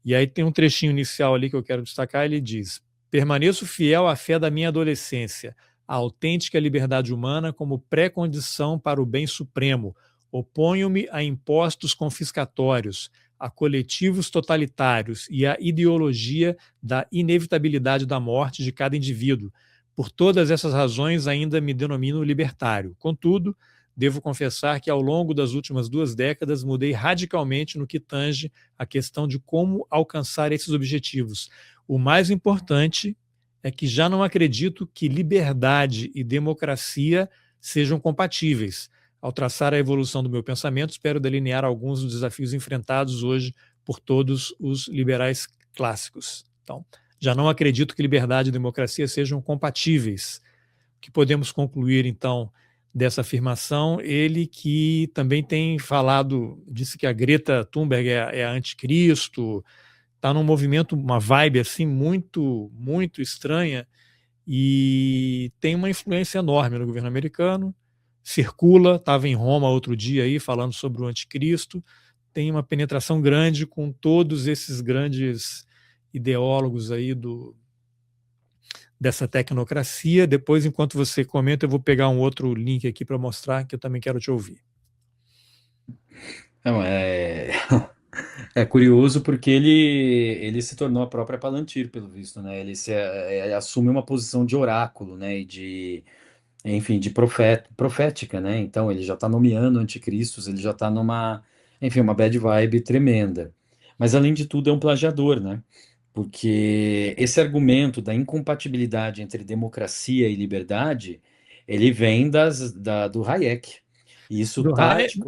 E aí tem um trechinho inicial ali que eu quero destacar, ele diz: permaneço fiel à fé da minha adolescência, a autêntica liberdade humana como pré-condição para o bem supremo. Oponho-me a impostos confiscatórios, a coletivos totalitários e à ideologia da inevitabilidade da morte de cada indivíduo. Por todas essas razões, ainda me denomino libertário. Contudo, devo confessar que ao longo das últimas 2 décadas mudei radicalmente no que tange a questão de como alcançar esses objetivos. O mais importante é que já não acredito que liberdade e democracia sejam compatíveis. Ao traçar a evolução do meu pensamento, espero delinear alguns dos desafios enfrentados hoje por todos os liberais clássicos. Então, já não acredito que liberdade e democracia sejam compatíveis. O que podemos concluir, então, dessa afirmação? Ele que também tem falado, disse que a Greta Thunberg é anticristo, está num movimento, uma vibe assim muito, muito estranha, e tem uma influência enorme no governo americano, circula, estava em Roma outro dia aí falando sobre o anticristo, tem uma penetração grande com todos esses grandes ideólogos aí dessa tecnocracia. Depois, enquanto você comenta, eu vou pegar um outro link aqui para mostrar, que eu também quero te ouvir. Não, é curioso porque ele se tornou a própria Palantir, pelo visto, né? Ele assume uma posição de oráculo, né? E enfim, de profética, né? Então ele já está nomeando anticristos, ele já está enfim, uma bad vibe tremenda. Mas além de tudo é um plagiador, né? Porque esse argumento da incompatibilidade entre democracia e liberdade, ele vem do Hayek. E isso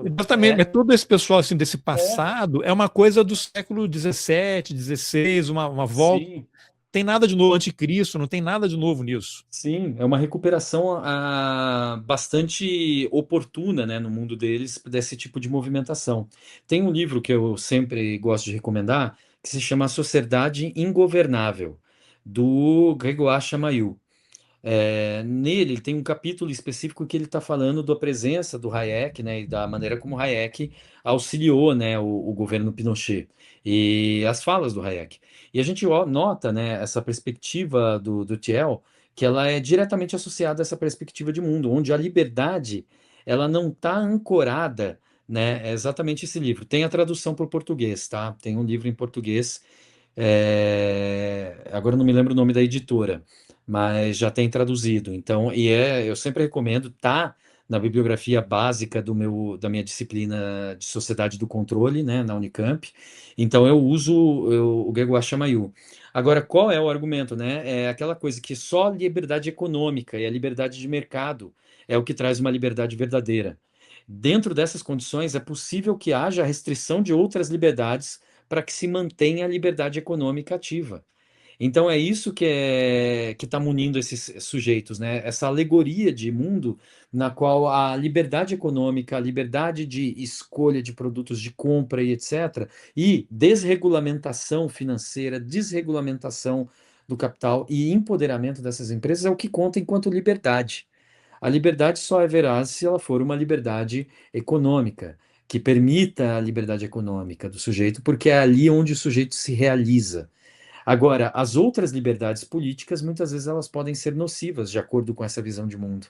exatamente, todo esse pessoal assim, desse passado é uma coisa do século XVII, XVI, uma volta. Sim. tem nada de novo, anticristo, não tem nada de novo nisso. Sim, é uma recuperação bastante oportuna, né, no mundo deles, desse tipo de movimentação. Tem um livro que eu sempre gosto de recomendar, que se chama A Sociedade Ingovernável, do Grégoire Chamayou. Nele tem um capítulo específico que ele está falando da presença do Hayek, né, e da maneira como Hayek auxiliou, né, o governo Pinochet e as falas do Hayek. E a gente nota, né, essa perspectiva do Thiel, que ela é diretamente associada a essa perspectiva de mundo, onde a liberdade ela não está ancorada, né, é exatamente esse livro. Tem a tradução para o português, tá? Tem um livro em português, agora eu não me lembro o nome da editora, mas já tem traduzido. Então, eu sempre recomendo, tá na bibliografia básica da minha disciplina de Sociedade do Controle, né, na Unicamp. Então, eu uso o Grégoire Chamayou. Agora, qual é o argumento, né? É aquela coisa que só a liberdade econômica e a liberdade de mercado é o que traz uma liberdade verdadeira. Dentro dessas condições, é possível que haja restrição de outras liberdades para que se mantenha a liberdade econômica ativa. Então é isso que está munindo esses sujeitos, né? Essa alegoria de mundo na qual a liberdade econômica, a liberdade de escolha de produtos de compra e etc., e desregulamentação financeira, desregulamentação do capital e empoderamento dessas empresas é o que conta enquanto liberdade. A liberdade só é veraz se ela for uma liberdade econômica, que permita a liberdade econômica do sujeito, porque é ali onde o sujeito se realiza. Agora, as outras liberdades políticas, muitas vezes elas podem ser nocivas, de acordo com essa visão de mundo.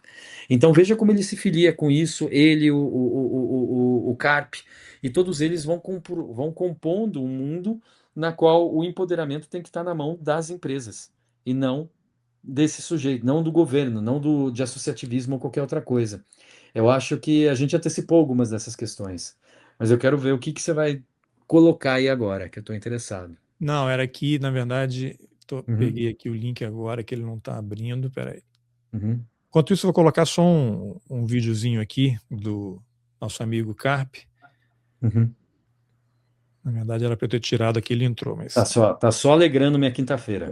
Então, veja como ele se filia com isso, ele, o Karp, e todos eles vão compondo um mundo na qual o empoderamento tem que estar na mão das empresas, e não desse sujeito, não do governo, não de associativismo ou qualquer outra coisa. Eu acho que a gente antecipou algumas dessas questões, mas eu quero ver o que você vai colocar aí agora, que eu estou interessado. Não, era aqui, na verdade, Uhum. peguei aqui o link agora, que ele não está abrindo, peraí. Uhum. Enquanto isso, eu vou colocar só um videozinho aqui do nosso amigo Karp. Uhum. Na verdade, era para eu ter tirado aquele intro, mas... Tá só alegrando minha quinta-feira.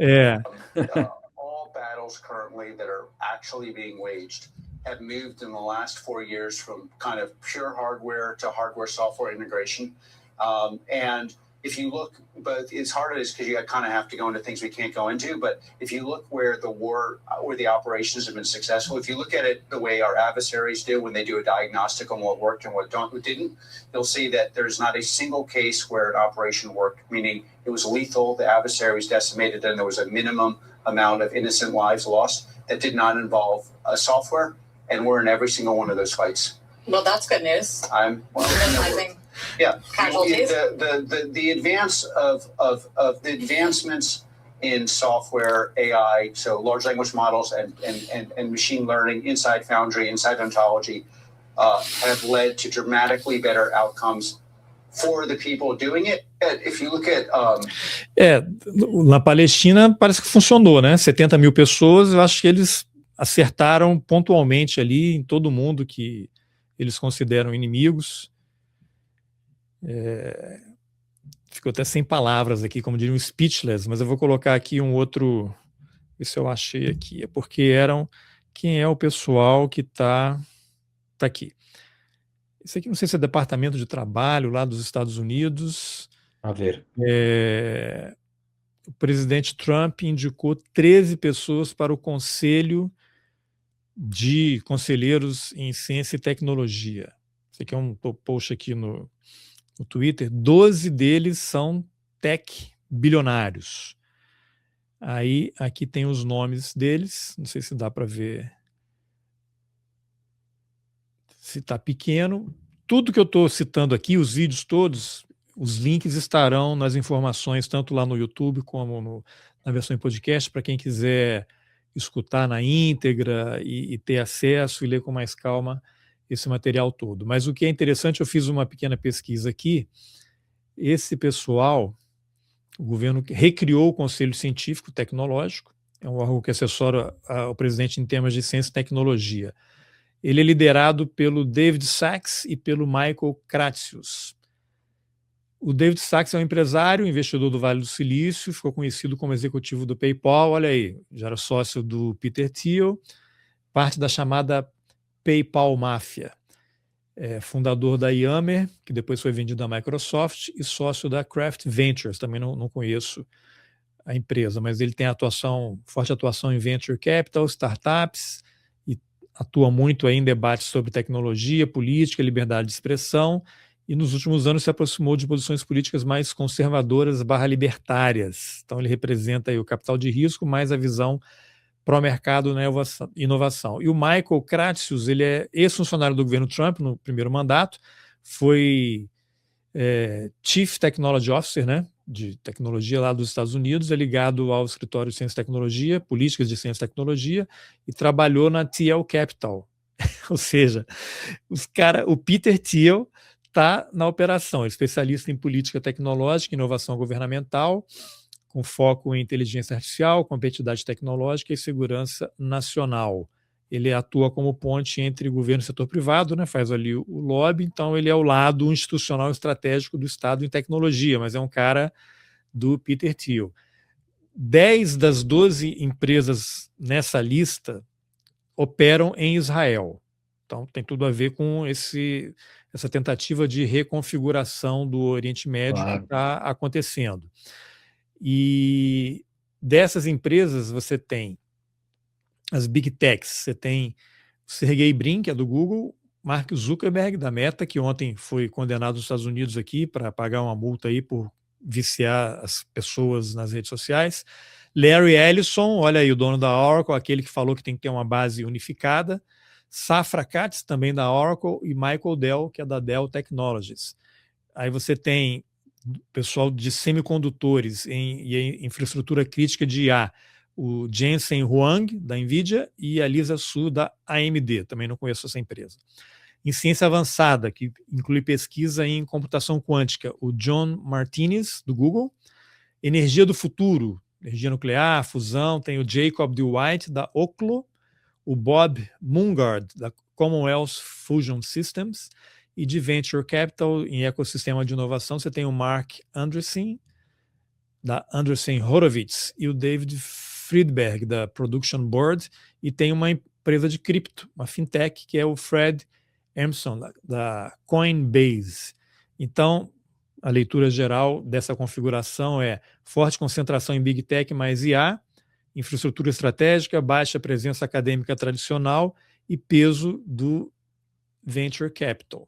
All battles currently that are actually being waged have moved in the last 4 years from kind of pure hardware to hardware-software integration. And if you look, but it's hard as because you kind of have to go into things we can't go into. But if you look where the operations have been successful, if you look at it the way our adversaries do when they do a diagnostic on what worked and what didn't, you'll see that there's not a single case where an operation worked, meaning it was lethal, the adversary was decimated, and there was a minimum amount of innocent lives lost that did not involve software. And we're in every single one of those fights. Well, that's good news. Minimizing casualties. The advance of the advancements in software, AI, so large language models and machine learning inside Foundry, inside Ontology, have led to dramatically better outcomes for the people doing it. If you look at na Palestina parece que funcionou, né? 70 mil pessoas, eu acho que eles acertaram pontualmente ali em todo mundo que eles consideram inimigos. Ficou até sem palavras aqui, como diriam, speechless, mas eu vou colocar aqui um outro, isso eu achei aqui, é porque quem é o pessoal que tá aqui. Esse aqui não sei se é Departamento de Trabalho lá dos Estados Unidos. A ver. O presidente Trump indicou 13 pessoas para o Conselho de Conselheiros em Ciência e Tecnologia. Esse aqui é um post aqui no Twitter. 12 deles são tech bilionários. Aí, aqui tem os nomes deles. Não sei se dá para ver. Se está pequeno. Tudo que eu estou citando aqui, os vídeos todos, os links estarão nas informações, tanto lá no YouTube como na versão em podcast, para quem quiser escutar na íntegra e ter acesso e ler com mais calma esse material todo. Mas o que é interessante, eu fiz uma pequena pesquisa aqui. Esse pessoal, o governo recriou o Conselho Científico Tecnológico, é um órgão que assessora o presidente em temas de ciência e tecnologia. Ele é liderado pelo David Sachs e pelo Michael Kratsius. O David Sachs é um empresário, investidor do Vale do Silício, ficou conhecido como executivo do PayPal, olha aí, já era sócio do Peter Thiel, parte da chamada PayPal Máfia, fundador da Yammer, que depois foi vendido à Microsoft, e sócio da Craft Ventures, também não conheço a empresa, mas ele tem forte atuação em venture capital, startups, e atua muito aí em debates sobre tecnologia, política, liberdade de expressão, e nos últimos anos se aproximou de posições políticas mais conservadoras / libertárias. Então ele representa aí o capital de risco, mais a visão pró-mercado na inovação. E o Michael Kratsius, ele é ex-funcionário do governo Trump no primeiro mandato, foi Chief Technology Officer, né, de tecnologia lá dos Estados Unidos, é ligado ao escritório de ciência e tecnologia, políticas de ciência e tecnologia, e trabalhou na TL Capital. Ou seja, o Peter Thiel está na operação, é especialista em política tecnológica, inovação governamental, com foco em inteligência artificial, competitividade tecnológica e segurança nacional. Ele atua como ponte entre governo e setor privado, né, faz ali o lobby, então ele é o lado institucional estratégico do Estado em tecnologia, mas é um cara do Peter Thiel. 10 das 12 empresas nessa lista operam em Israel. Então tem tudo a ver com essa tentativa de reconfiguração do Oriente Médio que está acontecendo. E dessas empresas você tem as Big Techs, você tem o Sergey Brin, que é do Google, Mark Zuckerberg, da Meta, que ontem foi condenado nos Estados Unidos aqui para pagar uma multa aí por viciar as pessoas nas redes sociais, Larry Ellison, olha aí, o dono da Oracle, aquele que falou que tem que ter uma base unificada, Safra Catz, também da Oracle, e Michael Dell, que é da Dell Technologies. Aí você tem pessoal de semicondutores e infraestrutura crítica de IA, o Jensen Huang, da NVIDIA, e a Lisa Su, da AMD, também não conheço essa empresa. Em ciência avançada, que inclui pesquisa em computação quântica, o John Martinez, do Google. Energia do futuro, energia nuclear, fusão, tem o Jacob DeWitt, da Oklo, o Bob Mungard, da Commonwealth Fusion Systems, e de Venture Capital em ecossistema de inovação, você tem o Mark Andreessen, da Andreessen Horowitz, e o David Friedberg, da Production Board, e tem uma empresa de cripto, uma fintech, que é o Fred Emerson, da Coinbase. Então, a leitura geral dessa configuração é forte concentração em Big Tech mais IA, infraestrutura estratégica, baixa presença acadêmica tradicional e peso do Venture Capital.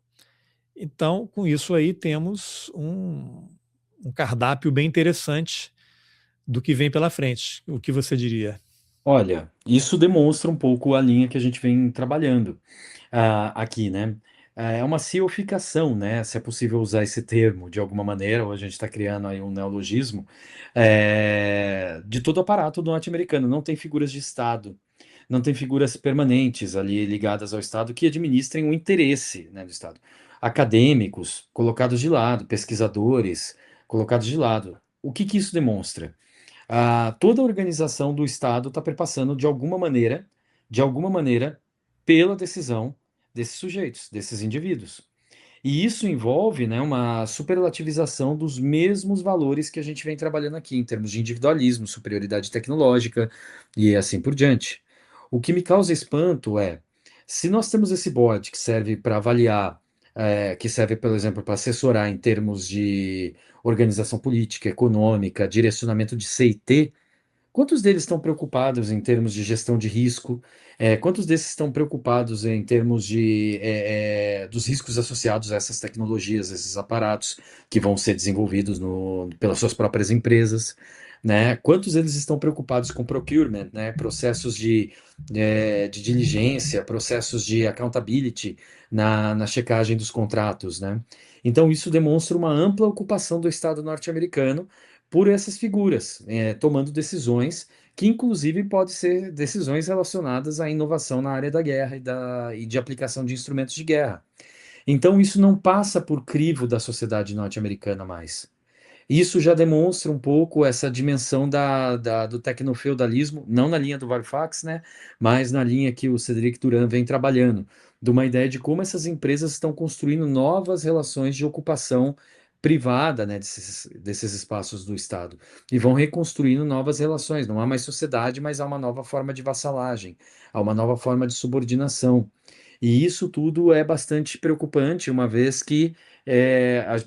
Então, com isso aí, temos um cardápio bem interessante do que vem pela frente. O que você diria? Olha, isso demonstra um pouco a linha que a gente vem trabalhando aqui, né? É uma CEOificação, né? Se é possível usar esse termo de alguma maneira, ou a gente está criando aí um neologismo, de todo o aparato norte-americano. Não tem figuras de Estado, não tem figuras permanentes ali ligadas ao Estado que administrem o interesse, né, do Estado. Acadêmicos colocados de lado, pesquisadores colocados de lado. O que isso demonstra? Toda a organização do Estado está perpassando de alguma maneira, pela decisão desses sujeitos, desses indivíduos. E isso envolve, né, uma superlativização dos mesmos valores que a gente vem trabalhando aqui, em termos de individualismo, superioridade tecnológica e assim por diante. O que me causa espanto é, se nós temos esse board que serve para avaliar, que serve, por exemplo, para assessorar em termos de organização política, econômica, direcionamento de C&T, quantos deles estão preocupados em termos de gestão de risco? Quantos desses estão preocupados em termos dos riscos associados a essas tecnologias, esses aparatos que vão ser desenvolvidos pelas suas próprias empresas? Né? Quantos eles estão preocupados com procurement, né? Processos de diligência, processos de accountability na checagem dos contratos, né? Então, isso demonstra uma ampla ocupação do Estado norte-americano por essas figuras, tomando decisões que, inclusive, podem ser decisões relacionadas à inovação na área da guerra e de aplicação de instrumentos de guerra. Então, isso não passa por crivo da sociedade norte-americana mais. Isso já demonstra um pouco essa dimensão do tecnofeudalismo, não na linha do Varoufakis, né, mas na linha que o Cédric Durand vem trabalhando, de uma ideia de como essas empresas estão construindo novas relações de ocupação privada, né, desses espaços do Estado, e vão reconstruindo novas relações. Não há mais sociedade, mas há uma nova forma de vassalagem, há uma nova forma de subordinação. E isso tudo é bastante preocupante, uma vez que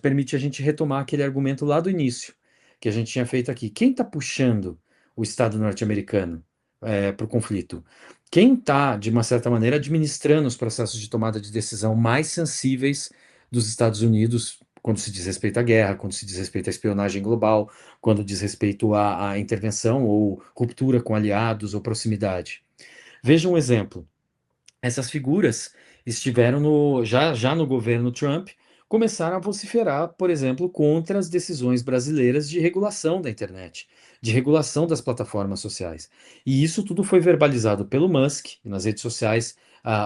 permite a gente retomar aquele argumento lá do início, que a gente tinha feito aqui. Quem está puxando o Estado norte-americano para o conflito? Quem está, de uma certa maneira, administrando os processos de tomada de decisão mais sensíveis dos Estados Unidos, quando se diz respeito à guerra, quando se diz respeito à espionagem global, quando diz respeito à intervenção ou ruptura com aliados ou proximidade? Veja um exemplo. Essas figuras estiveram já no governo Trump, começaram a vociferar, por exemplo, contra as decisões brasileiras de regulação da internet, de regulação das plataformas sociais. E isso tudo foi verbalizado pelo Musk nas redes sociais,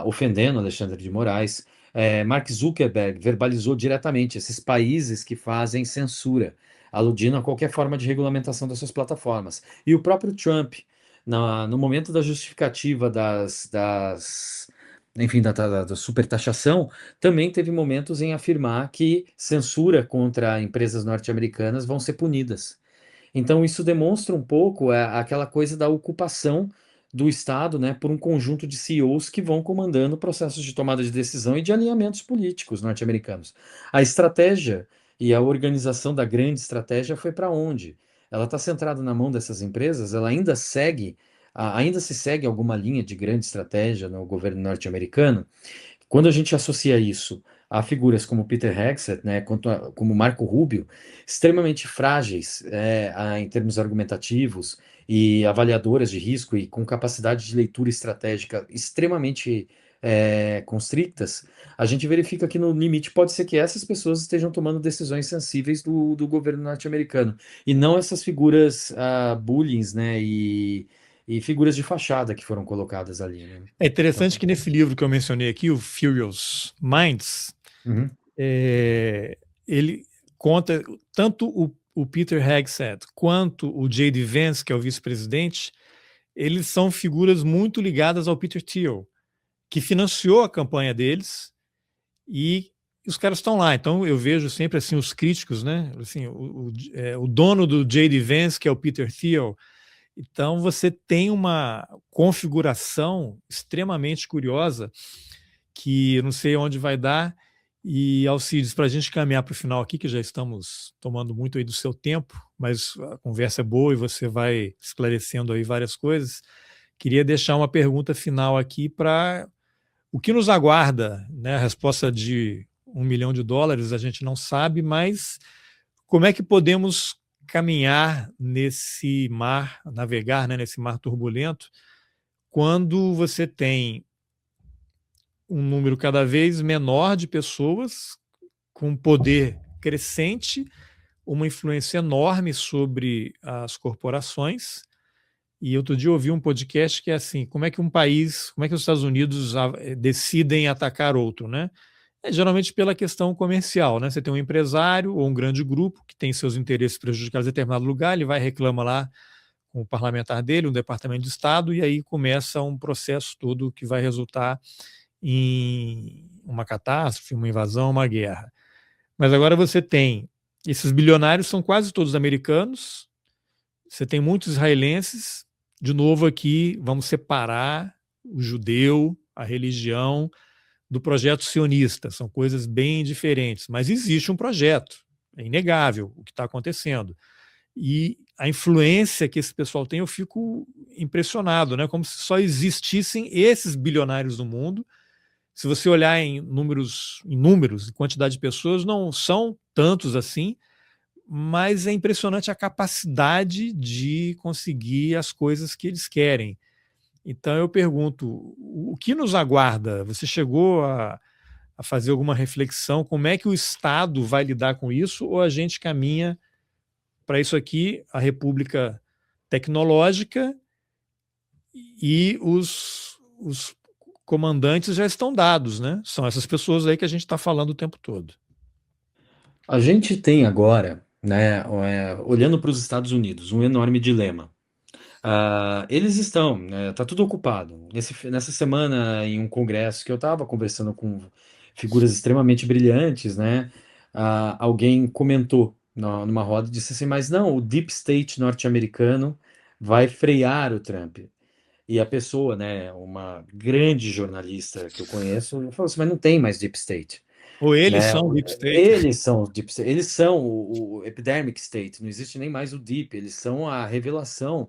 ofendendo Alexandre de Moraes. Mark Zuckerberg verbalizou diretamente esses países que fazem censura, aludindo a qualquer forma de regulamentação das suas plataformas. E o próprio Trump, no momento da justificativa enfim, da supertaxação, também teve momentos em afirmar que censura contra empresas norte-americanas vão ser punidas. Então, isso demonstra um pouco aquela coisa da ocupação do Estado, né, por um conjunto de CEOs que vão comandando processos de tomada de decisão e de alinhamentos políticos norte-americanos. A estratégia e a organização da grande estratégia foi para onde? Ela está centrada na mão dessas empresas, ela ainda se segue alguma linha de grande estratégia no governo norte-americano. Quando a gente associa isso a figuras como Peter Hegseth, né, como Marco Rubio, extremamente frágeis em termos argumentativos e avaliadoras de risco e com capacidade de leitura estratégica extremamente constrictas, a gente verifica que no limite pode ser que essas pessoas estejam tomando decisões sensíveis do governo norte-americano, e não essas figuras bullying, né, e figuras de fachada que foram colocadas ali, né? É interessante que nesse livro que eu mencionei aqui, o Furious Minds, Uhum. ele conta tanto o Peter Hegseth quanto o J.D. Vance, que é o vice-presidente, eles são figuras muito ligadas ao Peter Thiel, que financiou a campanha deles, e os caras estão lá. Então eu vejo sempre assim os críticos, né? Assim, o dono do J.D. Vance, que é o Peter Thiel. Então você tem uma configuração extremamente curiosa que eu não sei onde vai dar. E, Alcides, para a gente caminhar para o final aqui, que já estamos tomando muito aí do seu tempo, mas a conversa é boa e você vai esclarecendo aí várias coisas, queria deixar uma pergunta final aqui para o que nos aguarda, né? A resposta de $1 milhão a gente não sabe, mas como é que podemos caminhar nesse mar, navegar, né, nesse mar turbulento, quando você tem um número cada vez menor de pessoas com poder crescente, uma influência enorme sobre as corporações. E outro dia eu ouvi um podcast que é assim, como é que os Estados Unidos decidem atacar outro, né? Geralmente pela questão comercial, né? Você tem um empresário ou um grande grupo que tem seus interesses prejudicados em determinado lugar, ele vai e reclama lá com o parlamentar dele, um departamento de Estado, e aí começa um processo todo que vai resultar em uma catástrofe, uma invasão, uma guerra. Mas agora você tem, esses bilionários são quase todos americanos, você tem muitos israelenses, de novo aqui vamos separar o judeu, a religião, do projeto sionista, são coisas bem diferentes, mas existe um projeto, é inegável o que está acontecendo. E a influência que esse pessoal tem, eu fico impressionado, né? Como se só existissem esses bilionários no mundo. Se você olhar em números, em quantidade de pessoas, não são tantos assim, mas é impressionante a capacidade de conseguir as coisas que eles querem. Então eu pergunto, o que nos aguarda? Você chegou a fazer alguma reflexão? Como é que o Estado vai lidar com isso? Ou a gente caminha para isso aqui, a república tecnológica, e os comandantes já estão dados, né? São essas pessoas aí que a gente está falando o tempo todo. A gente tem agora, né, olhando para os Estados Unidos, um enorme dilema. Eles estão, tá tudo ocupado. Nessa semana, em um congresso que eu estava conversando com figuras extremamente brilhantes, né, alguém comentou numa roda e disse assim, mas não, o Deep State norte-americano vai frear o Trump. E a pessoa, né, uma grande jornalista que eu conheço, falou assim, mas não tem mais Deep State, Ou eles né? são Deep State. Eles são o Deep State, eles são o Epidemic State, não existe nem mais o Deep, eles são a revelação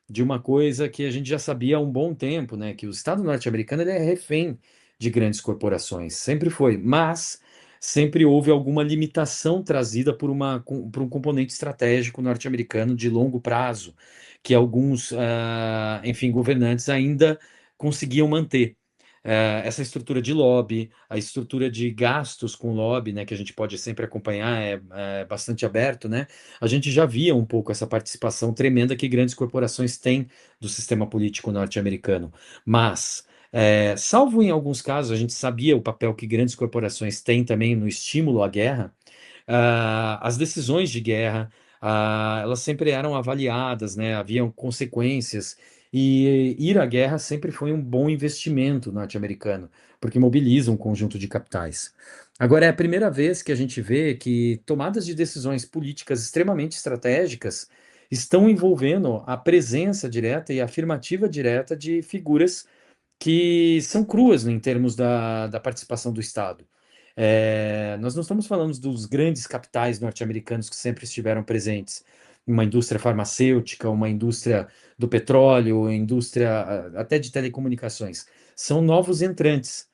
de uma coisa que a gente já sabia há um bom tempo, né? Que o Estado norte-americano ele é refém de grandes corporações, sempre foi, mas sempre houve alguma limitação trazida por um componente estratégico norte-americano de longo prazo, que alguns, enfim, governantes ainda conseguiam manter. Essa estrutura de lobby, a estrutura de gastos com lobby, né, que a gente pode sempre acompanhar, é bastante aberto, né? A gente já via um pouco essa participação tremenda que grandes corporações têm do sistema político norte-americano. Mas, salvo em alguns casos, a gente sabia o papel que grandes corporações têm também no estímulo à guerra, as decisões de guerra, elas sempre eram avaliadas, né? Haviam consequências. E ir à guerra sempre foi um bom investimento norte-americano, porque mobiliza um conjunto de capitais. Agora, é a primeira vez que a gente vê que tomadas de decisões políticas extremamente estratégicas estão envolvendo a presença direta e a afirmativa direta de figuras que são cruas, né, em termos da participação do Estado. Nós não estamos falando dos grandes capitais norte-americanos que sempre estiveram presentes, uma indústria farmacêutica, uma indústria do petróleo, indústria até de telecomunicações. São novos entrantes.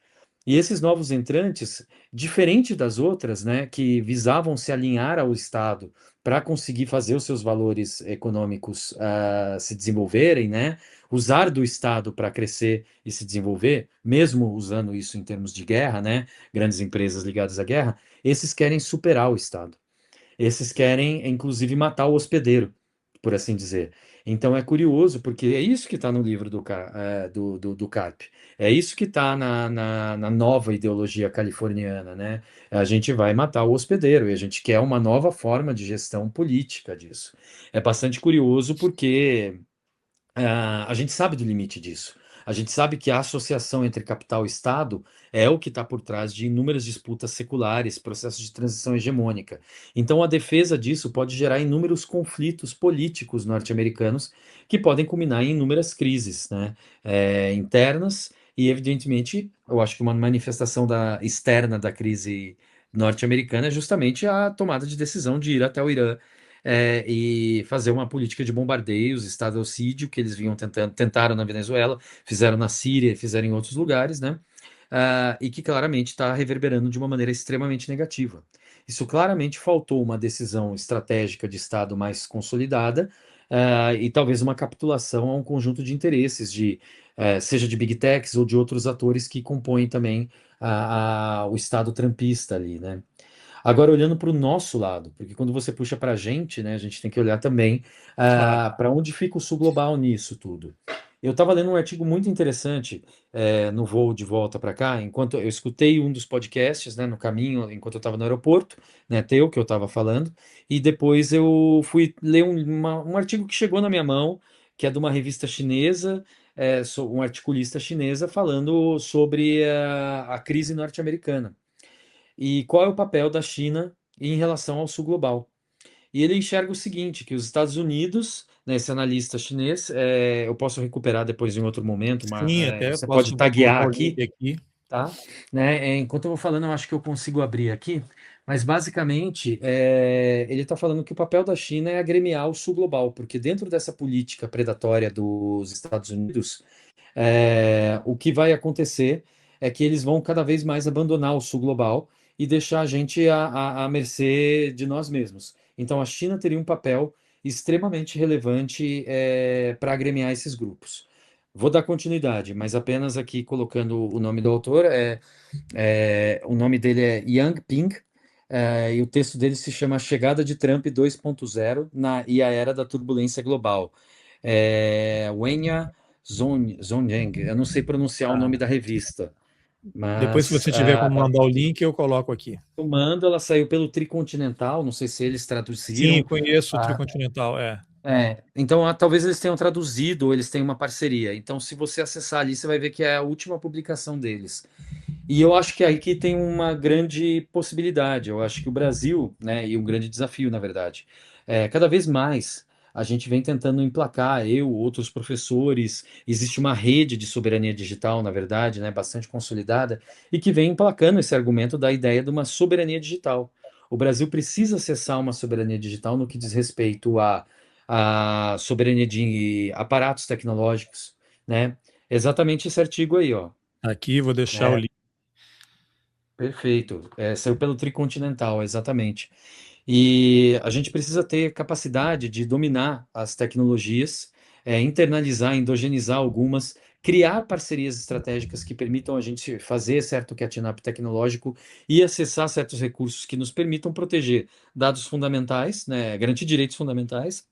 E esses novos entrantes, diferente das outras, né, que visavam se alinhar ao Estado para conseguir fazer os seus valores econômicos se desenvolverem, né, usar do Estado para crescer e se desenvolver, mesmo usando isso em termos de guerra, né, grandes empresas ligadas à guerra, esses querem superar o Estado. Esses querem, inclusive, matar o hospedeiro, por assim dizer. Então é curioso, porque é isso que está no livro do Carp. É isso que está na nova ideologia californiana, né? A gente vai matar o hospedeiro e a gente quer uma nova forma de gestão política disso. É bastante curioso porque a gente sabe do limite disso. A gente sabe que a associação entre capital e Estado é o que está por trás de inúmeras disputas seculares, processos de transição hegemônica. Então, a defesa disso pode gerar inúmeros conflitos políticos norte-americanos que podem culminar em inúmeras crises, né, internas e, evidentemente, eu acho que uma manifestação externa da crise norte-americana é justamente a tomada de decisão de ir até o Irã e fazer uma política de bombardeios, estadocídio, que eles tentaram na Venezuela, fizeram na Síria, fizeram em outros lugares, né? E que claramente está reverberando de uma maneira extremamente negativa. Isso claramente faltou uma decisão estratégica de Estado mais consolidada, e talvez uma capitulação a um conjunto de interesses, seja de big techs ou de outros atores que compõem também o Estado trampista ali, né? Agora, olhando para o nosso lado, porque quando você puxa para a gente, né, a gente tem que olhar também Claro. para onde fica o sul global nisso tudo. Eu estava lendo um artigo muito interessante no voo de volta para cá, enquanto eu escutei um dos podcasts, né, no caminho, enquanto eu estava no aeroporto, né, teu, que eu estava falando, e depois eu fui ler um artigo que chegou na minha mão, que é de uma revista chinesa, um articulista chinesa falando sobre a crise norte-americana e qual é o papel da China em relação ao sul global. E ele enxerga o seguinte, que os Estados Unidos, né, esse analista chinês, eu posso recuperar depois em outro momento, mas Sim, até você pode posso taguear colocar o link aqui, aqui. tá? Né? Enquanto eu vou falando, eu acho que eu consigo abrir aqui, mas basicamente ele está falando que o papel da China é agremiar o sul global, porque dentro dessa política predatória dos Estados Unidos, o que vai acontecer é que eles vão cada vez mais abandonar o sul global e deixar a gente à mercê de nós mesmos. Então, a China teria um papel extremamente relevante para agremiar esses grupos. Vou dar continuidade, mas apenas aqui colocando o nome do autor. O nome dele é Yang Ping, e o texto dele se chama Chegada de Trump 2.0 e a Era da Turbulência Global. Wenya Zhongyang, eu não sei pronunciar o nome da revista, Depois, se mas você tiver como mandar o link, eu coloco aqui. eu mando, ela saiu pelo Tricontinental, não sei se eles Sim, traduziram. conheço o Ah, Tricontinental. então talvez eles tenham traduzido, ou eles tenham uma parceria. Então, se você acessar ali, você vai ver que é a última publicação deles. E eu acho que aí que tem uma grande possibilidade. Eu acho que o Brasil, né, e um grande desafio, na verdade, cada vez mais a gente vem tentando emplacar, eu, outros professores, existe uma rede de soberania digital, na verdade, né, bastante consolidada, e que vem emplacando esse argumento da ideia de uma soberania digital. O Brasil precisa acessar uma soberania digital no que diz respeito à soberania de aparatos tecnológicos, né? Exatamente esse artigo aí, ó. Aqui vou deixar o É, link. perfeito. Saiu pelo Tricontinental, exatamente. E a gente precisa ter capacidade de dominar as tecnologias, internalizar, endogenizar algumas, criar parcerias estratégicas que permitam a gente fazer certo catch-up tecnológico e acessar certos recursos que nos permitam proteger dados fundamentais, né, garantir direitos fundamentais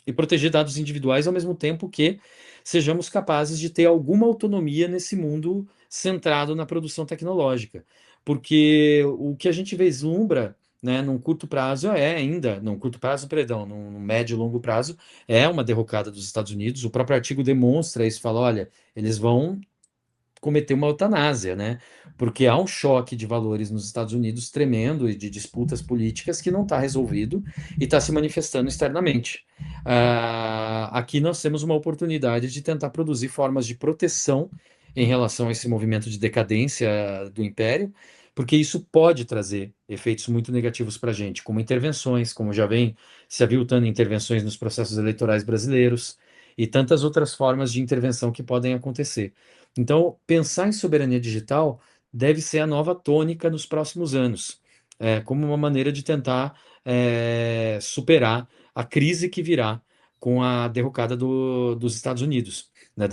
e proteger dados individuais ao mesmo tempo que sejamos capazes de ter alguma autonomia nesse mundo centrado na produção tecnológica. Porque o que a gente vislumbra, né, num curto prazo num curto prazo, perdão, num médio e longo prazo, é uma derrocada dos Estados Unidos. O próprio artigo demonstra isso, fala, olha, eles vão cometer uma eutanásia, né? Porque há um choque de valores nos Estados Unidos tremendo e de disputas políticas que não está resolvido e está se manifestando externamente. Aqui nós temos uma oportunidade de tentar produzir formas de proteção em relação a esse movimento de decadência do império, porque isso pode trazer efeitos muito negativos para a gente, como intervenções, como já vem se aviltando intervenções nos processos eleitorais brasileiros e tantas outras formas de intervenção que podem acontecer. Então, pensar em soberania digital deve ser a nova tônica nos próximos anos, como uma maneira de tentar superar a crise que virá com a derrocada dos Estados Unidos, né,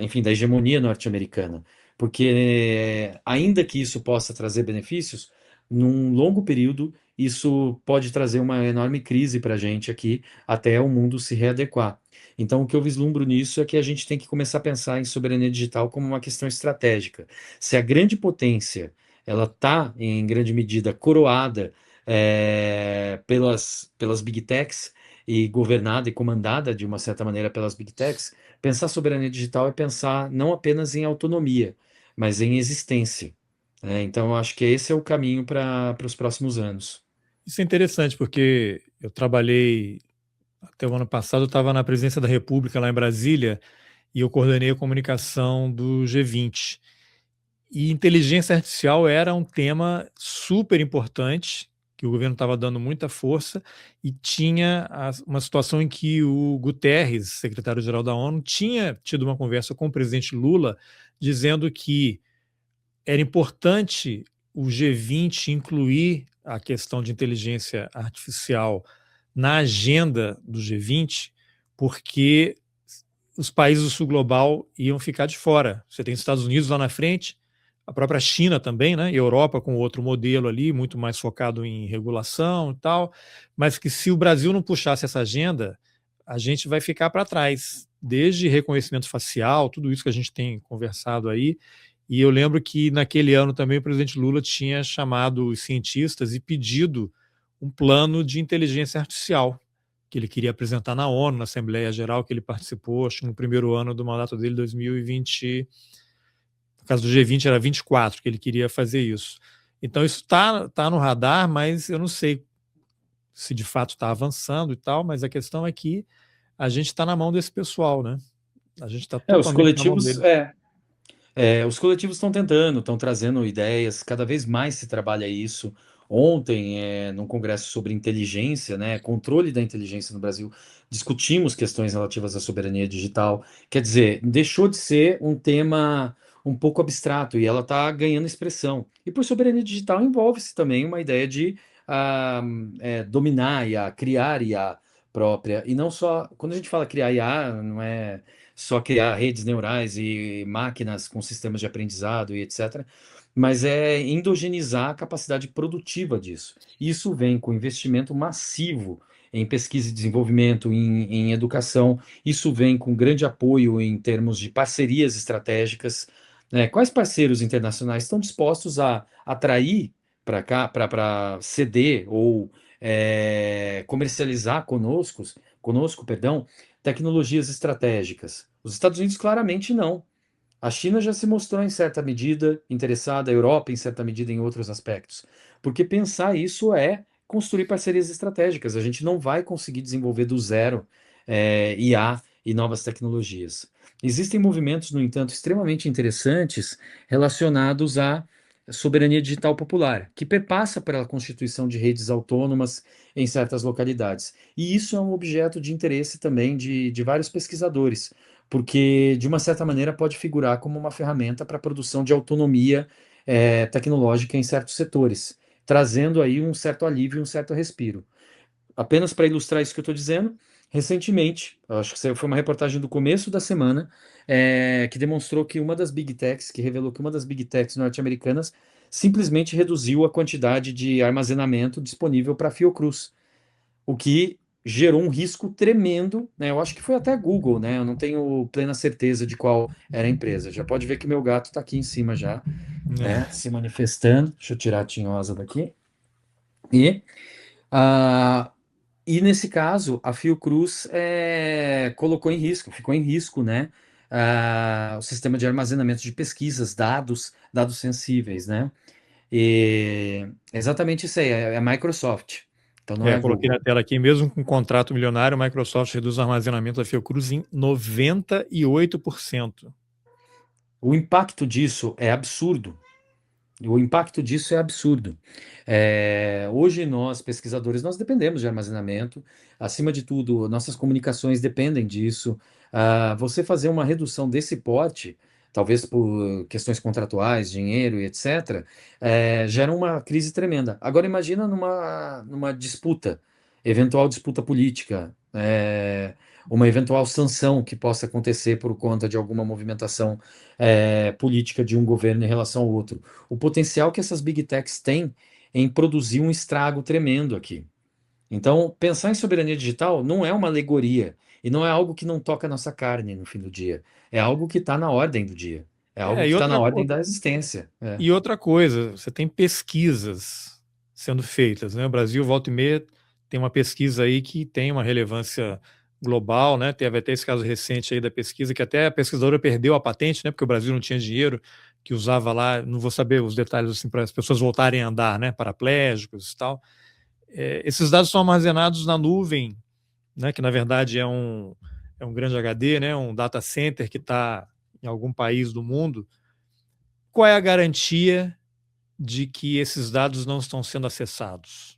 enfim, da hegemonia norte-americana. Porque, ainda que isso possa trazer benefícios, num longo período, isso pode trazer uma enorme crise para a gente aqui, até o mundo se readequar. Então, o que eu vislumbro nisso é que a gente tem que começar a pensar em soberania digital como uma questão estratégica. Se a grande potência ela está, em grande medida, coroada pelas big techs e governada e comandada, de uma certa maneira, pelas big techs, pensar soberania digital é pensar não apenas em autonomia, mas em existência. Então, eu acho que esse é o caminho para os próximos anos. Isso é interessante, porque eu trabalhei, até o ano passado, eu estava na presidência da República lá em Brasília e eu coordenei a comunicação do G20. E inteligência artificial era um tema super importante, que o governo estava dando muita força, e tinha uma situação em que o Guterres, secretário-geral da ONU, tinha tido uma conversa com o presidente Lula, dizendo que era importante o G20 incluir a questão de inteligência artificial na agenda do G20, porque os países do sul global iam ficar de fora. Você tem os Estados Unidos lá na frente, a própria China também, né? E Europa com outro modelo ali, muito mais focado em regulação e tal, mas que se o Brasil não puxasse essa agenda, a gente vai ficar para trás, desde reconhecimento facial, tudo isso que a gente tem conversado aí. E eu lembro que naquele ano também o presidente Lula tinha chamado os cientistas e pedido um plano de inteligência artificial que ele queria apresentar na ONU, na Assembleia Geral, que ele participou, acho que no primeiro ano do mandato dele, 2020, no caso do G20 era 24, que ele queria fazer isso. Então isso tá no radar, mas eu não sei se de fato está avançando e tal, mas a questão é que a gente está na mão desse pessoal, né? A gente está Os totalmente na mão coletivos, deles. os coletivos estão tentando, estão trazendo ideias, cada vez mais se trabalha isso. Ontem, num congresso sobre inteligência, né, controle da inteligência no Brasil, discutimos questões relativas à soberania digital. Quer dizer, deixou de ser um tema um pouco abstrato e ela está ganhando expressão. E por soberania digital envolve-se também uma ideia de dominar IA, criar IA própria. E não só, quando a gente fala criar IA, não é só criar redes neurais e máquinas com sistemas de aprendizado e etc. Mas é endogenizar a capacidade produtiva disso. Isso vem com investimento massivo em pesquisa e desenvolvimento, em educação. Isso vem com grande apoio em termos de parcerias estratégicas. Né? Quais parceiros internacionais estão dispostos a atrair para cá, para ceder ou comercializar conosco, perdão, tecnologias estratégicas? Os Estados Unidos claramente não. A China já se mostrou em certa medida interessada, a Europa em certa medida em outros aspectos. Porque pensar isso é construir parcerias estratégicas. A gente não vai conseguir desenvolver do zero IA e novas tecnologias. Existem movimentos, no entanto, extremamente interessantes relacionados à soberania digital popular, que perpassa pela constituição de redes autônomas em certas localidades. E isso é um objeto de interesse também de vários pesquisadores, porque, de uma certa maneira, pode figurar como uma ferramenta para a produção de autonomia tecnológica em certos setores, trazendo aí um certo alívio, um certo respiro. Apenas para ilustrar isso que eu estou dizendo, recentemente, acho que foi uma reportagem do começo da semana, que demonstrou que uma das Big Techs, que revelou que uma das Big Techs norte-americanas simplesmente reduziu a quantidade de armazenamento disponível para a Fiocruz, o que gerou um risco tremendo, né? Eu acho que foi até Google, né? Eu não tenho plena certeza de qual era a empresa. Já pode ver que meu gato está aqui em cima já, né? Se manifestando. Deixa eu tirar a tinhosa daqui. E ah, e nesse caso, a Fiocruz colocou em risco, ficou em risco, né? O sistema de armazenamento de pesquisas, dados sensíveis, né? E exatamente isso aí, é a Microsoft. Então não é a Coloquei Google. na tela aqui, mesmo com um contrato milionário, a Microsoft reduz o armazenamento da Fiocruz em 98%. O impacto disso é absurdo. O impacto disso é absurdo. Hoje nós, pesquisadores, nós dependemos de armazenamento. Acima de tudo, nossas comunicações dependem disso. Você fazer uma redução desse porte, talvez por questões contratuais, dinheiro e etc., gera uma crise tremenda. Agora imagina numa disputa, eventual disputa política, uma eventual sanção que possa acontecer por conta de alguma movimentação política de um governo em relação ao outro. O potencial que essas big techs têm em produzir um estrago tremendo aqui. Então, pensar em soberania digital não é uma alegoria e não é algo que não toca a nossa carne no fim do dia. É algo que está na ordem do dia. É algo que E está na ordem da existência. E outra coisa, você tem pesquisas sendo feitas, né? O Brasil, volta e meia, tem uma pesquisa aí que tem uma relevância global, né? Teve até esse caso recente aí da pesquisa, que até a pesquisadora perdeu a patente, né? Porque o Brasil não tinha dinheiro, que usava lá, não vou saber os detalhes assim, para as pessoas voltarem a andar, né? Paraplégicos e tal. Esses dados são armazenados na nuvem, né? Que na verdade é um grande HD, né? Um data center que está em algum país do mundo. Qual é a garantia de que esses dados não estão sendo acessados?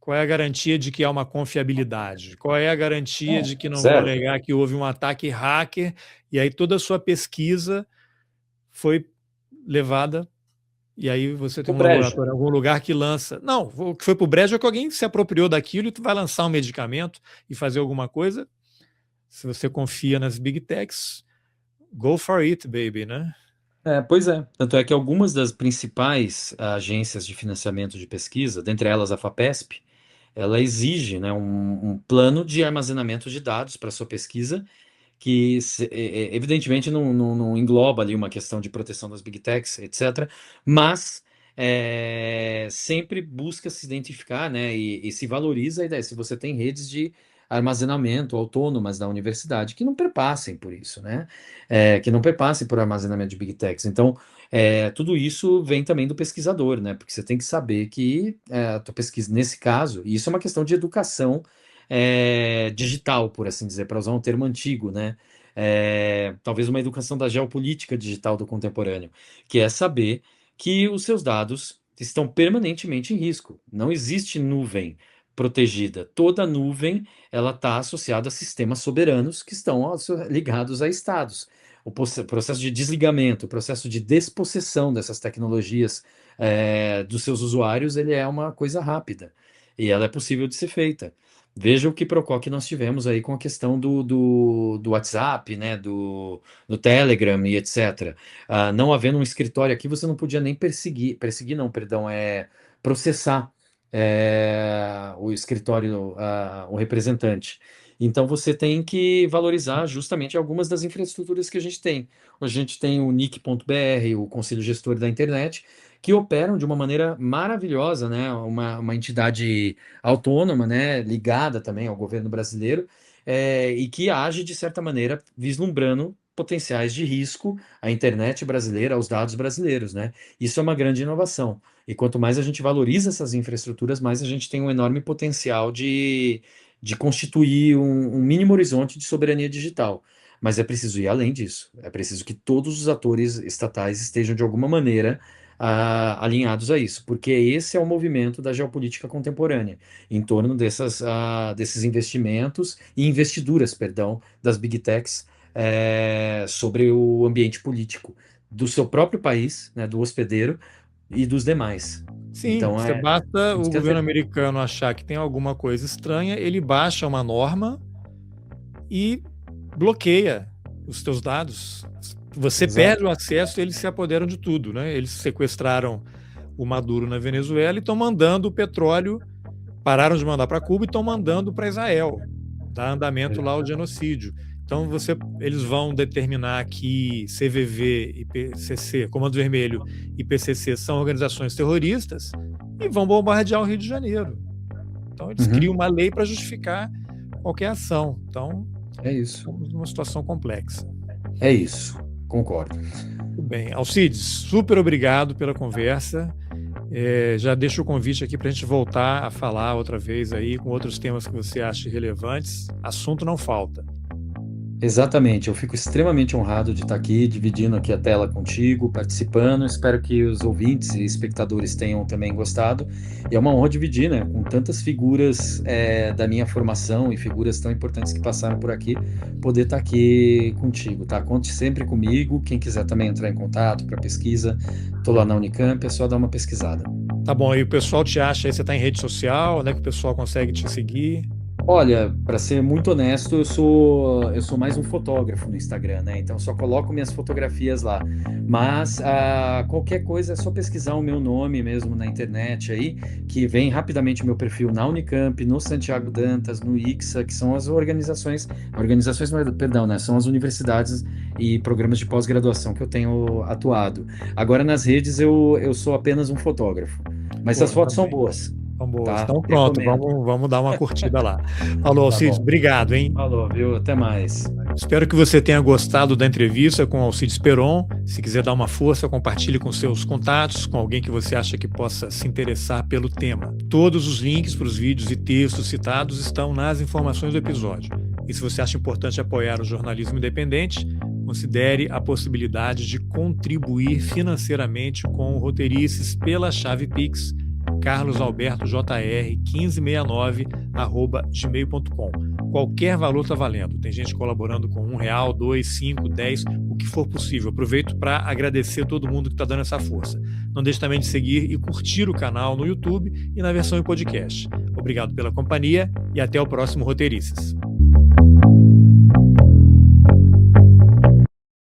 Qual é a garantia de que há uma confiabilidade? Qual é a garantia de que não vão Zero. alegar que houve um ataque hacker e aí toda a sua pesquisa foi levada e aí você tem O um brejo. laboratório em algum lugar que lança. Não, o que foi para o brejo é que alguém se apropriou daquilo e tu vai lançar um medicamento e fazer alguma coisa. Se você confia nas big techs, go for it, baby, né? Pois é. Tanto é que algumas das principais agências de financiamento de pesquisa, dentre elas a FAPESP, ela exige, né, um plano de armazenamento de dados para sua pesquisa, que evidentemente não engloba ali uma questão de proteção das big techs, etc., mas sempre busca se identificar, né, e se valoriza a ideia, se você tem redes de armazenamento autônomas da universidade, que não perpassem por isso, né, que não perpassem por armazenamento de big techs. Então, tudo isso vem também do pesquisador, né, porque você tem que saber que a tua pesquisa, nesse caso, e isso é uma questão de educação digital, por assim dizer, para usar um termo antigo, né? Talvez uma educação da geopolítica digital do contemporâneo, que é saber que os seus dados estão permanentemente em risco. Não existe nuvem protegida. Toda nuvem ela está associada a sistemas soberanos que estão ligados a estados. O processo de desligamento, o processo de despossessão dessas tecnologias dos seus usuários, ele é uma coisa rápida e ela é possível de ser feita. Veja o quiprocó que nós tivemos aí com a questão do WhatsApp, né, do Telegram e etc. Não havendo um escritório aqui, você não podia nem perseguir não, perdão, processar o escritório, o representante. Então você tem que valorizar justamente algumas das infraestruturas que a gente tem. Hoje a gente tem o NIC.br, o Conselho Gestor da Internet, que operam de uma maneira maravilhosa, né? Uma entidade autônoma, né? Ligada também ao governo brasileiro, e que age, de certa maneira, vislumbrando potenciais de risco à internet brasileira, aos dados brasileiros, né? Isso é uma grande inovação. E quanto mais a gente valoriza essas infraestruturas, mais a gente tem um enorme potencial de constituir um mínimo horizonte de soberania digital. Mas é preciso ir além disso. É preciso que todos os atores estatais estejam, de alguma maneira, alinhados a isso, porque esse é o movimento da geopolítica contemporânea, em torno desses investimentos e investiduras, perdão, das big techs sobre o ambiente político do seu próprio país, né, do hospedeiro e dos demais. Sim, Então, basta o isso que governo americano achar que tem alguma coisa estranha, ele baixa uma norma e bloqueia os teus dados. Você Exato. perde o acesso, eles se apoderam de tudo, né? Eles sequestraram o Maduro na Venezuela e estão mandando o petróleo, pararam de mandar para Cuba e estão mandando para Israel, dar andamento lá ao genocídio. Então eles vão determinar que CVV e PCC, Comando Vermelho e PCC são organizações terroristas e vão bombardear o Rio de Janeiro. Então eles criam uma lei para justificar qualquer ação. Então é isso. Estamos numa situação complexa. É isso, concordo. Muito bem. Alcides, super obrigado pela conversa. Já deixo o convite aqui para a gente voltar a falar outra vez aí com outros temas que você acha relevantes. Assunto não falta. Exatamente, eu fico extremamente honrado de estar aqui, dividindo aqui a tela contigo, participando. Espero que os ouvintes e espectadores tenham também gostado. E é uma honra dividir, né, com tantas figuras da minha formação e figuras tão importantes que passaram por aqui, poder estar aqui contigo, tá? Conte sempre comigo. Quem quiser também entrar em contato para pesquisa, estou lá na Unicamp, é só dar uma pesquisada. Tá bom, e o pessoal te acha aí, você está em rede social, onde é que o pessoal consegue te seguir? Olha, para ser muito honesto, eu sou mais um fotógrafo no Instagram, né? Então só coloco minhas fotografias lá. Mas qualquer coisa é só pesquisar o meu nome mesmo na internet aí, que vem rapidamente o meu perfil na Unicamp, no Santiago Dantas, no ICSA, que são as organizações, perdão, né? São as universidades e programas de pós-graduação que eu tenho atuado. Agora nas redes eu sou apenas um fotógrafo, mas as fotos são boas. São boas. Tá, então pronto, recomendo. vamos dar uma curtida lá. Falou, Alcides, obrigado, hein? Falou, viu? Até mais. Espero que você tenha gostado da entrevista com Alcides Peron. Se quiser dar uma força, compartilhe com seus contatos, com alguém que você acha que possa se interessar pelo tema. Todos os links para os vídeos e textos citados estão nas informações do episódio. E se você acha importante apoiar o jornalismo independente, considere a possibilidade de contribuir financeiramente com o Roteirices pela chave Pix, carlosalbertojr1569@gmail.com. Qualquer valor está valendo. Tem gente colaborando com R$1, 2, 5, 10, o que for possível. Aproveito para agradecer todo mundo que está dando essa força. Não deixe também de seguir e curtir o canal no YouTube e na versão em podcast. Obrigado pela companhia e até o próximo Roteirices.